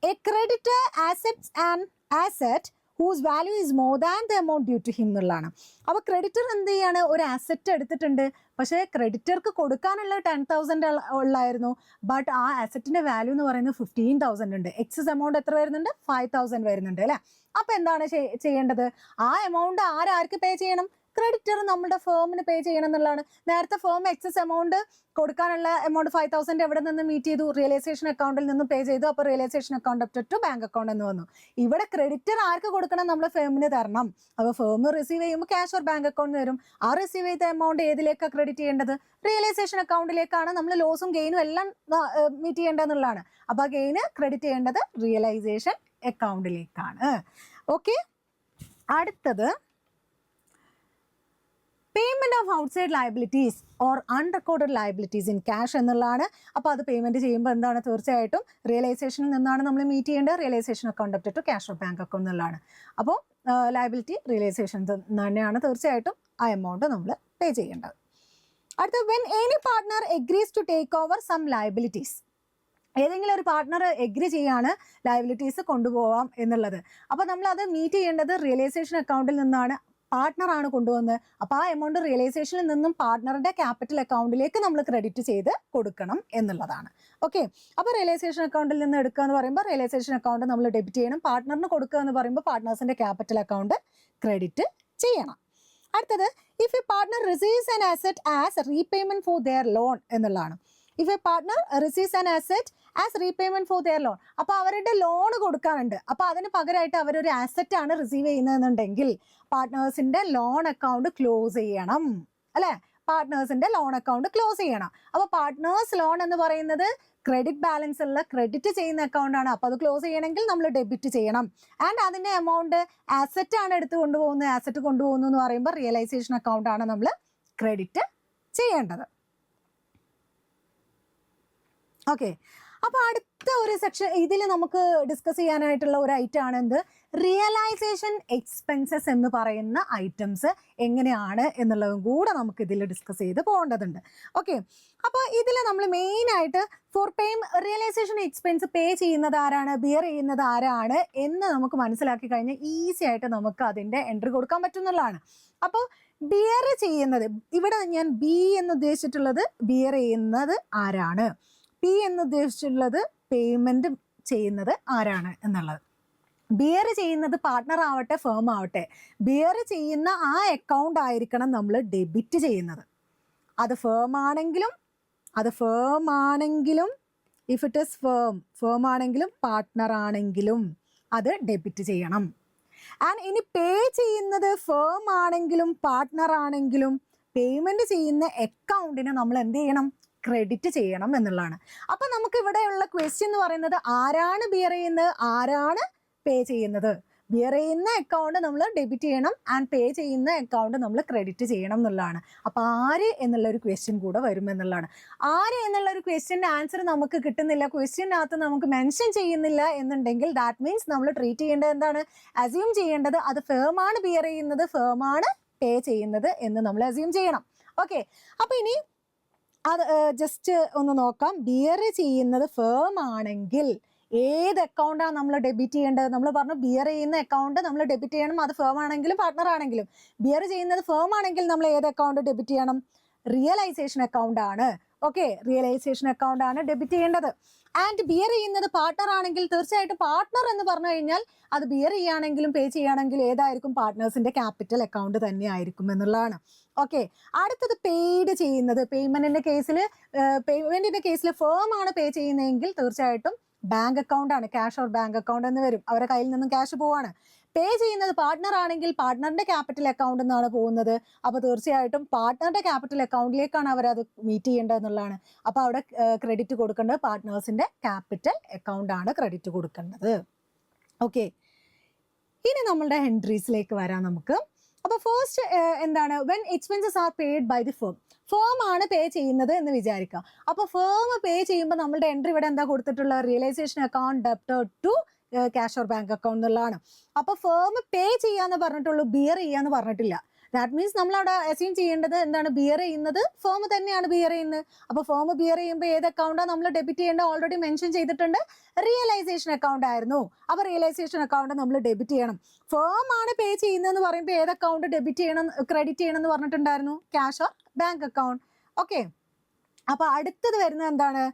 A creditor accepts an asset whose value is more than the amount due to him എന്നുള്ളതാണ്. അപ്പോൾ ക്രെഡിറ്റർ എന്ത് ചെയ്യാണ്? ഒരു ആസെറ്റ് എടുത്തിട്ടുണ്ട്, പക്ഷേ ക്രെഡിറ്റർക്ക് കൊടുക്കാനുള്ള 10,000 ഉള്ളായിരുന്നു. ബട്ട് ആ ആസെറ്റിന്റെ വാല്യൂ എന്ന് പറയുന്നത് 15,000 ഉണ്ട്. എക്സസ് എമൗണ്ട് എത്ര വരുന്നുണ്ട്? 5,000 വരുന്നുണ്ട് അല്ലേ? അപ്പോൾ എന്താണ് ചെയ്യേണ്ടത്? ആ എമൗണ്ട് ആർക്ക് പേ ചെയ്യണം? ക്രെഡിറ്റർ നമ്മുടെ ഫേമിന് പേ ചെയ്യണം എന്നുള്ളതാണ്. നേരത്തെ ഫേം എക്സസ് എമൗണ്ട് കൊടുക്കാനുള്ള എമൗണ്ട് 5,000 എവിടെ നിന്ന് മീറ്റ് ചെയ്തു? റിയലൈസേഷൻ അക്കൗണ്ടിൽ നിന്ന് പേ ചെയ്തു. അപ്പോൾ realization account up to bank account എന്ന് വന്നു. ഇവിടെ ക്രെഡിറ്റർ ആർക്ക് കൊടുക്കണം? നമ്മൾ ഫേമിന് തരണം. അപ്പോൾ ഫേം റിസീവ് ചെയ്യുമ്പോൾ ക്യാഷ് ഓർ ബാങ്ക് അക്കൗണ്ട് വരും. ആ റിസീവ് ചെയ്ത എമൗണ്ട് ഏതിലേക്കാണ് ക്രെഡിറ്റ് ചെയ്യേണ്ടത്? റിയലൈസേഷൻ അക്കൗണ്ടിലേക്കാണ്. നമ്മൾ ലോസും ഗെയിനും എല്ലാം മീറ്റ് ചെയ്യേണ്ടതെന്നുള്ളതാണ്. അപ്പോൾ ആ ഗെയിന് ക്രെഡിറ്റ് ചെയ്യേണ്ടത് റിയലൈസേഷൻ അക്കൗണ്ടിലേക്കാണ്. ഓക്കെ, അടുത്തത് payment of outside liabilities or unrecorded liabilities in cash എന്നുള്ളതാണ്. അപ്പോൾ അത് പേയ്മെന്റ് ചെയ്യുമ്പോൾ എന്താണ്? തീർച്ചയായിട്ടും റിയലൈസേഷനിൽ നിന്നാണ് നമ്മൾ മീറ്റ് ചെയ്യേണ്ടത്. Realization account up to cash or bank account എന്നുള്ളതാണ്. അപ്പോൾ ലയബിലിറ്റി റിയലൈസേഷൻ തന്നെയാണ് തീർച്ചയായിട്ടും ആ എമൗണ്ട് നമ്മൾ പേ ചെയ്യേണ്ടത്. അടുത്ത when any partner agrees to take over some liabilities. ഏതെങ്കിലും ഒരു പാർട്ട്ണർ എഗ്രി ചെയ്യാണ് ലയബിലിറ്റീസ് കൊണ്ടുപോകാം എന്നുള്ളത്. അപ്പോൾ നമ്മൾ അത് മീറ്റ് ചെയ്യേണ്ടത് റിയലൈസേഷൻ അക്കൗണ്ടിൽ നിന്നാണ്. പാർട്ട്ണറാണ് കൊണ്ടുവന്നത്. അപ്പോൾ ആ എമൗണ്ട് റിയലൈസേഷനിൽ നിന്നും പാർട്ട്ണറുടെ ക്യാപിറ്റൽ അക്കൗണ്ടിലേക്ക് നമ്മൾ ക്രെഡിറ്റ് ചെയ്ത് കൊടുക്കണം എന്നുള്ളതാണ്. ഓക്കെ, അപ്പോൾ റിയലൈസേഷൻ അക്കൗണ്ടിൽ നിന്ന് എടുക്കുക എന്ന് പറയുമ്പോൾ റിയലൈസേഷൻ അക്കൗണ്ട് നമ്മൾ ഡെബിറ്റ് ചെയ്യണം. പാർട്ട്ണറിന് കൊടുക്കുക എന്ന് പറയുമ്പോൾ പാർട്ട്നേഴ്സിൻ്റെ ക്യാപിറ്റൽ അക്കൗണ്ട് ക്രെഡിറ്റ് ചെയ്യണം. അടുത്തത് if a partner receives an asset as repayment for their loan എന്നുള്ളതാണ്. If a partner receives an asset as repayment for their loan. അപ്പോൾ അവരുടെ ലോൺ കൊടുക്കാനുണ്ട്. അപ്പോൾ അതിന് പകരമായിട്ട് അവരൊരു ആസെറ്റ് ആണ് റിസീവ് ചെയ്യുന്നതെന്നുണ്ടെങ്കിൽ പാർട്ട്നേഴ്സിന്റെ ലോൺ അക്കൗണ്ട് ക്ലോസ് ചെയ്യണം അല്ലേ? പാർട്ട്നേഴ്സിന്റെ ലോൺ അക്കൗണ്ട് ക്ലോസ് ചെയ്യണം. അപ്പോൾ പാർട്ട്നേഴ്സ് ലോൺ എന്ന് പറയുന്നത് ക്രെഡിറ്റ് ബാലൻസ് ഉള്ള ക്രെഡിറ്റ് ചെയ്യുന്ന അക്കൗണ്ടാണ്. അപ്പോൾ അത് ക്ലോസ് ചെയ്യണമെങ്കിൽ നമ്മൾ ഡെബിറ്റ് ചെയ്യണം. ആൻഡ് അതിന്റെ എമൗണ്ട് ആസെറ്റ് ആണ് എടുത്ത് കൊണ്ടുപോകുന്നത്. ആസെറ്റ് കൊണ്ടുപോകുന്നു എന്ന് പറയുമ്പോൾ റിയലൈസേഷൻ അക്കൗണ്ടാണ് നമ്മൾ ക്രെഡിറ്റ് ചെയ്യേണ്ടത്. ഓക്കെ, അപ്പോൾ അടുത്ത ഒരു സെക്ഷൻ ഇതിൽ നമുക്ക് ഡിസ്കസ് ചെയ്യാനായിട്ടുള്ള ഒരു ഐറ്റം ആണ് എന്ത്? റിയലൈസേഷൻ എക്സ്പെൻസസ് എന്ന് പറയുന്ന ഐറ്റംസ് എങ്ങനെയാണ് എന്നുള്ളതും കൂടെ നമുക്ക് ഇതിൽ ഡിസ്കസ് ചെയ്ത് പോകേണ്ടതുണ്ട്. ഓക്കെ, അപ്പോൾ ഇതിൽ നമ്മൾ മെയിനായിട്ട് റിയലൈസേഷൻ എക്സ്പെൻസ് പേ ചെയ്യുന്നത് ആരാണ്, ബിയർ ചെയ്യുന്നത് ആരാണ് എന്ന് നമുക്ക് മനസ്സിലാക്കി കഴിഞ്ഞാൽ ഈസി ആയിട്ട് നമുക്ക് അതിൻ്റെ എൻട്രി കൊടുക്കാൻ പറ്റുന്നതാണ്. അപ്പോൾ ബിയർ ചെയ്യുന്നത്, ഇവിടെ ഞാൻ ബി എന്ന് ഉദ്ദേശിച്ചിട്ടുള്ളത് ബിയർ ചെയ്യുന്നത് ആരാണ്, പി എന്ന് ഉദ്ദേശിച്ചുള്ളത് പേയ്മെന്റ് ചെയ്യുന്നത് ആരാണ് എന്നുള്ളത്. ബിയർ ചെയ്യുന്നത് പാർട്ട്ണർ ആവട്ടെ ഫേം ആവട്ടെ, ബിയർ ചെയ്യുന്ന ആ അക്കൗണ്ട് ആയിരിക്കണം നമ്മൾ ഡെബിറ്റ് ചെയ്യുന്നത്. അത് ഫേം ആണെങ്കിലും ഇഫ് ഇറ്റ് ഇസ് ഫേം ആണെങ്കിലും പാർട്ട്ണർ ആണെങ്കിലും അത് ഡെബിറ്റ് ചെയ്യണം. ആൻഡ് ഇനി പേ ചെയ്യുന്നത് ഫേം ആണെങ്കിലും പാർട്ട്ണർ ആണെങ്കിലും പേയ്മെന്റ് ചെയ്യുന്ന അക്കൗണ്ടിന് നമ്മൾ എന്ത് ചെയ്യണം? ക്രെഡിറ്റ് ചെയ്യണം എന്നുള്ളതാണ്. അപ്പം നമുക്ക് ഇവിടെയുള്ള ക്വസ്റ്റ്യൻ എന്ന് പറയുന്നത് ആരാണ് ബിയർ ചെയ്യുന്നത്, ആരാണ് പേ ചെയ്യുന്നത്? ബിയർ ചെയ്യുന്ന അക്കൗണ്ട് നമ്മൾ ഡെബിറ്റ് ചെയ്യണം ആൻഡ് പേ ചെയ്യുന്ന അക്കൗണ്ട് നമ്മൾ ക്രെഡിറ്റ് ചെയ്യണം എന്നുള്ളതാണ്. അപ്പോൾ ആര് എന്നുള്ളൊരു ക്വസ്റ്റ്യൻ കൂടെ വരുമെന്നുള്ളതാണ്. ആര് എന്നുള്ളൊരു ക്വസ്റ്റ്യൻ്റെ ആൻസർ നമുക്ക് കിട്ടുന്നില്ല, ക്വസ്റ്റ്യനകത്ത് നമുക്ക് മെൻഷൻ ചെയ്യുന്നില്ല എന്നുണ്ടെങ്കിൽ ദാറ്റ് മീൻസ് നമ്മൾ ട്രീറ്റ് ചെയ്യേണ്ടത് എന്താണ്? അസ്യൂം ചെയ്യേണ്ടത് അത് ഫേമാണ് ബിയർ ചെയ്യുന്നത്, ഫേമാണ് പേ ചെയ്യുന്നത് എന്ന് നമ്മൾ അസ്യൂം ചെയ്യണം. ഓക്കെ, അപ്പോൾ ഇനി അത് ജസ്റ്റ് ഒന്ന് നോക്കാം. ബിയർ ചെയ്യുന്നത് ഫേം ആണെങ്കിൽ ഏത് അക്കൗണ്ടാണ് നമ്മൾ ഡെബിറ്റ് ചെയ്യേണ്ടത്? നമ്മൾ പറഞ്ഞു ബിയർ ചെയ്യുന്ന അക്കൗണ്ട് നമ്മൾ ഡെബിറ്റ് ചെയ്യണം, അത് ഫേം ആണെങ്കിലും പാർട്ട്ണർ ആണെങ്കിലും. ബിയർ ചെയ്യുന്നത് ഫേം ആണെങ്കിൽ നമ്മൾ ഏത് അക്കൗണ്ട് ഡെബിറ്റ് ചെയ്യണം? റിയലൈസേഷൻ അക്കൗണ്ട് ആണ്. ഓക്കെ, റിയലൈസേഷൻ അക്കൗണ്ട് ആണ് ഡെബിറ്റ് ചെയ്യേണ്ടത്. ആൻഡ് ബിയർ ചെയ്യുന്നത് പാർട്ട്ണർ ആണെങ്കിൽ തീർച്ചയായിട്ടും പാർട്ട്ണർ എന്ന് പറഞ്ഞു കഴിഞ്ഞാൽ അത് ബിയർ ചെയ്യുകയാണെങ്കിലും പേ ചെയ്യുകയാണെങ്കിലും ഏതായിരിക്കും? പാർട്ട്നേഴ്സിന്റെ ക്യാപിറ്റൽ അക്കൗണ്ട് തന്നെ ആയിരിക്കും എന്നുള്ളതാണ്. ഓക്കെ, അടുത്തത് പെയ്ഡ് ചെയ്യുന്നത്. പേയ്മെന്റിന്റെ കേസിൽ ഫേം ആണ് പേ ചെയ്യുന്നതെങ്കിൽ തീർച്ചയായിട്ടും ബാങ്ക് അക്കൗണ്ട് ആണ്, ക്യാഷ് ഓർ ബാങ്ക് അക്കൗണ്ട് എന്ന് വരും. അവരുടെ കയ്യിൽ നിന്നും ക്യാഷ് പോവാണ്. പേ ചെയ്യുന്നത് പാർട്ട്ണർ ആണെങ്കിൽ പാർട്ട്ണറിന്റെ ക്യാപിറ്റൽ അക്കൗണ്ട് എന്നാണ് പോകുന്നത്. അപ്പോൾ തീർച്ചയായിട്ടും പാർട്ട്ണറുടെ ക്യാപിറ്റൽ അക്കൗണ്ടിലേക്കാണ് അവരത് മീറ്റ് ചെയ്യേണ്ടത് എന്നുള്ളതാണ്. അപ്പോൾ അവിടെ ക്രെഡിറ്റ് കൊടുക്കേണ്ടത് പാർട്ട്നേഴ്സിന്റെ ക്യാപിറ്റൽ അക്കൗണ്ട് ആണ് ക്രെഡിറ്റ് കൊടുക്കേണ്ടത്. ഓക്കെ, ഇനി നമ്മളുടെ എൻട്രീസിലേക്ക് വരാം നമുക്ക്. അപ്പോൾ ഫസ്റ്റ് എന്താണ്, when expenses are paid by the firm ആണ് പേ ചെയ്യുന്നത് എന്ന് വിചാരിക്കാം. അപ്പോൾ ഫേം പേ ചെയ്യുമ്പോൾ നമ്മളുടെ എൻട്രി ഇവിടെ എന്താ കൊടുത്തിട്ടുള്ളത്, realization account debtor to cash or bank account എന്നുള്ളതാണ്. അപ്പോൾ ഫേം പേ ചെയ്യാന്ന് പറഞ്ഞിട്ടുള്ളൂ, ബിയർ ചെയ്യാന്ന് പറഞ്ഞിട്ടില്ല. ദാറ്റ് മീൻസ് നമ്മളവിടെ അസ്യൂം ചെയ്യേണ്ടത് എന്താണ്, ബിയർ ചെയ്യുന്നത് ഫേം തന്നെയാണ് ബിയർ ചെയ്യുന്നത്. അപ്പോൾ ഫേം ബിയർ ചെയ്യുമ്പോൾ ഏത് അക്കൗണ്ടാണ് നമ്മൾ ഡെബിറ്റ് ചെയ്യേണ്ടത്, ഓൾറെഡി മെൻഷൻ ചെയ്തിട്ടുണ്ട്, റിയലൈസേഷൻ അക്കൗണ്ട് ആയിരുന്നു. അപ്പോൾ റിയലൈസേഷൻ അക്കൗണ്ട് നമ്മൾ ഡെബിറ്റ് ചെയ്യണം. ഫേം ആണ് പേ ചെയ്യുന്നതെന്ന് പറയുമ്പോൾ ഏത് അക്കൗണ്ട് ഡെബിറ്റ് ചെയ്യണം, ക്രെഡിറ്റ് ചെയ്യണം എന്ന് പറഞ്ഞിട്ടുണ്ടായിരുന്നു, cash or bank account. Okay, അപ്പോൾ അടുത്തത് വരുന്നത് എന്താണ്,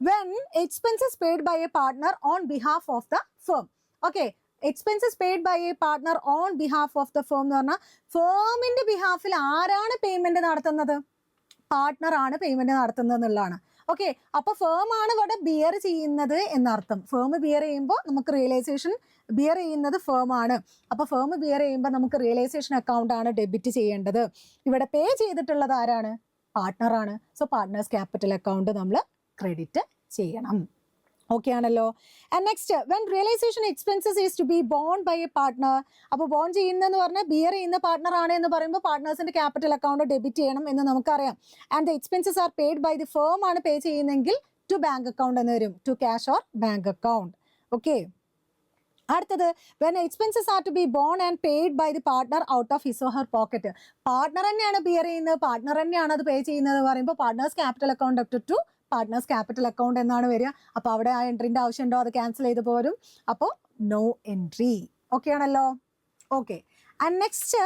when expenses paid by a partner on behalf of the firm. Okay, expenses paid by a partner on behalf of the firm എന്ന് പറഞ്ഞാൽ ഫേമിന്റെ ബിഹാഫിൽ ആരാണ് പേയ്മെന്റ് നടത്തുന്നത്, പാർട്ട്ണർ ആണ് പേയ്മെന്റ് നടത്തുന്നത് എന്നുള്ളതാണ്. ഓക്കെ, അപ്പൊ ഫേം ആണ് ഇവിടെ ബിയർ ചെയ്യുന്നത് എന്നർത്ഥം. ഫേം ബിയർ ചെയ്യുമ്പോൾ നമുക്ക് റിയലൈസേഷൻ, ബിയർ ചെയ്യുന്നത് ഫേം ആണ്. അപ്പൊ ഫേം ബിയർ ചെയ്യുമ്പോൾ നമുക്ക് റിയലൈസേഷൻ അക്കൗണ്ട് ആണ് ഡെബിറ്റ് ചെയ്യേണ്ടത്. ഇവിടെ പേ ചെയ്തിട്ടുള്ളത് ആരാണ്, പാർട്ട്ണർ ആണ്. സോ പാർട്ട്നേഴ്സ് ക്യാപിറ്റൽ അക്കൗണ്ട് നമ്മൾ ക്രെഡിറ്റ് ചെയ്യണം. ഓക്കെ ആണല്ലോ. And next, when realization expenses is to be borne by a partner. അപ്പോൾ ബോൺ ചെയ്യുന്നതെന്ന് പറഞ്ഞാൽ ബിയർ ചെയ്യുന്ന പാർട്ട്ണർ ആണ് എന്ന് പറയുമ്പോൾ പാർട്ട്നേഴ്സിന്റെ ക്യാപിറ്റൽ അക്കൗണ്ട് ഡെബിറ്റ് ചെയ്യണം എന്ന് നമുക്കറിയാം. And the expenses are paid by the firm ആണ് പേ ചെയ്യുന്നെങ്കിൽ ടു ബാങ്ക് അക്കൗണ്ട് എന്ന് വരും, to cash or bank account. Okay, അടുത്തത്, when expenses are to be borne and paid by the partner out of his or her pocket. Partner തന്നെയാണ് bear ചെയ്യുന്നത്, partner തന്നെയാണ് അത് pay ചെയ്യുന്നത് പറയുമ്പോൾ partners capital account debtor to partners capital account എന്നാണ് വരിക. അപ്പോൾ അവിടെ ആ എൻട്രിന്റെ ആവശ്യമുണ്ടോ, അത് ക്യാൻസൽ ചെയ്ത് പോരും. അപ്പോൾ നോ എൻട്രി. ഓക്കെ ആണല്ലോ. Okay, and next,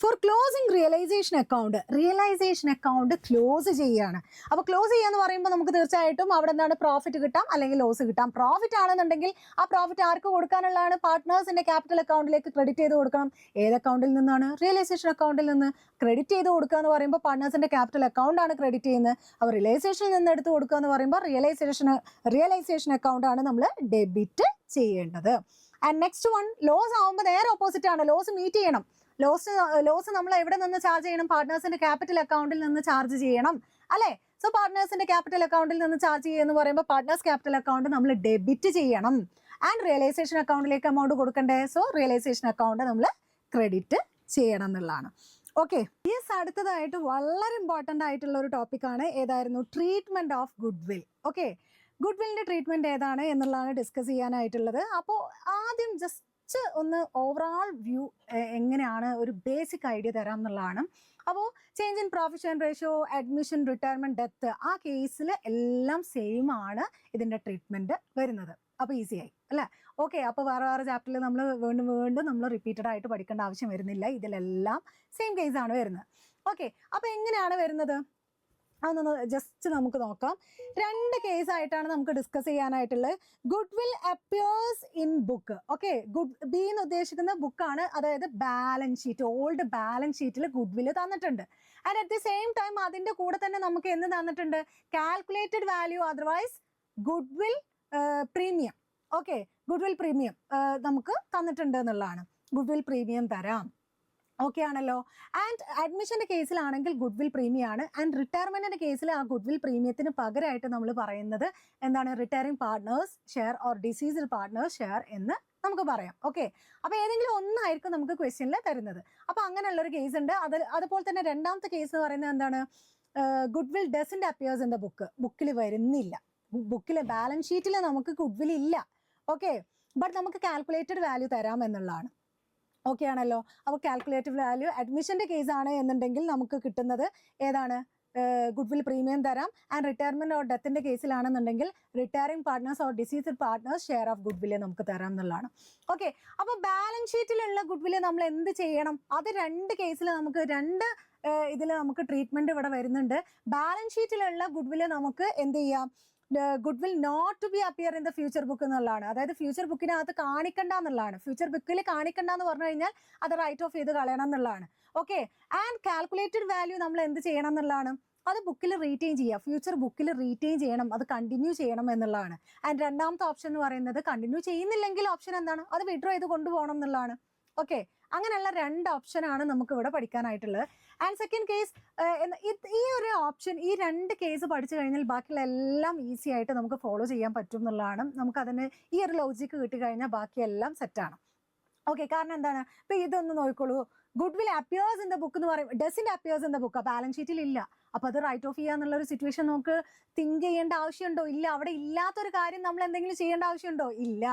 for closing realization account. Realization account close ചെയ്യുകയാണ്. അപ്പോൾ ക്ലോസ് ചെയ്യാന്ന് പറയുമ്പോൾ നമുക്ക് തീർച്ചയായിട്ടും അവിടെ എന്താണ്, പ്രോഫിറ്റ് കിട്ടാം അല്ലെങ്കിൽ ലോസ് കിട്ടാം. പ്രോഫിറ്റ് ആണെന്നുണ്ടെങ്കിൽ ആ പ്രോഫിറ്റ് ആർക്ക് കൊടുക്കാനുള്ളതാണ്, പാർട്ട്നേഴ്സിന്റെ ക്യാപിറ്റൽ അക്കൗണ്ടിലേക്ക് ക്രെഡിറ്റ് ചെയ്ത് കൊടുക്കണം. ഏത് അക്കൗണ്ടിൽ നിന്നാണ്, റിയലൈസേഷൻ അക്കൗണ്ടിൽ നിന്ന്. ക്രെഡിറ്റ് ചെയ്ത് കൊടുക്കുക എന്ന് പറയുമ്പോൾ പാർട്ട്നേഴ്സിന്റെ ക്യാപിറ്റൽ അക്കൗണ്ട് ആണ് ക്രെഡിറ്റ് ചെയ്യുന്നത്. അപ്പോൾ റിയലൈസേഷനിൽ നിന്ന് എടുത്ത് കൊടുക്കുക എന്ന് പറയുമ്പോൾ റിയലൈസേഷൻ അക്കൗണ്ട് ആണ് നമ്മൾ ഡെബിറ്റ് ചെയ്യേണ്ടത്. ആൻഡ് നെക്സ്റ്റ് വൺ, ലോസ് ആവുമ്പോൾ നേരെ ഓപ്പോസിറ്റ് ആണ്, ലോസ് മീറ്റ് ചെയ്യണം. ലോസ് നമ്മൾ എവിടെ നിന്ന് ചാർജ് ചെയ്യണം, പാർട്ട്നേഴ്സിന്റെ ക്യാപിറ്റൽ അക്കൗണ്ടിൽ നിന്ന് ചാർജ് ചെയ്യണം അല്ലേ. സോ പാർട്ട്നേഴ്സിന്റെ ക്യാപിറ്റൽ അക്കൗണ്ടിൽ നിന്ന് ചാർജ് ചെയ്യുമെന്ന് പറയുമ്പോൾ പാർട്ട്നേഴ്സ് ക്യാപിറ്റൽ അക്കൗണ്ട് നമ്മൾ ഡെബിറ്റ് ചെയ്യണം. ആൻഡ് റിയലൈസേഷൻ അക്കൗണ്ടിലേക്ക് എമൗണ്ട് കൊടുക്കണ്ടേ, സോ റിയലൈസേഷൻ അക്കൗണ്ട് നമ്മൾ ക്രെഡിറ്റ് ചെയ്യണം എന്നുള്ളതാണ്. ഓക്കെ, യെസ്, അടുത്തതായിട്ട് വളരെ ഇമ്പോർട്ടൻ്റ് ആയിട്ടുള്ള ഒരു ടോപ്പിക്കാണ്, ഏതായിരുന്നു, treatment of goodwill. Okay, ഗുഡ് വില്ലിന്റെ ട്രീറ്റ്മെന്റ് ഏതാണ് എന്നുള്ളതാണ് ഡിസ്കസ് ചെയ്യാനായിട്ടുള്ളത്. അപ്പോൾ ആദ്യം ജസ്റ്റ് ഒന്ന് ഓവറോൾ വ്യൂ എങ്ങനെയാണ്, ഒരു ബേസിക് ഐഡിയ തരാം എന്നുള്ളതാണ്. അപ്പോൾ change in profit share ratio, admission, retirement, death, ആ കേസിൽ എല്ലാം സെയിം ആണ് ഇതിൻ്റെ ട്രീറ്റ്മെന്റ് വരുന്നത്. അപ്പോൾ ഈസി ആയി അല്ലേ. ഓക്കെ, അപ്പോൾ വേറെ ചാപ്റ്ററിൽ നമ്മൾ വീണ്ടും നമ്മൾ റിപ്പീറ്റഡ് ആയിട്ട് പഠിക്കേണ്ട ആവശ്യം വരുന്നില്ല, ഇതിലെല്ലാം സെയിം കേസാണ് വരുന്നത്. ഓക്കെ, അപ്പോൾ എങ്ങനെയാണ് വരുന്നത് അതൊന്ന് ജസ്റ്റ് നമുക്ക് നോക്കാം. രണ്ട് കേസായിട്ടാണ് നമുക്ക് ഡിസ്കസ് ചെയ്യാനായിട്ടുള്ളത്. Goodwill appears in book. Okay, B എന്ന് ഉദ്ദേശിക്കുന്ന ബുക്കാണ്, അതായത് ബാലൻസ് ഷീറ്റ്, ഓൾഡ് ബാലൻസ് ഷീറ്റിൽ ഗുഡ് വിൽ തന്നിട്ടുണ്ട്. And at the same time അതിൻ്റെ കൂടെ തന്നെ നമുക്ക് എന്ത് തന്നിട്ടുണ്ട്, calculated value, otherwise goodwill premium. Okay, goodwill premium നമുക്ക് തന്നിട്ടുണ്ട് എന്നുള്ളതാണ്. ഗുഡ് വിൽ പ്രീമിയം തരാം. ഓക്കെ ആണല്ലോ. ആൻഡ് അഡ്മിഷൻ്റെ കേസിലാണെങ്കിൽ ഗുഡ് വിൽ പ്രീമിയം ആണ്. ആൻഡ് റിട്ടയർമെൻറ്റിൻ്റെ കേസിൽ ആ ഗുഡ് വിൽ പ്രീമിയത്തിന് പകരമായിട്ട് നമ്മൾ പറയുന്നത് എന്താണ്, retiring partners share or deceased partners share എന്ന് നമുക്ക് പറയാം. ഓക്കെ, അപ്പോൾ ഏതെങ്കിലും ഒന്നായിരിക്കും നമുക്ക് ക്വസ്റ്റ്യനിൽ തരുന്നത്. അപ്പോൾ അങ്ങനെയുള്ളൊരു കേസ് ഉണ്ട്. അതുപോലെ തന്നെ രണ്ടാമത്തെ കേസ് എന്ന് പറയുന്നത് എന്താണ്, good will doesn't appears in the ബുക്കിൽ വരുന്നില്ല, ബുക്കിൽ ബാലൻസ് ഷീറ്റിൽ നമുക്ക് ഗുഡ് വിൽ ഇല്ല. ഓക്കെ, ബട്ട് നമുക്ക് കാൽക്കുലേറ്റഡ് വാല്യൂ തരാം എന്നുള്ളതാണ്. ഓക്കെ ആണല്ലോ. അപ്പോൾ കാൽക്കുലേറ്റഡ് വാല്യൂ അഡ്മിഷൻ്റെ കേസാണ് എന്നുണ്ടെങ്കിൽ നമുക്ക് കിട്ടുന്നത് ഏതാണ്, ഗുഡ് വിൽ പ്രീമിയം തരാം. ആൻഡ് റിട്ടയർമെൻറ്റ് ഓർ ഡെത്തിൻ്റെ കേസിലാണെന്നുണ്ടെങ്കിൽ retiring partners or deceased partners share of goodwill നമുക്ക് തരാം എന്നുള്ളതാണ്. ഓക്കെ, അപ്പോൾ ബാലൻസ് ഷീറ്റിലുള്ള ഗുഡ് വില്ല് നമ്മൾ എന്ത് ചെയ്യണം, അത് രണ്ട് കേസിൽ നമുക്ക് ഇതിൽ നമുക്ക് ട്രീറ്റ്മെൻറ്റ് ഇവിടെ വരുന്നുണ്ട്. ബാലൻസ് ഷീറ്റിലുള്ള ഗുഡ് വില്ല് നമുക്ക് എന്ത് ചെയ്യാം, goodwill not to be appear in the future book എന്നുള്ളതാണ്. അതായത് ഫ്യൂച്ചർ ബുക്കിനകത്ത് കാണിക്കണ്ട എന്നുള്ളതാണ്. ഫ്യൂച്ചർ ബുക്കിൽ കാണിക്കണ്ട എന്ന് പറഞ്ഞു കഴിഞ്ഞാൽ അത് റൈറ്റ് ഓഫ് ചെയ്ത് കളയണം എന്നുള്ളതാണ്. ഓക്കെ, ആൻഡ് കാൽക്കുലേറ്റഡ് വാല്യൂ നമ്മൾ എന്ത് ചെയ്യണം എന്നുള്ളതാണ്, അത് ബുക്കിൽ റീറ്റെയിൻ ചെയ്യുക, ഫ്യൂച്ചർ ബുക്കിൽ റീറ്റെയിൻ ചെയ്യണം, അത് കണ്ടിന്യൂ ചെയ്യണം എന്നുള്ളതാണ്. ആൻഡ് രണ്ടാമത്തെ ഓപ്ഷൻ എന്ന് പറയുന്നത് കണ്ടിന്യൂ ചെയ്യുന്നില്ലെങ്കിൽ ഓപ്ഷൻ എന്താണ്, അത് വിഡ്രോ ചെയ്ത് കൊണ്ടുപോകണം എന്നുള്ളതാണ്. ഓക്കെ, അങ്ങനെയുള്ള രണ്ട് ഓപ്ഷനാണ് നമുക്ക് ഇവിടെ പഠിക്കാനായിട്ടുള്ളത്. ആൻഡ് സെക്കൻഡ് കേസ്, ഈ ഒരു ഓപ്ഷൻ, ഈ രണ്ട് കേസ് പഠിച്ചു കഴിഞ്ഞാൽ ബാക്കിയുള്ള എല്ലാം ഈസി ആയിട്ട് നമുക്ക് ഫോളോ ചെയ്യാൻ പറ്റും എന്നുള്ളതാണ്. നമുക്കതിന് ഈ ഒരു ലോജിക്ക് കിട്ടിക്കഴിഞ്ഞാൽ ബാക്കിയെല്ലാം സെറ്റാണ്. ഓക്കെ, കാരണം എന്താണ്, ഇപ്പൊ ഇതൊന്ന് നോക്കിക്കോളൂ. Good will appears in the book എന്ന് പറയും, doesn't appears in the book, balance ഷീറ്റിൽ ഇല്ല. അപ്പൊ അത് റൈറ്റ് ഓഫ് ചെയ്യാന്നുള്ള ഒരു സിറ്റുവേഷൻ നമുക്ക് തിങ്ക് ചെയ്യേണ്ട ആവശ്യമുണ്ടോ? ഇല്ല. അവിടെ ഇല്ലാത്തൊരു കാര്യം നമ്മൾ എന്തെങ്കിലും ചെയ്യേണ്ട ആവശ്യമുണ്ടോ? ഇല്ല.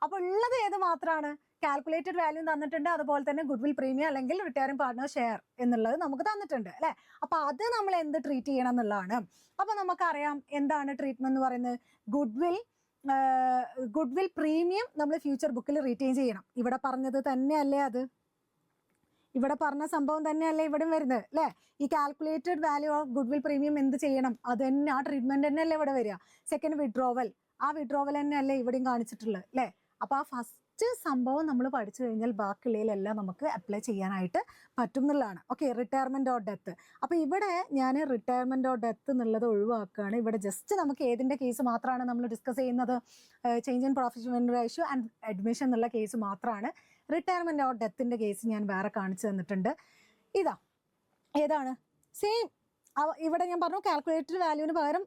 അപ്പൊ ഉള്ളത് ഏത് മാത്രമാണ്? കാൽക്കുലേറ്റഡ് വാല്യൂ തന്നിട്ടുണ്ട്, അതുപോലെ തന്നെ ഗുഡ് വിൽ പ്രീമിയം അല്ലെങ്കിൽ റിട്ടയറിംഗ് പാർട്ട്ണർ ഷെയർ എന്നുള്ളത് നമുക്ക് തന്നിട്ടുണ്ട് അല്ലെ. അപ്പൊ അത് നമ്മൾ എന്ത് ട്രീറ്റ് ചെയ്യണം എന്നുള്ളതാണ്. അപ്പൊ നമുക്കറിയാം എന്താണ് ട്രീറ്റ്മെന്റ് എന്ന് പറയുന്നത്. ഗുഡ് വിൽ പ്രീമിയം നമ്മൾ ഫ്യൂച്ചർ ബുക്കിൽ റീറ്റെയിൻ ചെയ്യണം. ഇവിടെ പറഞ്ഞത് തന്നെയല്ലേ അത്, ഇവിടെ പറഞ്ഞ സംഭവം തന്നെയല്ലേ ഇവിടെ വരുന്നത് അല്ലേ. ഈ calculated value of goodwill premium എന്ത് ചെയ്യണം, അത് തന്നെ ആ ട്രീറ്റ്മെന്റ് തന്നെയല്ലേ ഇവിടെ വരിക. സെക്കൻഡ് വിഡ്രോവൽ, ആ വിഡ്രോവൽ തന്നെയല്ലേ ഇവിടെയും കാണിച്ചിട്ടുള്ളത് അല്ലേ. അപ്പൊ ആ ഫസ്റ്റ് സംഭവം നമ്മൾ പഠിച്ചു കഴിഞ്ഞാൽ ബാക്കിയുള്ളതിലെല്ലാം നമുക്ക് അപ്ലൈ ചെയ്യാനായിട്ട് പറ്റും എന്നുള്ളതാണ്. Okay, retirement or death. അപ്പൊ ഇവിടെ ഞാൻ റിട്ടയർമെന്റ് ഓർ ഡെത്ത് എന്നുള്ളത് ഒഴിവാക്കുകയാണ്. ഇവിടെ ജസ്റ്റ് നമുക്ക് ഏതിന്റെ കേസ് മാത്രമാണ് നമ്മൾ ഡിസ്കസ് ചെയ്യുന്നത്, change in professional ratio and admission എന്നുള്ള കേസ് മാത്രമാണ്. റിട്ടയർമെന്റ് ഓർ ഡെത്തിന്റെ കേസ് ഞാൻ വേറെ കാണിച്ചു തന്നിട്ടുണ്ട്. ഇതാ ഏതാണ് സെയിം. ഇവിടെ ഞാൻ പറഞ്ഞു കാൽക്കുലേറ്റഡ് വാല്യൂവിന് പകരം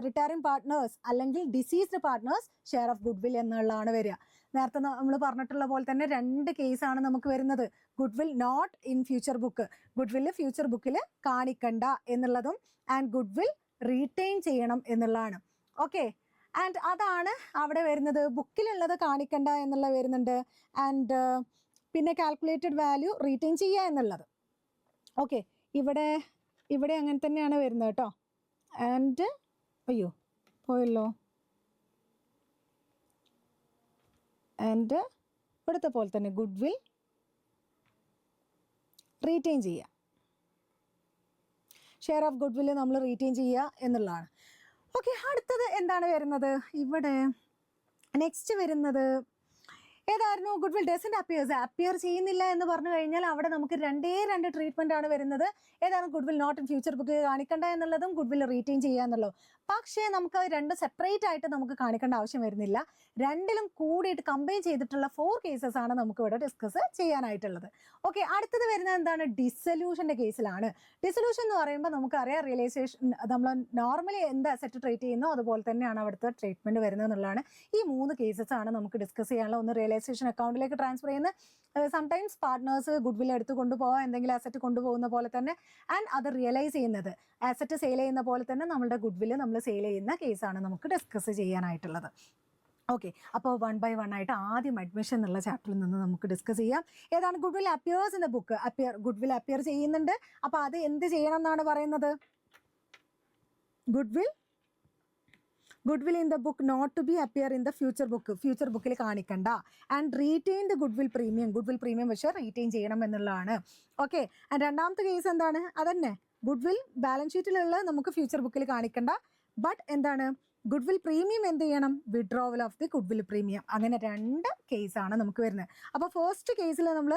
റിട്ടയറിംഗ് പാർട്ട്നേഴ്സ് അല്ലെങ്കിൽ deceased partners share of goodwill എന്നുള്ളതാണ് വരിക. നേരത്തെ നമ്മൾ പറഞ്ഞിട്ടുള്ള പോലെ തന്നെ 2 കേസാണ് നമുക്ക് വരുന്നത്. Goodwill not in future book, goodwill future ബുക്കിൽ കാണിക്കണ്ട എന്നുള്ളതും, ആൻഡ് ഗുഡ് വിൽ റീറ്റെയിൻ ചെയ്യണം എന്നുള്ളതാണ്. ഓക്കെ, ആൻഡ് അതാണ് അവിടെ വരുന്നത്. ബുക്കിലുള്ളത് കാണിക്കണ്ട എന്നുള്ള വരുന്നുണ്ട്, ആൻഡ് പിന്നെ കാൽക്കുലേറ്റഡ് വാല്യൂ റീറ്റെയിൻ ചെയ്യുക എന്നുള്ളത്. ഓക്കെ, ഇവിടെ അങ്ങനെ തന്നെയാണ് വരുന്നത് കേട്ടോ. ആൻഡ് അയ്യോ പോയല്ലോ, ആൻഡ് ഇവിടുത്തെ പോലെ തന്നെ ഗുഡ് വിൽ റീറ്റെയിൻ ചെയ്യുക, ഷെയർ ഓഫ് ഗുഡ് വില്ല് നമ്മൾ റീറ്റെയിൻ ചെയ്യുക എന്നുള്ളതാണ്. ഓക്കെ, അടുത്തത് എന്താണ് വരുന്നത് ഇവിടെ, നെക്സ്റ്റ് വരുന്നത് ഏതായിരുന്നു? ഗുഡ് വിൽ ഡസന്റ് അപ്പിയർ ചെയ്യുന്നില്ല എന്ന് പറഞ്ഞു കഴിഞ്ഞാൽ അവിടെ നമുക്ക് 2 ട്രീറ്റ്മെന്റ് ആണ് വരുന്നത്. ഏതാണ്? Goodwill not in future book കാണിക്കണ്ട എന്നുള്ളതും ഗുഡ് വിൽ റീറ്റെയിൻ ചെയ്യുക എന്നുള്ളതും. പക്ഷേ നമുക്ക് അത് 2 സെപ്പറേറ്റ് ആയിട്ട് നമുക്ക് കാണിക്കേണ്ട ആവശ്യം വരുന്നില്ല. 2ലും കൂടിയിട്ട് കമ്പൈൻ ചെയ്തിട്ടുള്ള 4 കേസസ് ആണ് നമുക്ക് ഇവിടെ ഡിസ്കസ് ചെയ്യാനായിട്ടുള്ളത്. ഓക്കെ, അടുത്തത് വരുന്നത് എന്താണ്? ഡിസൊല്യൂഷന്റെ കേസിലാണ്. ഡിസൊല്യൂഷൻ എന്ന് പറയുമ്പോൾ നമുക്കറിയാം റിയലൈസേഷൻ, നമ്മൾ നോർമലി എന്ത് അസറ്റ് ട്രീറ്റ് ചെയ്യുന്നോ അതുപോലെ തന്നെയാണ് അവിടുത്തെ ട്രീറ്റ്മെന്റ് വരുന്നത് എന്നുള്ളതാണ്. ഈ 3 കേസസ് ആണ് നമുക്ക് ഡിസ്കസ് ചെയ്യാനുള്ള. ഒന്ന് റിയലൈസേഷൻ അക്കൗണ്ടിലേക്ക് ട്രാൻസ്ഫർ ചെയ്യുന്ന, സംടൈംസ് പാർട്ട്നേഴ്സ് ഗുഡ് വിൽ എടുത്ത് കൊണ്ടുപോകാൻ എന്തെങ്കിലും അസറ്റ് കൊണ്ടുപോകുന്ന പോലെ തന്നെ, ആൻഡ് അത് റിയലൈസ് ചെയ്യുന്നത് അസറ്റ് സെയിൽ ചെയ്യുന്ന പോലെ തന്നെ നമ്മുടെ ഗുഡ് വില്ല് നമ്മൾ സെയിൽ ചെയ്യുന്ന കേസാണ് നമുക്ക് ഡിസ്കസ് ചെയ്യാനായിട്ടുള്ളത്. ഓക്കെ, അപ്പോൾ 1 by 1 ആയിട്ട് ആദ്യം അഡ്മിഷൻ എന്നുള്ള ചാപ്റ്ററിൽ നിന്ന് നമുക്ക് ഡിസ്കസ് ചെയ്യാം. ഏതാണ്? Goodwill appears in the book. Goodwill appear ചെയ്യുന്നുണ്ട്. അപ്പോൾ അത് എന്ത് ചെയ്യണം എന്നാണ് പറയുന്നത്? Goodwill in the book not to be appear in the future book, future ബുക്കിൽ കാണിക്കണ്ട. And retained goodwill premium പക്ഷേ റീറ്റെയിൻ ചെയ്യണം എന്നുള്ളതാണ്. ഓക്കെ, ആൻഡ് രണ്ടാമത്തെ കേസ് എന്താണ്? അതന്നെ ഗുഡ് വിൽ ബാലൻസ് ഷീറ്റിലുള്ള നമുക്ക് ഫ്യൂച്ചർ ബുക്കിൽ കാണിക്കണ്ട, ബട്ട് എന്താണ്? ഗുഡ് വിൽ പ്രീമിയം എന്ത് ചെയ്യണം? Withdrawal of the good will premium. അങ്ങനെ 2 കേസാണ് നമുക്ക് വരുന്നത്. അപ്പോൾ ഫസ്റ്റ് കേസിൽ നമ്മൾ,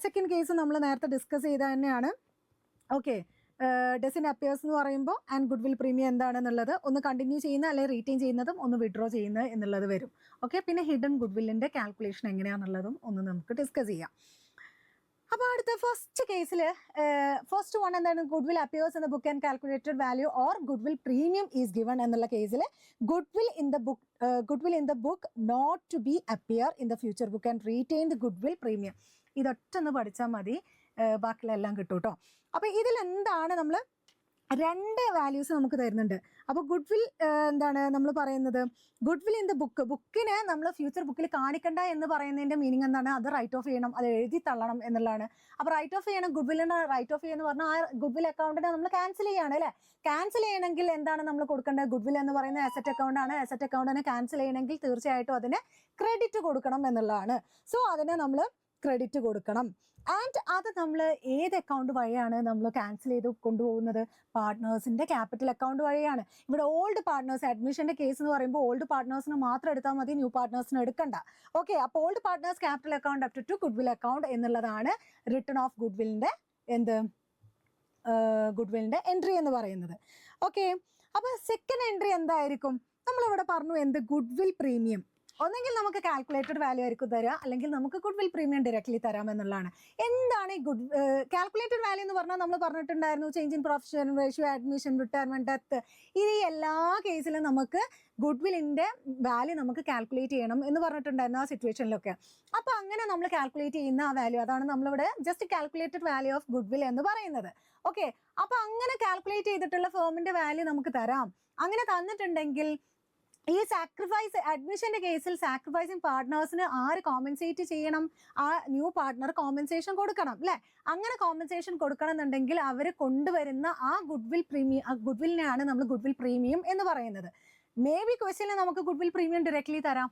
സെക്കൻഡ് കേസ് നമ്മൾ നേരത്തെ ഡിസ്കസ് ചെയ്ത തന്നെയാണ്. ഓക്കെ, ഡസന്റ് അപ്പിയേഴ്സ് എന്ന് പറയുമ്പോൾ ആൻഡ് ഗുഡ് വിൽ പ്രീമിയം എന്താണെന്നുള്ളത് ഒന്ന് കണ്ടിന്യൂ ചെയ്യുന്ന അല്ലെങ്കിൽ റീറ്റെയിൻ ചെയ്യുന്നതും ഒന്ന് വിഡ്രോ ചെയ്യുന്നത് എന്നുള്ളത് വരും. ഓക്കെ, പിന്നെ ഹിഡൻ ഗുഡ് വില്ലിൻ്റെ കാൽക്കുലേഷൻ എങ്ങനെയാണെന്നുള്ളതും ഒന്ന് നമുക്ക് ഡിസ്കസ് ചെയ്യാം. അപ്പോൾ അടുത്ത ഫസ്റ്റ് കേസിൽ ഫസ്റ്റ് വൺ എന്താണ്? Goodwill appears in the book and calculated value or goodwill premium is given എന്നുള്ള കേസിൽ goodwill in the book not to be appear in the future book and retain the goodwill premium. ഇതൊറ്റൊന്ന് പഠിച്ചാൽ മതി, ബാക്കിയെല്ലാം കിട്ടും കേട്ടോ. അപ്പോൾ ഇതിലെന്താണ് നമ്മൾ 2 വാല്യൂസ് നമുക്ക് തരുന്നുണ്ട്. അപ്പോൾ ഗുഡ് വിൽ എന്താണ് നമ്മൾ പറയുന്നത്? ഗുഡ് വിൽ ഇൻ ദ ബുക്കിനെ നമ്മൾ ഫ്യൂച്ചർ ബുക്കിൽ കാണിക്കണ്ട എന്ന് പറയുന്നതിൻ്റെ മീനിങ് എന്താണ്? അത് റൈറ്റ് ഓഫ് ചെയ്യണം, അത് എഴുതി തള്ളണം എന്നുള്ളതാണ്. അപ്പോൾ റൈറ്റ് ഓഫ് ചെയ്യണം, ഗുഡ് വില്ലിനെ റൈറ്റ് ഓഫ് ചെയ്യുമെന്ന് പറഞ്ഞാൽ ആ ഗുഡ് വിൽ അക്കൗണ്ടിനെ നമ്മൾ ക്യാൻസൽ ചെയ്യാണ് അല്ലേ. ക്യാൻസൽ ചെയ്യണമെങ്കിൽ എന്താണ് നമ്മൾ കൊടുക്കേണ്ടത്? ഗുഡ് വിൽ എന്ന് പറയുന്ന അസറ്റ് അക്കൗണ്ടാണ്. അസറ്റ് അക്കൗണ്ടിനെ ക്യാൻസൽ ചെയ്യണമെങ്കിൽ തീർച്ചയായിട്ടും അതിന് ക്രെഡിറ്റ് കൊടുക്കണം എന്നുള്ളതാണ്. സോ അതിനെ നമ്മൾ ക്രെഡിറ്റ് കൊടുക്കണം. ആൻഡ് അത് നമ്മൾ ഏത് അക്കൗണ്ട് വഴിയാണ് നമ്മൾ ക്യാൻസൽ ചെയ്ത് കൊണ്ടുപോകുന്നത്? പാർട്ട്നേഴ്സിൻ്റെ ക്യാപിറ്റൽ അക്കൗണ്ട് വഴിയാണ്. ഇവിടെ ഓൾഡ് പാർട്ട്നേഴ്സ് അഡ്മിഷൻ്റെ കേസ് എന്ന് പറയുമ്പോൾ ഓൾഡ് പാർട്ട്നേഴ്സിന് മാത്രം എടുത്താൽ മതി, ന്യൂ പാർട്ട്നേഴ്സിന് എടുക്കണ്ട. ഓക്കെ, അപ്പോൾ old partners capital account up to goodwill account എന്നുള്ളതാണ് റിട്ടേൺ ഓഫ് ഗുഡ് വില്ലിൻ്റെ ഗുഡ് വില്ലിൻ്റെ എൻട്രി എന്ന് പറയുന്നത്. ഓക്കെ, അപ്പോൾ സെക്കൻഡ് എൻട്രി എന്തായിരിക്കും? നമ്മളിവിടെ പറഞ്ഞു എന്ത്? Good will premium. ഒന്നെങ്കിൽ നമുക്ക് കാൽക്കുലേറ്റഡ് വാല്യൂ ആയിരിക്കും തരിക, അല്ലെങ്കിൽ നമുക്ക് ഗുഡ് വിൽ പ്രീമിയം ഡയറക്ട്ലി തരാം എന്നുള്ളതാണ്. എന്താണ് ഈ കാൽക്കുലേറ്റഡ് വാല്യൂ എന്ന് പറഞ്ഞാൽ നമ്മൾ പറഞ്ഞിട്ടുണ്ടായിരുന്നു change in profession ratio, admission, retirement, death, ഈ എല്ലാ കേസിലും നമുക്ക് ഗുഡ് വില്ലിന്റെ വാല്യൂ നമുക്ക് കാൽക്കുലേറ്റ് ചെയ്യണം എന്ന് പറഞ്ഞിട്ടുണ്ടായിരുന്നു ആ സിറ്റുവേഷനിലൊക്കെ. അപ്പൊ അങ്ങനെ നമ്മൾ കാൽക്കുലേറ്റ് ചെയ്യുന്ന ആ വാല്യൂ, അതാണ് നമ്മളിവിടെ just calculated value of good will എന്ന് പറയുന്നത്. ഓക്കെ, അപ്പൊ അങ്ങനെ കാൽക്കുലേറ്റ് ചെയ്തിട്ടുള്ള ഫേമിന്റെ വാല്യൂ നമുക്ക് തരാം. അങ്ങനെ തന്നിട്ടുണ്ടെങ്കിൽ ഈ സാക്രിഫൈസ് അഡ്മിഷന്റെ കേസിൽ സാക്രിഫൈസിങ് പാർട്ട്നേഴ്സിന് ആര് കോമ്പൻസേറ്റ് ചെയ്യണം? ആ ന്യൂ പാർട്ട്ണർ കോമ്പൻസേഷൻ കൊടുക്കണം അല്ലെ? അങ്ങനെ കോമ്പൻസേഷൻ കൊടുക്കണം എന്നുണ്ടെങ്കിൽ അവർ കൊണ്ടുവരുന്ന ആ ഗുഡ് വിൽ പ്രീമിയം, ഗുഡ് വില്ലിനെയാണ് നമ്മൾ ഗുഡ് വിൽ പ്രീമിയം എന്ന് പറയുന്നത്. മേ ബി ക്വസ്റ്റ്യനിൽ നമുക്ക് ഗുഡ് വിൽ പ്രീമിയം ഡയറക്ട്ലി തരാം.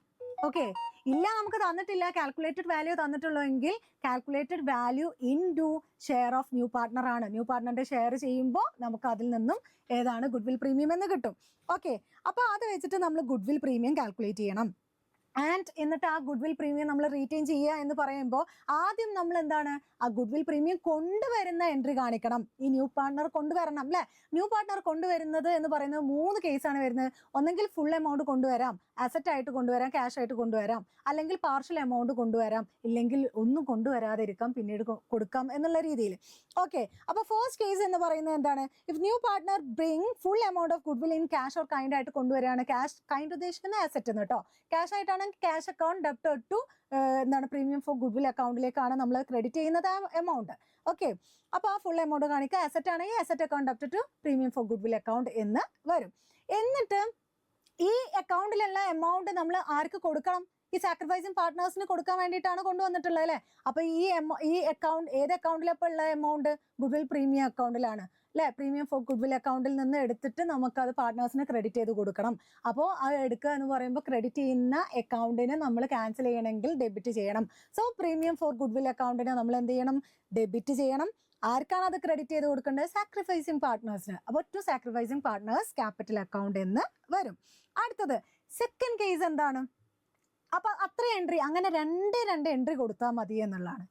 ഓക്കെ, ഇല്ല നമുക്ക് തന്നിട്ടില്ല, കാൽക്കുലേറ്റഡ് വാല്യൂ തന്നിട്ടുള്ളെങ്കിൽ calculated value into share of new partner ആണ്. ന്യൂ പാർട്ട്ണറിന്റെ ഷെയർ ചെയ്യുമ്പോൾ നമുക്ക് അതിൽ നിന്നും ഏതാണ് ഗുഡ് വിൽ പ്രീമിയം എന്ന് കിട്ടും. ഓക്കെ, അപ്പോൾ അത് വെച്ചിട്ട് നമ്മൾ ഗുഡ് വിൽ പ്രീമിയം കാൽക്കുലേറ്റ് ചെയ്യണം. ആൻഡ് എന്നിട്ട് ആ ഗുഡ് വിൽ പ്രീമിയം നമ്മൾ റീറ്റെയിൻ ചെയ്യുക എന്ന് പറയുമ്പോൾ ആദ്യം നമ്മൾ എന്താണ് ആ ഗുഡ് വിൽ പ്രീമിയം കൊണ്ടുവരുന്ന എൻട്രി കാണിക്കണം. ഈ ന്യൂ പാർട്ട്ണർ കൊണ്ടുവരണം അല്ലെ? ന്യൂ പാർട്ട്ണർ കൊണ്ടുവരുന്നത് എന്ന് പറയുന്നത് 3 കേസാണ് വരുന്നത്. ഒന്നെങ്കിൽ ഫുൾ എമൗണ്ട് കൊണ്ടുവരാം, അസറ്റ് ആയിട്ട് കൊണ്ടുവരാം, ക്യാഷ് ആയിട്ട് കൊണ്ടുവരാം, അല്ലെങ്കിൽ പാർഷ്യൽ എമൗണ്ട് കൊണ്ടുവരാം, ഇല്ലെങ്കിൽ ഒന്നും കൊണ്ടുവരാതിരിക്കാം, പിന്നീട് കൊടുക്കാം എന്നുള്ള രീതിയിൽ. ഓക്കെ, അപ്പോൾ ഫസ്റ്റ് കേസ് എന്ന് പറയുന്നത് എന്താണ്? If new partner bring full amount of goodwill in cash or kind ആയിട്ട് കൊണ്ടുവരികയാണ്. ക്യാഷ് കൈൻഡ് ഉദ്ദേശിക്കുന്ന അസറ്റ് എന്ന് കേട്ടോ. ക്യാഷ് ആയിട്ടാണ് ക്യാഷ് അക്കൗണ്ട് ഡെപ്റ്റ് ടു എന്താണ് പ്രീമിയം ഫോർ ഗുഡ് വിൽ അക്കൗണ്ടിലേക്കാണ് നമ്മൾ ക്രെഡിറ്റ് ചെയ്യുന്നത് ആ എമൗണ്ട്. ഓക്കെ, അപ്പോൾ ആ ഫുൾ എമൗണ്ട് കാണിക്കുക. അസറ്റ് ആണെങ്കിൽ asset account debit to premium for goodwill account എന്ന് വരും. എന്നിട്ട് ഈ അക്കൗണ്ടിലുള്ള എമൗണ്ട് നമ്മൾ ആർക്ക് കൊടുക്കണം? ഈ സാക്രിഫൈസിങ് പാർട്ട്നേഴ്സിന് കൊടുക്കാൻ വേണ്ടിയിട്ടാണ് കൊണ്ടുവന്നിട്ടുള്ളത് അല്ലേ? അപ്പൊ ഈ അക്കൗണ്ട് ഏത് അക്കൗണ്ടിലപ്പോൾ ഉള്ള എമൗണ്ട്? ഗുഡ് വിൽ പ്രീമിയം അക്കൗണ്ടിലാണ് അല്ലെ? പ്രീമിയം ഫോർ ഗുഡ് വിൽ അക്കൗണ്ടിൽ നിന്ന് എടുത്തിട്ട് നമുക്കത് പാർട്ട്നേഴ്സിന് ക്രെഡിറ്റ് ചെയ്ത് കൊടുക്കണം. അപ്പോൾ അത് എടുക്കുക എന്ന് പറയുമ്പോൾ ക്രെഡിറ്റ് ചെയ്യുന്ന അക്കൗണ്ടിനെ നമ്മൾ ക്യാൻസൽ ചെയ്യണമെങ്കിൽ ഡെബിറ്റ് ചെയ്യണം. So premium for goodwill അക്കൗണ്ടിനെ നമ്മൾ എന്ത് ചെയ്യണം? ഡെബിറ്റ് ചെയ്യണം. ആർക്കാണ് അത് ക്രെഡിറ്റ് ചെയ്ത് കൊടുക്കേണ്ടത്? സാക്രിഫൈസിങ് പാർട്ട്നേഴ്സിന്. അപ്പോൾ to sacrificing partners capital account എന്ന് വരും. അടുത്തത് സെക്കൻഡ് കേസ് എന്താണ്? അപ്പൊ അത്ര എൻട്രി, അങ്ങനെ രണ്ട് എൻട്രി കൊടുത്താൽ മതി എന്നുള്ളതാണ്.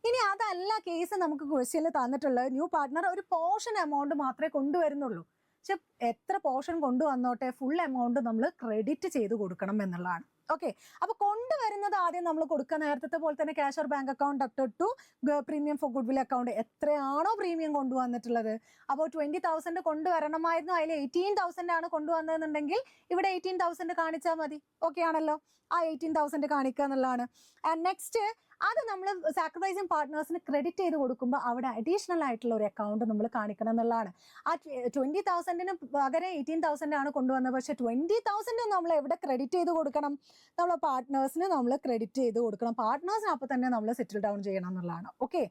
ഇനി അതല്ല കേസ്, നമുക്ക് ക്വസ്റ്റ്യനിൽ തന്നിട്ടുള്ളത് ന്യൂ പാർട്ട്ണർ ഒരു പോർഷൻ എമൗണ്ട് മാത്രമേ കൊണ്ടുവരുന്നുള്ളൂ. പക്ഷെ എത്ര പോർഷൻ കൊണ്ടുവന്നോട്ടെ ഫുൾ എമൗണ്ട് നമ്മൾ ക്രെഡിറ്റ് ചെയ്ത് കൊടുക്കണം എന്നുള്ളതാണ്. ഓക്കെ, അപ്പൊ കൊണ്ടുവരുന്നത് ആദ്യം നമ്മൾ കൊടുക്കുക. നേരത്തെ പോലെ തന്നെ cash or bank account debit to premium for goodwill account. എത്രയാണോ പ്രീമിയം കൊണ്ടുവന്നിട്ടുള്ളത്, അപ്പോൾ 20,000 കൊണ്ടുവരണമായിരുന്നു. അതിൽ 18,000 ആണ് കൊണ്ടുവന്നതെന്നുണ്ടെങ്കിൽ ഇവിടെ 18,000 കാണിച്ചാൽ മതി. ഓക്കെ ആണല്ലോ, ആ 18,000 കാണിക്കുക എന്നുള്ളതാണ്. ആൻഡ് നെക്സ്റ്റ് അത് നമ്മൾ സാക്രിഫൈസിങ് പാർട്ട്നേഴ്സിന് ക്രെഡിറ്റ് ചെയ്ത് കൊടുക്കുമ്പോൾ അവിടെ അഡീഷണൽ ആയിട്ടുള്ള ഒരു അക്കൗണ്ട് നമ്മൾ കാണിക്കണം എന്നുള്ളതാണ്. ആ 20,000 പകരം 18,000 ആണ് കൊണ്ടുവന്നത്. പക്ഷെ 20,000 നമ്മൾ എവിടെ ക്രെഡിറ്റ് ചെയ്ത് കൊടുക്കണം? നമ്മൾ പാർട്ട്നേഴ്സിന് നമ്മൾ ക്രെഡിറ്റ് ചെയ്ത് കൊടുക്കണം. പാർട്ട്നേഴ്സിന് അപ്പോൾ തന്നെ നമ്മൾ സെറ്റിൽ ഡൗൺ ചെയ്യണം എന്നുള്ളതാണ്. Okay,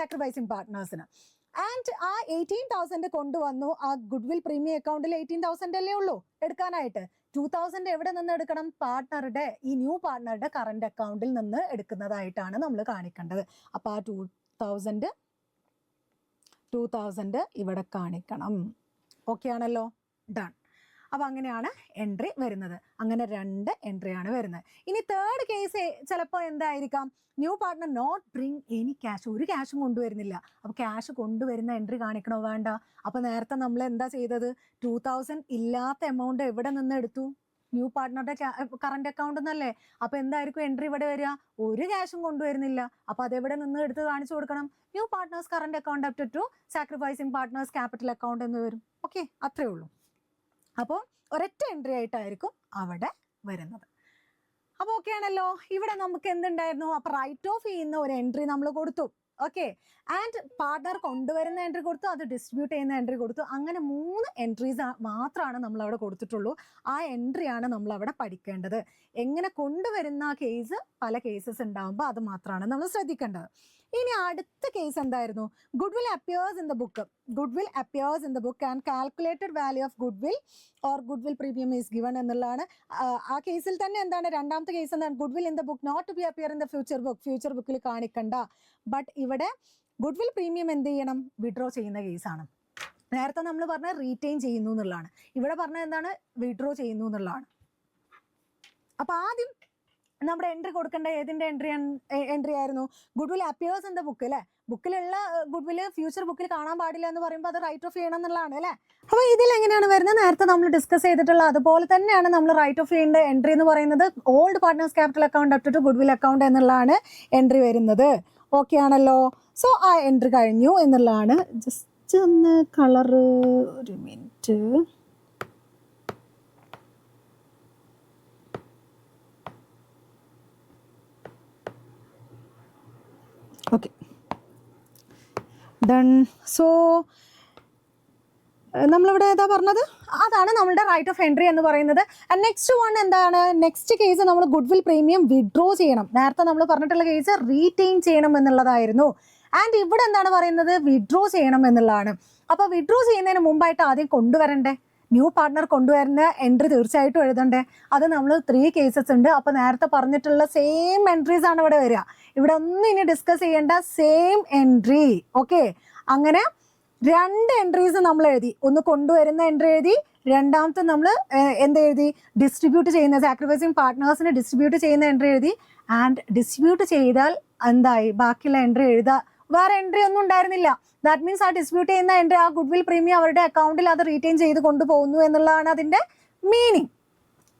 sacrificing പാർട്ട്നേഴ്സിന്. ആൻഡ് ആ 18,000 കൊണ്ടുവന്നു. ആ ഗുഡ് വിൽ പ്രീമിയം അക്കൗണ്ടിൽ 18,000 അല്ലേ ഉള്ളൂ എടുക്കാനായിട്ട്. 2,000 എവിടെ നിന്ന് എടുക്കണം? പാർട്ട്ണറുടെ, ഈ ന്യൂ പാർട്ട്ണറുടെ കറണ്ട് അക്കൗണ്ടിൽ നിന്ന് എടുക്കുന്നതായിട്ടാണ് നമ്മൾ കാണിക്കേണ്ടത്. അപ്പോൾ ആ 2,000 ഇവിടെ കാണിക്കണം. ഓക്കെ ആണല്ലോ, ഡൺ. അപ്പോൾ അങ്ങനെയാണ് എൻട്രി വരുന്നത്. അങ്ങനെ 2 എൻട്രിയാണ് വരുന്നത്. ഇനി തേർഡ് കേസ് ചിലപ്പോൾ എന്തായിരിക്കാം? New partner not bring any cash, ഒരു ക്യാഷും കൊണ്ടുവരുന്നില്ല. അപ്പോൾ ക്യാഷ് കൊണ്ടുവരുന്ന എൻട്രി കാണിക്കണോ വേണ്ട? അപ്പോൾ നേരത്തെ നമ്മൾ എന്താ ചെയ്തത്? 2,000 ഇല്ലാത്ത എമൗണ്ട് എവിടെ നിന്ന് എടുത്തു? ന്യൂ പാർട്ട്ണറുടെ കറണ്ട് അക്കൗണ്ട് എന്നല്ലേ? അപ്പോൾ എന്തായിരിക്കും എൻട്രി ഇവിടെ വരിക? ഒരു ക്യാഷും കൊണ്ടുവരുന്നില്ല. അപ്പോൾ അതെവിടെ നിന്ന് എടുത്ത് കാണിച്ചു കൊടുക്കണം? New partners current account debit to sacrificing partners capital account എന്ന് വരും. ഓക്കെ, അത്രേ ഉള്ളൂ. അപ്പോൾ ഒരൊറ്റ എൻട്രി ആയിട്ടായിരിക്കും അവിടെ വരുന്നത്. അപ്പോൾ ഓക്കെ ആണല്ലോ. ഇവിടെ നമുക്ക് എന്തുണ്ടായിരുന്നു? അപ്പോൾ റൈറ്റ് ഓഫ് ചെയ്യുന്ന ഒരു എൻട്രി നമ്മൾ കൊടുത്തു. ഓക്കെ, ആൻഡ് പാർട്ട്ണർ കൊണ്ടുവരുന്ന എൻട്രി കൊടുത്തു, അത് ഡിസ്ട്രിബ്യൂട്ട് ചെയ്യുന്ന എൻട്രി കൊടുത്തു. അങ്ങനെ 3 എൻട്രീസ് മാത്രമാണ് നമ്മൾ അവിടെ കൊടുത്തിട്ടുള്ളൂ. ആ എൻട്രിയാണ് നമ്മൾ അവിടെ പഠിക്കേണ്ടത്. എങ്ങനെ കൊണ്ടുവരുന്ന കേസ്, പല കേസസ് ഉണ്ടാകുമ്പോൾ അത് മാത്രമാണ് നമ്മൾ ശ്രദ്ധിക്കേണ്ടത്. ഇനി അടുത്ത കേസ് എന്തായിരുന്നു? Goodwill appears in the book. Goodwill appears in the book and calculated value of goodwill or goodwill premium is given എന്നുള്ളതാണ്. ആ കേസിൽ തന്നെ എന്താണ് രണ്ടാമത്തെ കേസ് എന്താണ്? Goodwill in the book not to be appear in the future book. Future ബുക്കിൽ കാണിക്കണ്ട. But ഇവിടെ ഗുഡ് വിൽ പ്രീമിയം എന്ത് ചെയ്യണം? വിഡ്രോ ചെയ്യുന്ന കേസാണ്. നേരത്തെ നമ്മൾ പറഞ്ഞ റീറ്റെയിൻ ചെയ്യുന്നു എന്നുള്ളതാണ്. ഇവിടെ പറഞ്ഞത് എന്താണ്? വിഡ്രോ ചെയ്യുന്നു എന്നുള്ളതാണ്. അപ്പോൾ ആദ്യം നമ്മുടെ എൻട്രി കൊടുക്കേണ്ട ഏതിന്റെ എൻട്രി ആയിരുന്നു? Goodwill appears in the book അല്ലെ. ബുക്കിലുള്ള ഗുഡ്വില് ഫ്യൂച്ചർ ബുക്കിൽ കാണാൻ പാടില്ല എന്ന് പറയുമ്പോൾ അത് റൈറ്റ് ഓഫ് ചെയ്യണം എന്നുള്ളതാണ് അല്ലെ. അപ്പോൾ ഇതിൽ എങ്ങനെയാണ് വരുന്നത്? നേരത്തെ നമ്മൾ ഡിസ്കസ് ചെയ്തിട്ടുള്ള അതുപോലെ തന്നെയാണ് നമ്മൾ റൈറ്റ് ഓഫ് ചെയ്യേണ്ട എൻട്രി എന്ന് പറയുന്നത്. Old partners capital account up to goodwill account എന്നുള്ളതാണ് എൻട്രി വരുന്നത്. ഓക്കെ ആണല്ലോ. സോ ആ എൻട്രി കഴിഞ്ഞു എന്നുള്ളതാണ്. ജസ്റ്റ് ഒന്ന് കളറ് ഒരു മിനിറ്റ്. Okay done. സോ നമ്മളിവിടെ ഏതാ പറഞ്ഞത്? അതാണ് നമ്മളുടെ റൈറ്റ് ഓഫ് എൻട്രി എന്ന് പറയുന്നത്. നെക്സ്റ്റ് വൺ എന്താണ്? നെക്സ്റ്റ് കേസ് നമ്മൾ ഗുഡ്വിൽ പ്രീമിയം വിഡ്രോ ചെയ്യണം. നേരത്തെ നമ്മൾ പറഞ്ഞിട്ടുള്ള കേസ് റീറ്റെയിൻ ചെയ്യണം എന്നുള്ളതായിരുന്നു. ആൻഡ് ഇവിടെ എന്താണ് പറയുന്നത്? വിഡ്രോ ചെയ്യണം എന്നുള്ളതാണ്. അപ്പോൾ വിഡ്രോ ചെയ്യുന്നതിന് മുമ്പായിട്ട് ആദ്യം കൊണ്ടുവരണ്ടേ? ന്യൂ പാർട്ട്ണർ കൊണ്ടുവരുന്ന എൻട്രി തീർച്ചയായിട്ടും എഴുതണ്ടേ? അത് നമ്മൾ 3 കേസസ് ഉണ്ട്. അപ്പോൾ നേരത്തെ പറഞ്ഞിട്ടുള്ള സെയിം എൻട്രീസ് ആണ് ഇവിടെ വരിക. ഇവിടെ ഒന്നും ഇനി ഡിസ്കസ് ചെയ്യേണ്ട, സെയിം എൻട്രി. ഓക്കെ, അങ്ങനെ 2 എൻട്രീസ് നമ്മൾ എഴുതി. ഒന്ന് കൊണ്ടുവരുന്ന എൻട്രി എഴുതി, രണ്ടാമത്തെ നമ്മൾ എന്തെഴുതി? ഡിസ്ട്രിബ്യൂട്ട് ചെയ്യുന്ന, സാക്രിഫൈസിങ് പാർട്ട്നേഴ്സിന് ഡിസ്ട്രിബ്യൂട്ട് ചെയ്യുന്ന എൻട്രി എഴുതി. ആൻഡ് ഡിസ്ട്രിബ്യൂട്ട് ചെയ്താൽ എന്തായി? ബാക്കിയുള്ള എൻട്രി എഴുതുക. വേറെ എൻട്രി ഒന്നും ഉണ്ടായിരുന്നില്ല. ദാറ്റ് മീൻസ് ആ ഡിസ്പ്യൂട്ട് ചെയ്യുന്ന എൻട്രി, ആ ഗുഡ്വിൽ പ്രീമിയം അവരുടെ അക്കൗണ്ടിൽ അത് റീറ്റെയിൻ ചെയ്ത് കൊണ്ടുപോകുന്നു എന്നുള്ളതാണ് അതിന്റെ മീനിങ്.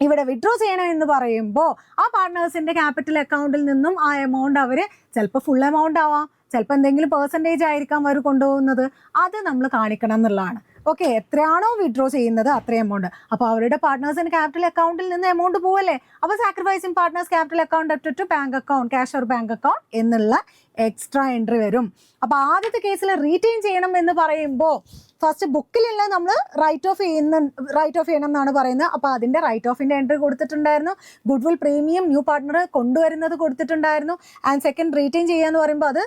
ഇവിടെ വിഡ്രോ ചെയ്യണം എന്ന് പറയുമ്പോൾ ആ പാർട്ട്നേഴ്സിന്റെ ക്യാപിറ്റൽ അക്കൗണ്ടിൽ നിന്നും ആ എമൗണ്ട് അവർ ചിലപ്പോൾ ഫുൾ എമൗണ്ട് ആവാം, ചിലപ്പോൾ എന്തെങ്കിലും പെർസെൻറ്റേജ് ആയിരിക്കാം അവർ കൊണ്ടുപോകുന്നത്. അത് നമ്മൾ കാണിക്കണം എന്നുള്ളതാണ്. ഓക്കെ, എത്രയാണോ വിഡ്രോ ചെയ്യുന്നത് അത്രയും എമൗണ്ട്. അപ്പോൾ അവരുടെ പാർട്ട്നേഴ്സിന്റെ ക്യാപിറ്റൽ അക്കൗണ്ടിൽ നിന്ന് എമൗണ്ട് പോവല്ലേ. അപ്പോൾ sacrificing partners capital account up to bank account, cash or bank account എന്നുള്ള എക്സ്ട്രാ എൻട്രി വരും. അപ്പോൾ ആദ്യത്തെ കേസിൽ റീറ്റെയിൻ ചെയ്യണം എന്ന് പറയുമ്പോൾ ഫസ്റ്റ് ബുക്കിലുള്ള നമ്മൾ റൈറ്റ് ഓഫ് ചെയ്യണം എന്നാണ് പറയുന്നത്. അപ്പോൾ അതിന്റെ റൈറ്റ് ഓഫിന്റെ എൻട്രി കൊടുത്തിട്ടുണ്ടായിരുന്നു. ഗുഡ്വിൽ പ്രീമിയം ന്യൂ പാർട്ട്ണർ കൊണ്ടുവരുന്നത് കൊടുത്തിട്ടുണ്ടായിരുന്നു. ആൻഡ് സെക്കൻഡ് റീറ്റെയിൻ ചെയ്യാന്ന് പറയുമ്പോൾ അത്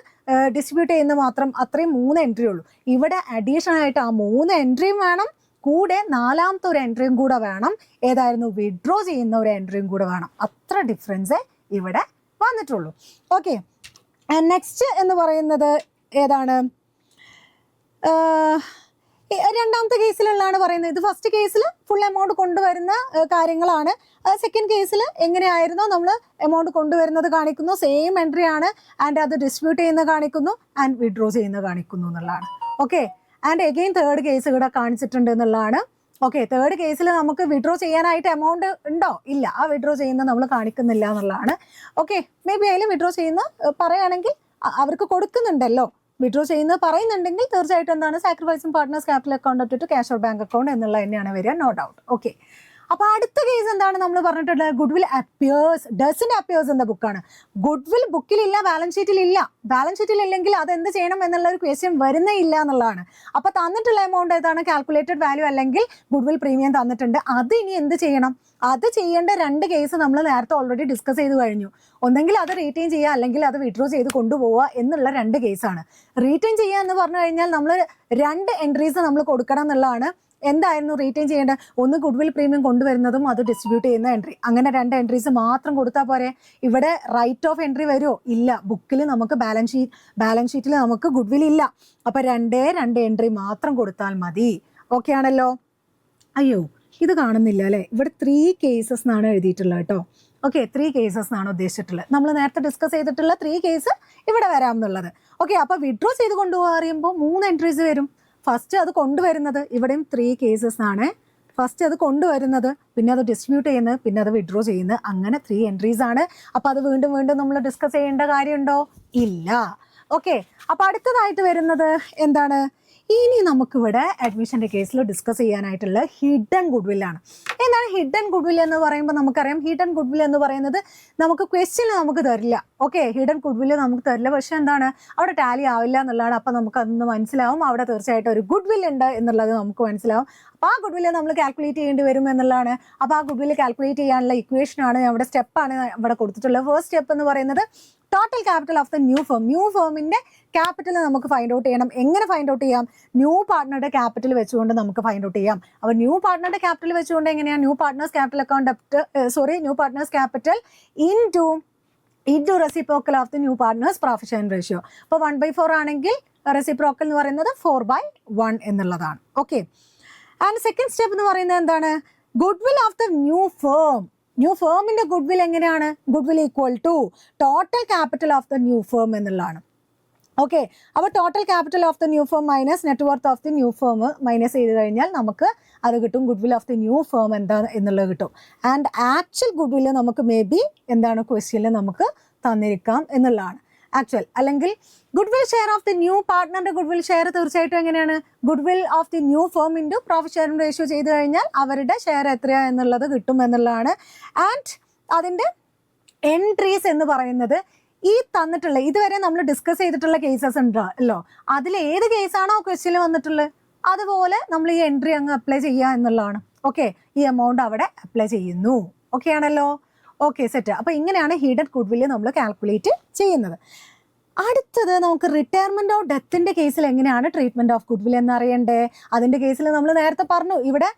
ഡിസ്ട്രിബ്യൂട്ട് ചെയ്യുന്ന മാത്രം. അത്രയും 3 എൻട്രി ഉള്ളൂ. ഇവിടെ അഡീഷണൽ ആയിട്ട് ആ 3 എൻട്രിയും വേണം, കൂടെ 4ാമത്തെ ഒരു എൻട്രിയും കൂടെ വേണം. ഏതായിരുന്നു? വിഡ്രോ ചെയ്യുന്ന ഒരു എൻട്രിയും കൂടെ വേണം. അത്ര ഡിഫറൻസ് ഇവിടെ വന്നിട്ടുള്ളൂ. ഓക്കെ, നെക്സ്റ്റ് എന്ന് പറയുന്നത് ഏതാണ്? രണ്ടാമത്തെ കേസിലുള്ളതാണ് പറയുന്നത്. ഇത് ഫസ്റ്റ് കേസിൽ ഫുൾ എമൗണ്ട് കൊണ്ടുവരുന്ന കാര്യങ്ങളാണ്. സെക്കൻഡ് കേസിൽ എങ്ങനെയായിരുന്നോ നമ്മൾ എമൗണ്ട് കൊണ്ടുവരുന്നത് കാണിക്കുന്നു, സെയിം എൻട്രി ആണ്. ആൻഡ് അത് ഡിസ്ട്രിബ്യൂട്ട് ചെയ്യുന്നത് കാണിക്കുന്നു, ആൻഡ് വിഡ്രോ ചെയ്യുന്നത് കാണിക്കുന്നു എന്നുള്ളതാണ്. Okay, and again third case ഇവിടെ കാണിച്ചിട്ടുണ്ട് എന്നുള്ളതാണ്. ഓക്കെ, തേർഡ് കേസിൽ നമുക്ക് വിഡ്രോ ചെയ്യാനായിട്ട് എമൗണ്ട് ഉണ്ടോ? ഇല്ല, ആ വിഡ്രോ ചെയ്യുന്നത് നമ്മൾ കാണിക്കുന്നില്ല എന്നുള്ളതാണ്. ഓക്കെ, മേ ബി അതിൽ വിഡ്രോ ചെയ്യുന്ന പറയുകയാണെങ്കിൽ അവർക്ക് കൊടുക്കുന്നുണ്ടല്ലോ. വിഡ്രോ ചെയ്യുന്നത് പറയുന്നുണ്ടെങ്കിൽ തീർച്ചയായിട്ടും എന്താണ്? Sacrificing partners capital account up to cash or bank account എന്നുള്ള തന്നെയാണ് വരിക, നോ ഡൗട്ട്. ഓക്കെ, അപ്പോൾ അടുത്ത കേസ് എന്താണ് നമ്മൾ പറഞ്ഞിട്ടുള്ളത്? ഗുഡ്വിൽ ഡസന്റ് അപ്പിയേഴ്സ് എന്ന ബുക്കാണ്. ഗുഡ്വിൽ ബുക്കിലില്ല, ബാലൻസ് ഷീറ്റിൽ ഇല്ല. ബാലൻസ് ഷീറ്റിൽ ഇല്ലെങ്കിൽ അത് എന്ത് ചെയ്യണം എന്നുള്ള ഒരു ക്വസ്റ്റ്യൻ വരുന്നേ ഇല്ല എന്നുള്ളതാണ്. അപ്പോൾ തന്നിട്ടുള്ള എമൗണ്ട് ഏതാണ്? കാൽക്കുലേറ്റഡ് വാല്യൂ അല്ലെങ്കിൽ ഗുഡ്വിൽ പ്രീമിയം തന്നിട്ടുണ്ട്. അത് ഇനി എന്ത് ചെയ്യണം? അത് ചെയ്യേണ്ട 2 കേസ് നമ്മൾ നേരത്തെ ഓൾറെഡി ഡിസ്കസ് ചെയ്ത് കഴിഞ്ഞു. ഒന്നെങ്കിൽ അത് റീറ്റെയിൻ ചെയ്യുക, അല്ലെങ്കിൽ അത് വിഡ്രോ ചെയ്ത് കൊണ്ടുപോവുക എന്നുള്ള 2 കേസാണ്. റീറ്റെയിൻ ചെയ്യുക എന്ന് പറഞ്ഞു കഴിഞ്ഞാൽ നമ്മൾ 2 എൻട്രീസ് നമ്മൾ കൊടുക്കണം എന്നുള്ളതാണ്. എന്തായിരുന്നു റീറ്റെയിൻ ചെയ്യേണ്ടത്? ഒന്ന് ഗുഡ്വിൽ പ്രീമിയം കൊണ്ടുവരുന്നതും അത് ഡിസ്ട്രിബ്യൂട്ട് ചെയ്യുന്ന എൻട്രി. അങ്ങനെ 2 എൻട്രീസ് മാത്രം കൊടുത്താൽ പോരെ? ഇവിടെ റൈറ്റ് ഓഫ് എൻട്രി വരുമോ? ഇല്ല. ബുക്കിൽ നമുക്ക് ബാലൻസ് ഷീറ്റിൽ നമുക്ക് ഗുഡ്വിൽ ഇല്ല. അപ്പോൾ 2 എൻട്രി മാത്രം കൊടുത്താൽ മതി. ഓക്കെ ആണല്ലോ. അയ്യോ, ഇത് കാണുന്നില്ല അല്ലേ? ഇവിടെ 3 കേസസ് എന്നാണ് എഴുതിയിട്ടുള്ളത് കേട്ടോ. ഓക്കെ, 3 കേസസ് എന്നാണ് ഉദ്ദേശിച്ചിട്ടുള്ളത്. നമ്മൾ നേരത്തെ ഡിസ്കസ് ചെയ്തിട്ടുള്ള 3 കേസ് ഇവിടെ വരാം എന്നുള്ളത്. ഓക്കെ, അപ്പോൾ വിഡ്രോ ചെയ്ത് കൊണ്ടുപോകാൻ അറിയുമ്പോൾ 3 എൻട്രീസ് വരും. ഫസ്റ്റ് അത് കൊണ്ടുവരുന്നത്, ഇവിടെയും 3 കേസസ് ആണ്. ഫസ്റ്റ് അത് കൊണ്ടുവരുന്നത്, പിന്നെ അത് ഡിസ്ട്രിബ്യൂട്ട് ചെയ്യുന്നത്, പിന്നെ അത് വിഡ്രോ ചെയ്യുന്നത്, അങ്ങനെ 3 എൻട്രീസ് ആണ്. അപ്പോൾ അത് വീണ്ടും നമ്മൾ ഡിസ്കസ് ചെയ്യേണ്ട കാര്യമുണ്ടോ? ഇല്ല. ഓക്കെ, അപ്പോൾ അടുത്തതായിട്ട് വരുന്നത് എന്താണ്? ഇനി നമുക്കിവിടെ അഡ്മിഷൻ്റെ കേസിൽ ഡിസ്കസ് ചെയ്യാനായിട്ടുള്ള ഹിഡൻ ഗുഡ്വില്ലാണ്. എന്താണ് ഹിഡൻ ഗുഡ്വിൽ എന്ന് പറയുമ്പോൾ നമുക്കറിയാം, ഹിഡൻ ഗുഡ്വിൽ എന്ന് പറയുന്നത് നമുക്ക് ക്വസ്റ്റ്യൻ നമുക്ക് തരില്ല. ഓക്കെ, ഹിഡൻ ഗുഡ്വിൽ നമുക്ക് തരില്ല. പക്ഷെ എന്താണ്? അവിടെ ടാലി ആവില്ല എന്നുള്ളതാണ്. അപ്പോൾ നമുക്ക് അതൊന്ന് മനസ്സിലാവും, അവിടെ തീർച്ചയായിട്ടും ഒരു ഗുഡ്വിൽ ഉണ്ട് എന്നുള്ളത് നമുക്ക് മനസ്സിലാവും. അപ്പോൾ ആ ഗുഡ്വിൽ നമ്മൾ കാൽക്കുലേറ്റ് ചെയ്യേണ്ടി വരും എന്നുള്ളതാണ്. അപ്പോൾ ആ ഗുഡ്വിൽ കാൽക്കുലേറ്റ് ചെയ്യാനുള്ള ഇക്വേഷനാണ് അവിടെ സ്റ്റെപ്പാണ് ഇവിടെ കൊടുത്തിട്ടുള്ളത്. ഫസ്റ്റ് സ്റ്റെപ്പ് എന്ന് പറയുന്നത് total capital of the new ഫേമിന്റെ ക്യാപിറ്റൽ നമുക്ക് ഫൈൻഡ് ഔട്ട് ചെയ്യണം. എങ്ങനെ ഫൈൻഡ് ഔട്ട് ചെയ്യാം? ന്യൂ പാർട്ട്ണറുടെ ക്യാപിറ്റൽ വെച്ചുകൊണ്ട് നമുക്ക് ഫൈൻഡ് ഔട്ട് ചെയ്യാം. അപ്പോൾ ന്യൂ പാർട്ട്ണറുടെ ക്യാപിറ്റൽ വെച്ചുകൊണ്ട് എങ്ങനെയാണ്? New partners capital into reciprocal of the new partners profit sharing ratio. അപ്പോൾ 1/4 ആണെങ്കിൽ റെസിപ്രോക്കൽ എന്ന് പറയുന്നത് 4/1 എന്നുള്ളതാണ്. ഓക്കെ, ആൻഡ് സെക്കൻഡ് സ്റ്റെപ്പ് എന്ന് പറയുന്നത് എന്താണ്? Goodwill of the new firm. New ഫേമിന്റെ ഗുഡ് വിൽ എങ്ങനെയാണ്? Goodwill equal to total capital of the new firm എന്നുള്ളതാണ്. ഓക്കെ, അപ്പോൾ total capital of the new firm minus net worth of the new firm minus ചെയ്ത് കഴിഞ്ഞാൽ നമുക്ക് അത് കിട്ടും, goodwill of the new firm എന്താ എന്നുള്ളത് കിട്ടും. ആൻഡ് ആക്ച്വൽ ഗുഡ് വില്ല് നമുക്ക് മേ ബി എന്താണ് ക്വസ്റ്റ്യനിൽ നമുക്ക് തന്നിരിക്കാം എന്നുള്ളതാണ് ആക്ച്വൽ. അല്ലെങ്കിൽ goodwill share of the new പാർട്ട്ണറിന്റെ ഗുഡ് വിൽ ഷെയർ തീർച്ചയായിട്ടും എങ്ങനെയാണ്? Goodwill of the new firm into profit sharing ratio ചെയ്ത് കഴിഞ്ഞാൽ അവരുടെ ഷെയർ എത്രയാ എന്നുള്ളത് കിട്ടും എന്നുള്ളതാണ്. ആൻഡ് അതിൻ്റെ എൻട്രീസ് എന്ന് പറയുന്നത് ഈ തന്നിട്ടുള്ള ഇതുവരെ നമ്മൾ ഡിസ്കസ് ചെയ്തിട്ടുള്ള കേസസ് ഉണ്ടല്ലോ, അതിൽ ഏത് കേസാണോ ക്വസ്റ്റ്യനിൽ വന്നിട്ടുള്ളത് അതുപോലെ നമ്മൾ ഈ എൻട്രി അങ്ങ് അപ്ലൈ ചെയ്യുക എന്നുള്ളതാണ്. ഓക്കെ, ഈ എമൗണ്ട് അവിടെ അപ്ലൈ ചെയ്യുന്നു. ഓക്കെ ആണല്ലോ? Okay, set. അപ്പോൾ ഇങ്ങനെയാണ് ഹിഡൻ ഗുഡ് വില്ല് നമ്മൾ കാൽക്കുലേറ്റ് ചെയ്യുന്നത്. അടുത്തത് നമുക്ക് റിട്ടയർമെന്റ് ഓഫ് ഡെത്തിന്റെ കേസിൽ എങ്ങനെയാണ് ട്രീറ്റ്മെന്റ് ഓഫ് ഗുഡ് വിൽ എന്നറിയണ്ടേ? അതിന്റെ കേസിൽ നമ്മൾ നേരത്തെ പറഞ്ഞു, ഇവിടെ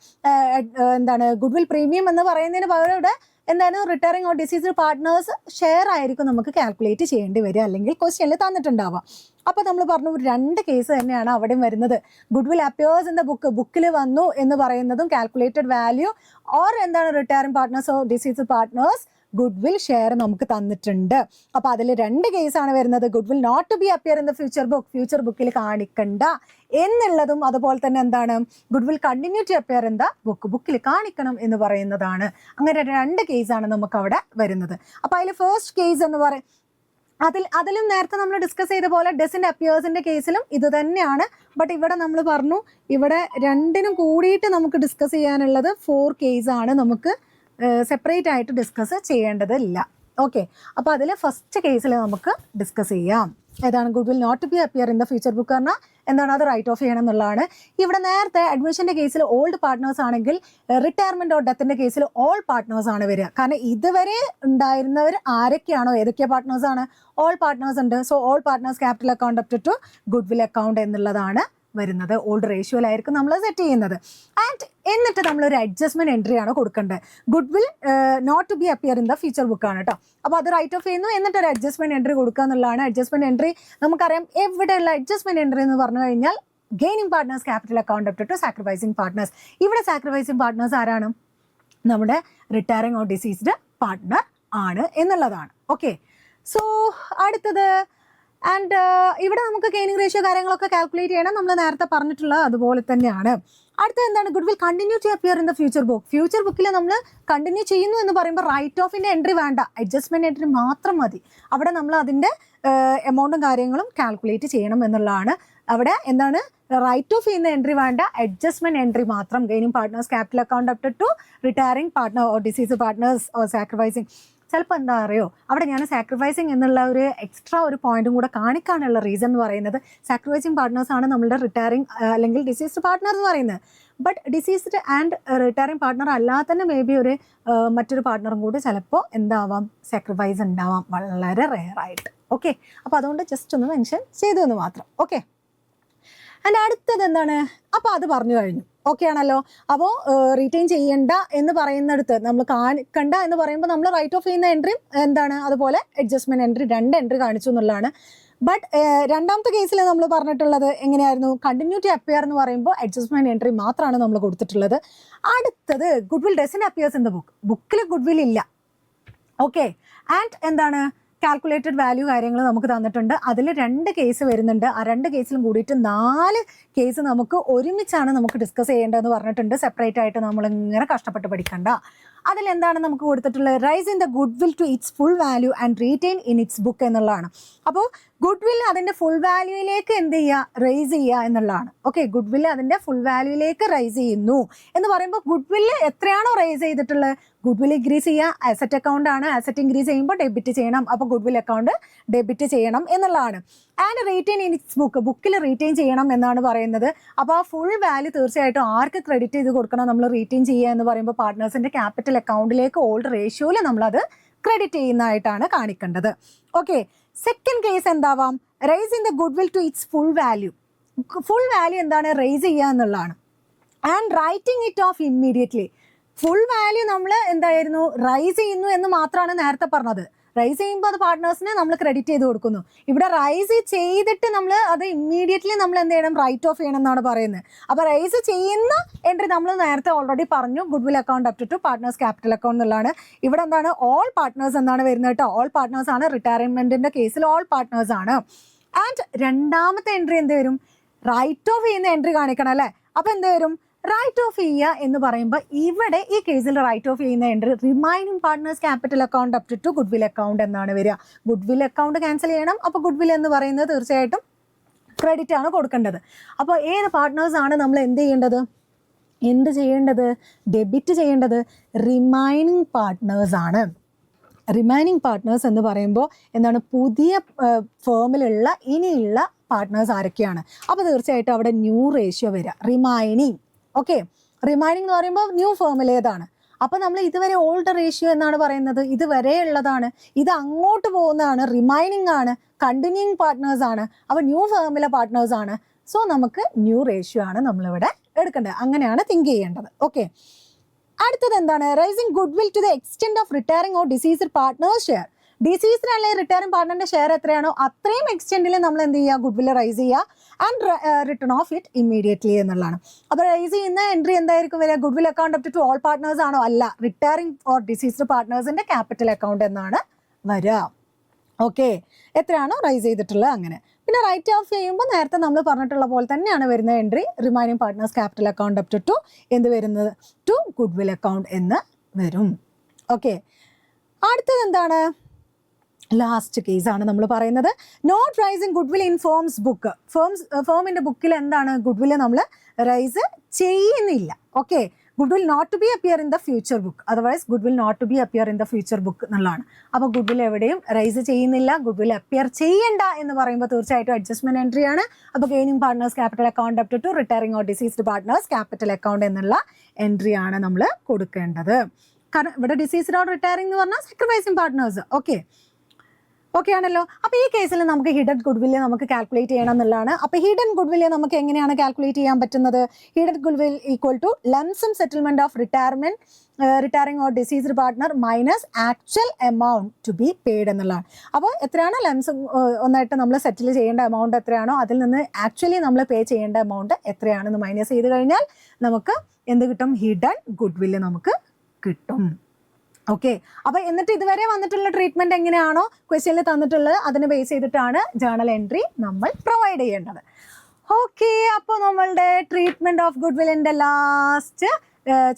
എന്താണ് ഗുഡ് വിൽ പ്രീമിയം എന്ന് പറയുന്നതിന് പകരം ഇവിടെ എന്താണ് retiring or deceased partners share ആയിരിക്കും നമുക്ക് കാൽക്കുലേറ്റ് ചെയ്യേണ്ടി വരിക, അല്ലെങ്കിൽ ക്വസ്റ്റ്യനിൽ തന്നിട്ടുണ്ടാവാം. അപ്പോൾ നമ്മൾ പറഞ്ഞു 2 കേസ് തന്നെയാണ് അവിടെയും വരുന്നത്. Goodwill appears in the ബുക്കിൽ വന്നു എന്ന് പറയുന്നതും കാൽക്കുലേറ്റഡ് വാല്യൂ, ഓർ എന്താണ് retiring partners or deceased partners goodwill share നമുക്ക് തന്നിട്ടുണ്ട്. അപ്പോൾ അതിൽ 2 കേസാണ് വരുന്നത്. Goodwill not to be appear in the future ബുക്കിൽ കാണിക്കണ്ട എന്നുള്ളതും, അതുപോലെ തന്നെ എന്താണ് goodwill continue to appear in the ബുക്കിൽ കാണിക്കണം എന്ന് പറയുന്നതാണ്. അങ്ങനെ 2 കേസാണ് നമുക്ക് അവിടെ വരുന്നത്. അപ്പോൾ അതിൽ ഫസ്റ്റ് കേസ് എന്ന് പറയും, അതിലും നേരത്തെ നമ്മൾ ഡിസ്കസ് ചെയ്ത പോലെ ഡസിൻ്റെ അപ്പിയേഴ്സിൻ്റെ കേസിലും ഇത് തന്നെയാണ്. ബട്ട് ഇവിടെ നമ്മൾ പറഞ്ഞു ഇവിടെ 2നും കൂടിയിട്ട് നമുക്ക് ഡിസ്കസ് ചെയ്യാനുള്ളത് 4 കേസാണ്, നമുക്ക് സെപ്പറേറ്റ് ആയിട്ട് ഡിസ്കസ് ചെയ്യേണ്ടതില്ല. ഓക്കെ, അപ്പോൾ അതിൽ ഫസ്റ്റ് കേസിൽ നമുക്ക് ഡിസ്കസ് ചെയ്യാം. ഏതാണ്? Goodwill not be appear in the future book പറഞ്ഞാൽ എന്താണ്? അത് റൈറ്റ് ഓഫ് ചെയ്യണം എന്നുള്ളതാണ്. ഇവിടെ നേരത്തെ അഡ്മിഷൻ്റെ കേസിൽ ഓൾഡ് പാർട്ട്നേഴ്സ് ആണെങ്കിൽ റിട്ടയർമെൻറ്റ് ഓർ ഡെത്തിൻ്റെ കേസിൽ ഓൾ പാർട്ട്നേഴ്സ് ആണ് വരിക. കാരണം ഇതുവരെ ഉണ്ടായിരുന്നവർ ആരൊക്കെയാണോ, ഏതൊക്കെ പാർട്ട്നേഴ്സാണ്? ഓൾ പാർട്ട്നേഴ്സ് ഉണ്ട്. So all partners capital account up to goodwill account എന്നുള്ളതാണ് വരുന്നത്. ഓൾഡ് റേഷ്യോയിലായിരിക്കും നമ്മൾ സെറ്റ് ചെയ്യുന്നത്. ആൻഡ് എന്നിട്ട് നമ്മളൊരു അഡ്ജസ്റ്റ്മെന്റ് എൻട്രി ആണ് കൊടുക്കേണ്ടത്. Goodwill not to be appear in the future ബുക്കാണ് കേട്ടോ. അപ്പോൾ അത് റൈറ്റ് ഓഫ് ചെയ്യുന്നു, എന്നിട്ട് ഒരു അഡ്ജസ്റ്റ്മെന്റ് എൻട്രി കൊടുക്കുക എന്നുള്ളതാണ്. അഡ്ജസ്റ്റ്മെന്റ് എൻട്രി നമുക്കറിയാം എവിടെയുള്ള അഡ്ജസ്റ്റ്മെന്റ് എൻട്രി എന്ന് പറഞ്ഞു കഴിഞ്ഞാൽ gaining partners capital account up to sacrificing partners. ഇവിടെ സാക്രിഫൈസിങ് പാർട്ട്നേഴ്സ് ആരാണ്? നമ്മുടെ റിട്ടയറിംഗ് ഓർ ഡിസീസ്ഡ് പാർട്ട്ണർ ആണ് എന്നുള്ളതാണ്. ഓക്കെ, സോ അടുത്തത് ആൻഡ് ഇവിടെ നമുക്ക് ഗെയിനിങ് റേഷ്യോ കാര്യങ്ങളൊക്കെ കാൽക്കുലേറ്റ് ചെയ്യണം, നമ്മൾ നേരത്തെ പറഞ്ഞിട്ടുള്ളത് അതുപോലെ തന്നെയാണ്. അടുത്തത് എന്താണ്? Goodwill continue to appear in the future ബുക്കിൽ നമ്മൾ കണ്ടിന്യൂ ചെയ്യുന്നു എന്ന് പറയുമ്പോൾ റൈറ്റ് ഓഫിൻ്റെ എൻട്രി വേണ്ട, അഡ്ജസ്റ്റ്മെൻറ്റ് എൻട്രി മാത്രം മതി. അവിടെ നമ്മൾ അതിൻ്റെ എമൗണ്ടും കാര്യങ്ങളും കാൽക്കുലേറ്റ് ചെയ്യണം എന്നുള്ളതാണ്. അവിടെ എന്താണ്? റൈറ്റ് ഓഫ് ചെയ്യുന്ന എൻട്രി വേണ്ട, അഡ്ജസ്റ്റ്മെൻറ്റ് എൻട്രി മാത്രം. Gaining partners capital account up to retiring partner or deceased partners or sacrificing. ചിലപ്പോൾ എന്താ അറിയോ, അവിടെ ഞാൻ സാക്രിഫൈസിങ് എന്നുള്ള ഒരു എക്സ്ട്രാ ഒരു പോയിന്റും കൂടെ കാണിക്കാനുള്ള റീസൺ എന്ന് പറയുന്നത് സാക്രിഫൈസിങ് പാർട്ട്നേഴ്സ് ആണ് നമ്മളുടെ റിട്ടയറിംഗ് അല്ലെങ്കിൽ ഡിസീസ്ഡ് പാർട്ട്ണർ എന്ന് പറയുന്നത്. But diseased and retiring partner അല്ലാതെ തന്നെ മേ ബി ഒരു മറ്റൊരു പാർട്ട്ണറും കൂടി ചിലപ്പോൾ എന്താവാം, സാക്രിഫൈസ് ഉണ്ടാവാം, വളരെ റെയർ ആയിട്ട്. ഓക്കെ, അപ്പോൾ അതുകൊണ്ട് ജസ്റ്റ് ഒന്ന് മെൻഷൻ ചെയ്തു എന്ന് മാത്രം. ഓക്കെ, ആൻഡ് അടുത്തത് എന്താണ്? അപ്പോൾ അത് പറഞ്ഞു കഴിഞ്ഞു. ഓക്കെ ആണല്ലോ? അപ്പോൾ റീറ്റെയിൻ ചെയ്യണ്ട എന്ന് പറയുന്നിടത്ത് നമ്മൾ കാണിക്കണ്ട എന്ന് പറയുമ്പോൾ നമ്മൾ റൈറ്റ് ഓഫ് ചെയ്യുന്ന എൻട്രി എന്താണ്? അതുപോലെ അഡ്ജസ്റ്റ്മെന്റ് എൻട്രി 2 എൻട്രി കാണിച്ചു എന്നുള്ളതാണ്. ബട്ട് രണ്ടാമത്തെ കേസിൽ നമ്മൾ പറഞ്ഞിട്ടുള്ളത് എങ്ങനെയായിരുന്നു? കണ്ടിന്യൂറ്റി അപ്പിയർ എന്ന് പറയുമ്പോൾ അഡ്ജസ്റ്റ്മെന്റ് എൻട്രി മാത്രമാണ് നമ്മൾ കൊടുത്തിട്ടുള്ളത്. അടുത്തത് good will doesn't appears in the ബുക്കിൽ ഗുഡ് വിൽ ഇല്ല. ഓക്കെ, ആൻഡ് എന്താണ്? കാൽക്കുലേറ്റഡ് വാല്യൂ കാര്യങ്ങൾ നമുക്ക് തന്നിട്ടുണ്ട്. അതിൽ 2 കേസ് വരുന്നുണ്ട്. ആ 2 കേസിലും കൂടിയിട്ട് 4 കേസ് നമുക്ക് ഒരുമിച്ചാണ് നമുക്ക് ഡിസ്കസ് ചെയ്യേണ്ടതെന്ന് പറഞ്ഞിട്ടുണ്ട്. സെപ്പറേറ്റ് ആയിട്ട് നമ്മളിങ്ങനെ കഷ്ടപ്പെട്ട് പഠിക്കണ്ട. അതിലെന്താണ് നമുക്ക് കൊടുത്തിട്ടുള്ളത്? Rise in the goodwill to its full value and retain in its book എന്നുള്ളതാണ്. അപ്പോൾ ഗുഡ് വിൽ അതിൻ്റെ ഫുൾ വാല്യൂയിലേക്ക് എന്ത് ചെയ്യുക? റൈസ് ചെയ്യുക എന്നുള്ളതാണ്. ഓക്കെ, ഗുഡ് വിൽ അതിൻ്റെ ഫുൾ വാല്യൂയിലേക്ക് റൈസ് ചെയ്യുന്നു എന്ന് പറയുമ്പോൾ ഗുഡ് വില്ല് എത്രയാണോ റൈസ് ചെയ്തിട്ടുള്ളത്, ഗുഡ് വിൽ ഇൻക്രീസ് ചെയ്യുക. അസറ്റ് അക്കൗണ്ട് ആണ്, അസറ്റ് ഇൻക്രീസ് ചെയ്യുമ്പോൾ ഡെബിറ്റ് ചെയ്യണം. അപ്പോൾ ഗുഡ് വിൽ അക്കൗണ്ട് ഡെബിറ്റ് ചെയ്യണം എന്നുള്ളതാണ്. ആൻഡ് റീറ്റെയിൻ ഇൻ ഇറ്റ്സ് ബുക്കിൽ റീറ്റെയിൻ ചെയ്യണം എന്നാണ് പറയുന്നത്. അപ്പോൾ ആ ഫുൾ വാല്യൂ തീർച്ചയായിട്ടും ആർക്ക് ക്രെഡിറ്റ് ചെയ്ത് കൊടുക്കണം? നമ്മൾ റീറ്റെയിൻ ചെയ്യുക എന്ന് പറയുമ്പോൾ പാർട്ട്നേഴ്സിൻ്റെ ക്യാപിറ്റൽ അക്കൗണ്ടിലേക്ക് ഓൾഡ് റേഷ്യോയിൽ നമ്മളത് ക്രെഡിറ്റ് ചെയ്യുന്നതായിട്ടാണ് കാണിക്കേണ്ടത്. ഓക്കെ, സെക്കൻഡ് കേസ് എന്താവാം? Raise in the goodwill to its full value. Full value എന്താണ്? റൈസ് ചെയ്യുക എന്നുള്ളതാണ്. And writing it off immediately. Full value നമ്മൾ എന്തായിരുന്നു? റൈസ് ചെയ്യുന്നു എന്ന് മാത്രമാണ് നേരത്തെ പറഞ്ഞത്. റൈസ് ചെയ്യുമ്പോൾ അത് പാർട്ട്നേഴ്സിന് നമ്മൾ ക്രെഡിറ്റ് ചെയ്ത് കൊടുക്കുന്നു. ഇവിടെ റൈസ് ചെയ്തിട്ട് നമ്മൾ അത് ഇമ്മീഡിയറ്റ്ലി നമ്മൾ എന്ത് ചെയ്യണം, റൈറ്റ് ഓഫ് ചെയ്യണം എന്നാണ് പറയുന്നത്. അപ്പോൾ റൈസ് ചെയ്യുന്ന എൻട്രി നമ്മൾ നേരത്തെ ഓൾറെഡി പറഞ്ഞു, goodwill account up to partners capital account എന്നുള്ളതാണ്. ഇവിടെ എന്താണ്, ഓൾ പാർട്ട്നേഴ്സ് എന്നാണ് വരുന്നത് കേട്ടോ. ഓൾ പാർട്ട്നേഴ്സ് ആണ്, റിട്ടയർമെന്റിന്റെ കേസിൽ ഓൾ പാർട്ട്നേഴ്സ് ആണ്. ആൻഡ് രണ്ടാമത്തെ എൻട്രി എന്ത് വരും, റൈറ്റ് ഓഫ് ചെയ്യുന്ന എൻട്രി കാണിക്കണം അല്ലേ. അപ്പൊ എന്ത് വരും, റൈറ്റ് ഓഫ് ചെയ്യുക എന്ന് പറയുമ്പോൾ ഇവിടെ ഈ കേസിൽ റൈറ്റ് ഓഫ് ചെയ്യുന്ന entry remaining partners capital account up to goodwill account എന്നാണ് വരിക. ഗുഡ് വിൽ അക്കൗണ്ട് ക്യാൻസൽ ചെയ്യണം. അപ്പോൾ ഗുഡ് വിൽ എന്ന് പറയുന്നത് തീർച്ചയായിട്ടും ക്രെഡിറ്റ് ആണ് കൊടുക്കേണ്ടത്. അപ്പോൾ ഏത് പാർട്ട്നേഴ്സ് ആണ് നമ്മൾ എന്ത് ചെയ്യേണ്ടത്, ഡെബിറ്റ് ചെയ്യേണ്ടത്? റിമൈനിങ് പാർട്ട്നേഴ്സ് ആണ്. റിമൈനിങ് പാർട്ട്നേഴ്സ് എന്ന് പറയുമ്പോൾ എന്താണ്, പുതിയ ഫേമിലുള്ള ഇനിയുള്ള പാർട്ട്നേഴ്സ് ആരൊക്കെയാണ്? അപ്പോൾ തീർച്ചയായിട്ടും അവിടെ ന്യൂ റേഷ്യോ വരിക, റിമൈനിങ്. ഓക്കെ, റിമൈനിങ് എന്ന് പറയുമ്പോൾ ന്യൂ ഫേമിലേതാണ്. അപ്പോൾ നമ്മൾ ഇതുവരെ ഓൾഡ് റേഷ്യോ എന്നാണ് പറയുന്നത്, ഇതുവരെ ഉള്ളതാണ്. ഇത് അങ്ങോട്ട് പോകുന്നതാണ്, റിമൈനിങ് ആണ്, കണ്ടിന്യൂയിങ് പാർട്ട്നേഴ്സ് ആണ്. അപ്പോൾ ന്യൂ ഫേമിലെ പാർട്ട്നേഴ്സ് ആണ്. സോ നമുക്ക് ന്യൂ റേഷ്യോ ആണ് നമ്മളിവിടെ എടുക്കേണ്ടത്. അങ്ങനെയാണ് തിങ്ക് ചെയ്യേണ്ടത്. ഓക്കെ, അടുത്തത് എന്താണ്, rising goodwill to the extend of retiring or deceased partners share. Deceased അല്ലെങ്കിൽ റിട്ടയറിംഗ് പാർട്ട്ണറിന്റെ ഷെയർ എത്രയാണോ അത്രയും എക്സ്റ്റെൻഡിൽ നമ്മൾ എന്ത് ചെയ്യുക, ഗുഡ് വിൽ റൈസ് ചെയ്യുക and written off it immediately എന്നുള്ളതാണ്. അപ്പോൾ റൈസ് ചെയ്യുന്ന എൻട്രി എന്തായിരിക്കും വരിക, goodwill account up to all partners ആണോ? അല്ല, retiring or diseased പാർട്ട്നേഴ്സിന്റെ capital account എന്നാണ് വരിക. ഓക്കെ, എത്രയാണോ റൈസ് ചെയ്തിട്ടുള്ളത് അങ്ങനെ. പിന്നെ റൈറ്റ് ഓഫ് ചെയ്യുമ്പോൾ നേരത്തെ നമ്മൾ പറഞ്ഞിട്ടുള്ള പോലെ തന്നെയാണ് വരുന്ന entry, remaining partners capital account up to എന്ത് വരുന്നത്, ടു ഗുഡ് വിൽ അക്കൗണ്ട് എന്ന് വരും. ഓക്കെ, അടുത്തത് എന്താണ്, ലാസ്റ്റ് കേസാണ് നമ്മൾ പറയുന്നത്. Not raising goodwill in firm's book. ഫേമിൻ്റെ ബുക്കിൽ എന്താണ്, ഗുഡ് വിൽ നമ്മൾ റൈസ് ചെയ്യുന്നില്ല. Okay, goodwill not to be appear in the future book, otherwise goodwill not to be appear in the future book എന്നുള്ളതാണ്. അപ്പോൾ goodwill എവിടെയും raise ചെയ്യുന്നില്ല, goodwill appear ചെയ്യണ്ട എന്ന് പറയുമ്പോൾ തീർച്ചയായിട്ടും അഡ്ജസ്റ്റ്മെന്റ് എൻട്രി ആണ്. അപ്പോൾ gaining partners capital account up to retiring or deceased partners capital account എന്നുള്ള എൻട്രി ആണ് നമ്മൾ കൊടുക്കേണ്ടത്. കാരണം ഇവിടെ ഡിസീസ്ഡ് ഓർ റിട്ടയറിംഗ് എന്ന് പറഞ്ഞാൽ സാക്രിഫൈസിങ് പാർട്ട്നേഴ്സ്. ഓക്കെ ആണല്ലോ. അപ്പോൾ ഈ കേസിൽ നമുക്ക് ഹിഡൻ ഗുഡ് വില്ല് നമുക്ക് കാൽക്കുലേറ്റ് ചെയ്യണം എന്നുള്ളതാണ്. അപ്പോൾ ഹിഡൻ ഗുഡ് വില്ല് നമുക്ക് എങ്ങനെയാണ് കാൽക്കുലേറ്റ് ചെയ്യാൻ പറ്റുന്നത്? Hidden goodwill equal to lump sum settlement of retiring or deceased partner minus actual amount to be paid എന്നുള്ളതാണ്. അപ്പോൾ എത്രയാണ് ലംസം ഒന്നായിട്ട് നമ്മൾ സെറ്റിൽ ചെയ്യേണ്ട എമൗണ്ട് എത്രയാണോ അതിൽ നിന്ന് ആക്ച്വലി നമ്മൾ പേ ചെയ്യേണ്ട എമൗണ്ട് എത്രയാണെന്ന് മൈനസ് ചെയ്ത് കഴിഞ്ഞാൽ നമുക്ക് എന്ത് കിട്ടും? ഹിഡൻ ഗുഡ് വില്ല് നമുക്ക് കിട്ടും. ഓക്കെ, അപ്പോൾ എന്നിട്ട് ഇതുവരെ വന്നിട്ടുള്ള ട്രീറ്റ്മെന്റ് എങ്ങനെയാണോ ക്വസ്റ്റ്യനിൽ തന്നിട്ടുള്ളത് അതിനെ ബേസ് ചെയ്തിട്ടാണ് ജേർണൽ എൻട്രി നമ്മൾ പ്രൊവൈഡ് ചെയ്യേണ്ടത്. ഓക്കെ, അപ്പോൾ നമ്മളുടെ ട്രീറ്റ്മെന്റ് ഓഫ് ഗുഡ് വില്ലിന്റെ ലാസ്റ്റ്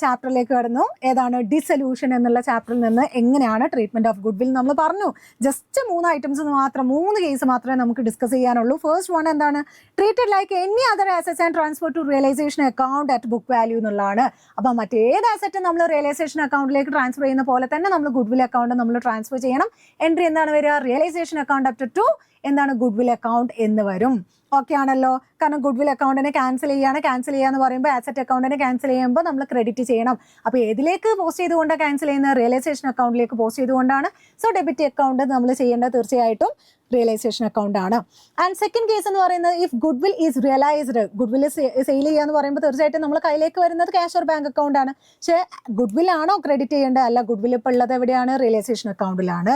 ചാപ്റ്ററിലേക്ക് കടന്നു. ഏതാണ്? ഡിസൊല്യൂഷൻ എന്നുള്ള ചാപ്റ്ററിൽ നിന്ന് എങ്ങനെയാണ് ട്രീറ്റ്മെന്റ് ഓഫ് ഗുഡ് വിൽ നമ്മൾ പറഞ്ഞു. ജസ്റ്റ് 3 ഐറ്റംസ് മാത്രം, 3 കേസ് മാത്രമേ നമുക്ക് ഡിസ്കസ് ചെയ്യാനുള്ളൂ. ഫസ്റ്റ് വൺ എന്താണ്? Treated like any other assets and transfer to realisation account at book value എന്നുള്ളതാണ്. അപ്പോൾ മറ്റേത് ആസറ്റും നമ്മൾ റിയലൈസേഷൻ അക്കൗണ്ടിലേക്ക് ട്രാൻസ്ഫർ ചെയ്യുന്ന പോലെ തന്നെ നമ്മൾ ഗുഡ് വിൽ അക്കൗണ്ട് നമ്മൾ ട്രാൻസ്ഫർ ചെയ്യണം. എൻട്രി എന്താണ് വരിക? റിയലൈസേഷൻ അക്കൗണ്ട് അപ് ടു എന്താണ് ഗുഡ് വിൽ അക്കൗണ്ട് എന്ന് വരും. ഓക്കെ ആണല്ലോ. കാരണം ഗുഡ് വിൽ അക്കൗണ്ടിനെ ക്യാൻസൽ ചെയ്യാന്ന് പറയുമ്പോൾ ആസറ്റ് അക്കൗണ്ടിനെ ക്യാൻസൽ ചെയ്യുമ്പോൾ നമ്മൾ ക്രെഡിറ്റ് ചെയ്യണം. അപ്പോൾ ഏതിലേക്ക് പോസ്റ്റ് ചെയ്തുകൊണ്ടാണ് ക്യാൻസൽ ചെയ്യുന്നത്? റിയലൈസേഷൻ അക്കൗണ്ടിലേക്ക് പോസ്റ്റ് ചെയ്തുകൊണ്ടാണ്. സോ ഡെബിറ്റ് അക്കൗണ്ട് നമ്മൾ ചെയ്യേണ്ടത് തീർച്ചയായിട്ടും റിയലൈസേഷൻ അക്കൗണ്ട് ആണ്. ആൻഡ് സെക്കൻഡ് കേസ് എന്ന് പറയുന്നത് if goodwill is realised, goodwill sale ചെയ്യാന്ന് പറയുമ്പോൾ തീർച്ചയായിട്ടും നമ്മൾ കയ്യിലേക്ക് വരുന്നത് ക്യാഷ് ഓർ ബാങ്ക് അക്കൗണ്ട് ആണ്. പക്ഷേ ഗുഡ് വിൽ ആണോ ക്രെഡിറ്റ് ചെയ്യേണ്ടത്? അല്ല, ഗുഡ് വിൽ ഇപ്പോൾ ഉള്ളത് എവിടെയാണ്? റിയലൈസേഷൻ അക്കൗണ്ടിലാണ്.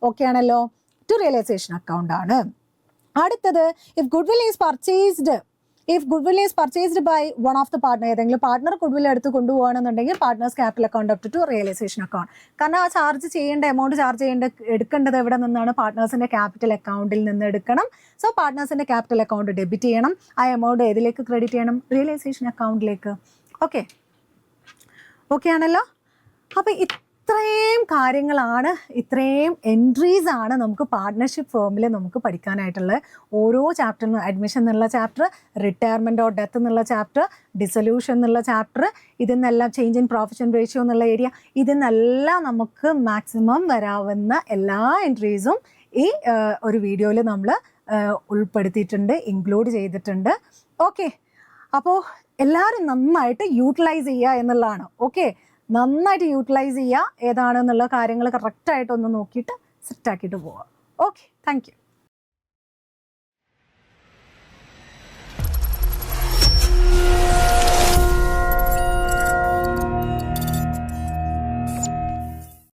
ഓക്കെ ആണല്ലോ, ടു റിയലൈസേഷൻ അക്കൗണ്ട് ആണ്. അടുത്തത് if goodwill is purchased by one of the partner, ഏതെങ്കിലും പാർട്ട്ണർ ഗുഡ് വിൽ എടുത്ത് കൊണ്ടുപോകണമെന്നുണ്ടെങ്കിൽ partners capital account up to realisation account. കാരണം ആ എടുക്കേണ്ടത് എവിടെ നിന്നാണ്? പാർട്ട്നേഴ്സിന്റെ ക്യാപിറ്റൽ അക്കൗണ്ടിൽ നിന്ന് എടുക്കണം. സോ പാർട്ട്നേഴ്സിന്റെ ക്യാപിറ്റൽ അക്കൗണ്ട് ഡെബിറ്റ് ചെയ്യണം. ആ എമൗണ്ട് ഏതിലേക്ക് ക്രെഡിറ്റ് ചെയ്യണം? റിയലൈസേഷൻ അക്കൗണ്ടിലേക്ക്. ഓക്കെ ആണല്ലോ. അപ്പോൾ ഇത്രയും കാര്യങ്ങളാണ്, ഇത്രയും എൻട്രീസ് ആണ് നമുക്ക് പാർട്ട്ണർഷിപ്പ് ഫേമിൽ നമുക്ക് പഠിക്കാനായിട്ടുള്ളത്. ഓരോ ചാപ്റ്ററിനും അഡ്മിഷൻ എന്നുള്ള ചാപ്റ്റർ, റിട്ടയർമെൻറ്റ് ഓർ ഡെത്ത് എന്നുള്ള ചാപ്റ്റർ, ഡിസൊല്യൂഷൻ എന്നുള്ള ചാപ്റ്റർ, ഇതിന്നെല്ലാം ചേഞ്ച് ഇൻ പ്രൊഫഷൻ റേഷ്യോ എന്നുള്ള ഏരിയ, ഇതിനെല്ലാം നമുക്ക് മാക്സിമം വരാവുന്ന എല്ലാ എൻട്രീസും ഈ ഒരു വീഡിയോയിൽ നമ്മൾ ഉൾപ്പെടുത്തിയിട്ടുണ്ട്, ഇൻക്ലൂഡ് ചെയ്തിട്ടുണ്ട്. ഓക്കെ, അപ്പോൾ എല്ലാവരും നന്നായിട്ട് യൂട്ടിലൈസ് ചെയ്യുക എന്നുള്ളതാണ്. ഓക്കെ, നന്നായിട്ട് യൂട്ടിലൈസ് ചെയ്യുക, ഏതാണെന്നുള്ള കാര്യങ്ങൾ കറക്റ്റായിട്ടൊന്ന് നോക്കിയിട്ട് സെറ്റാക്കിയിട്ട് പോവുക. Okay, thank you.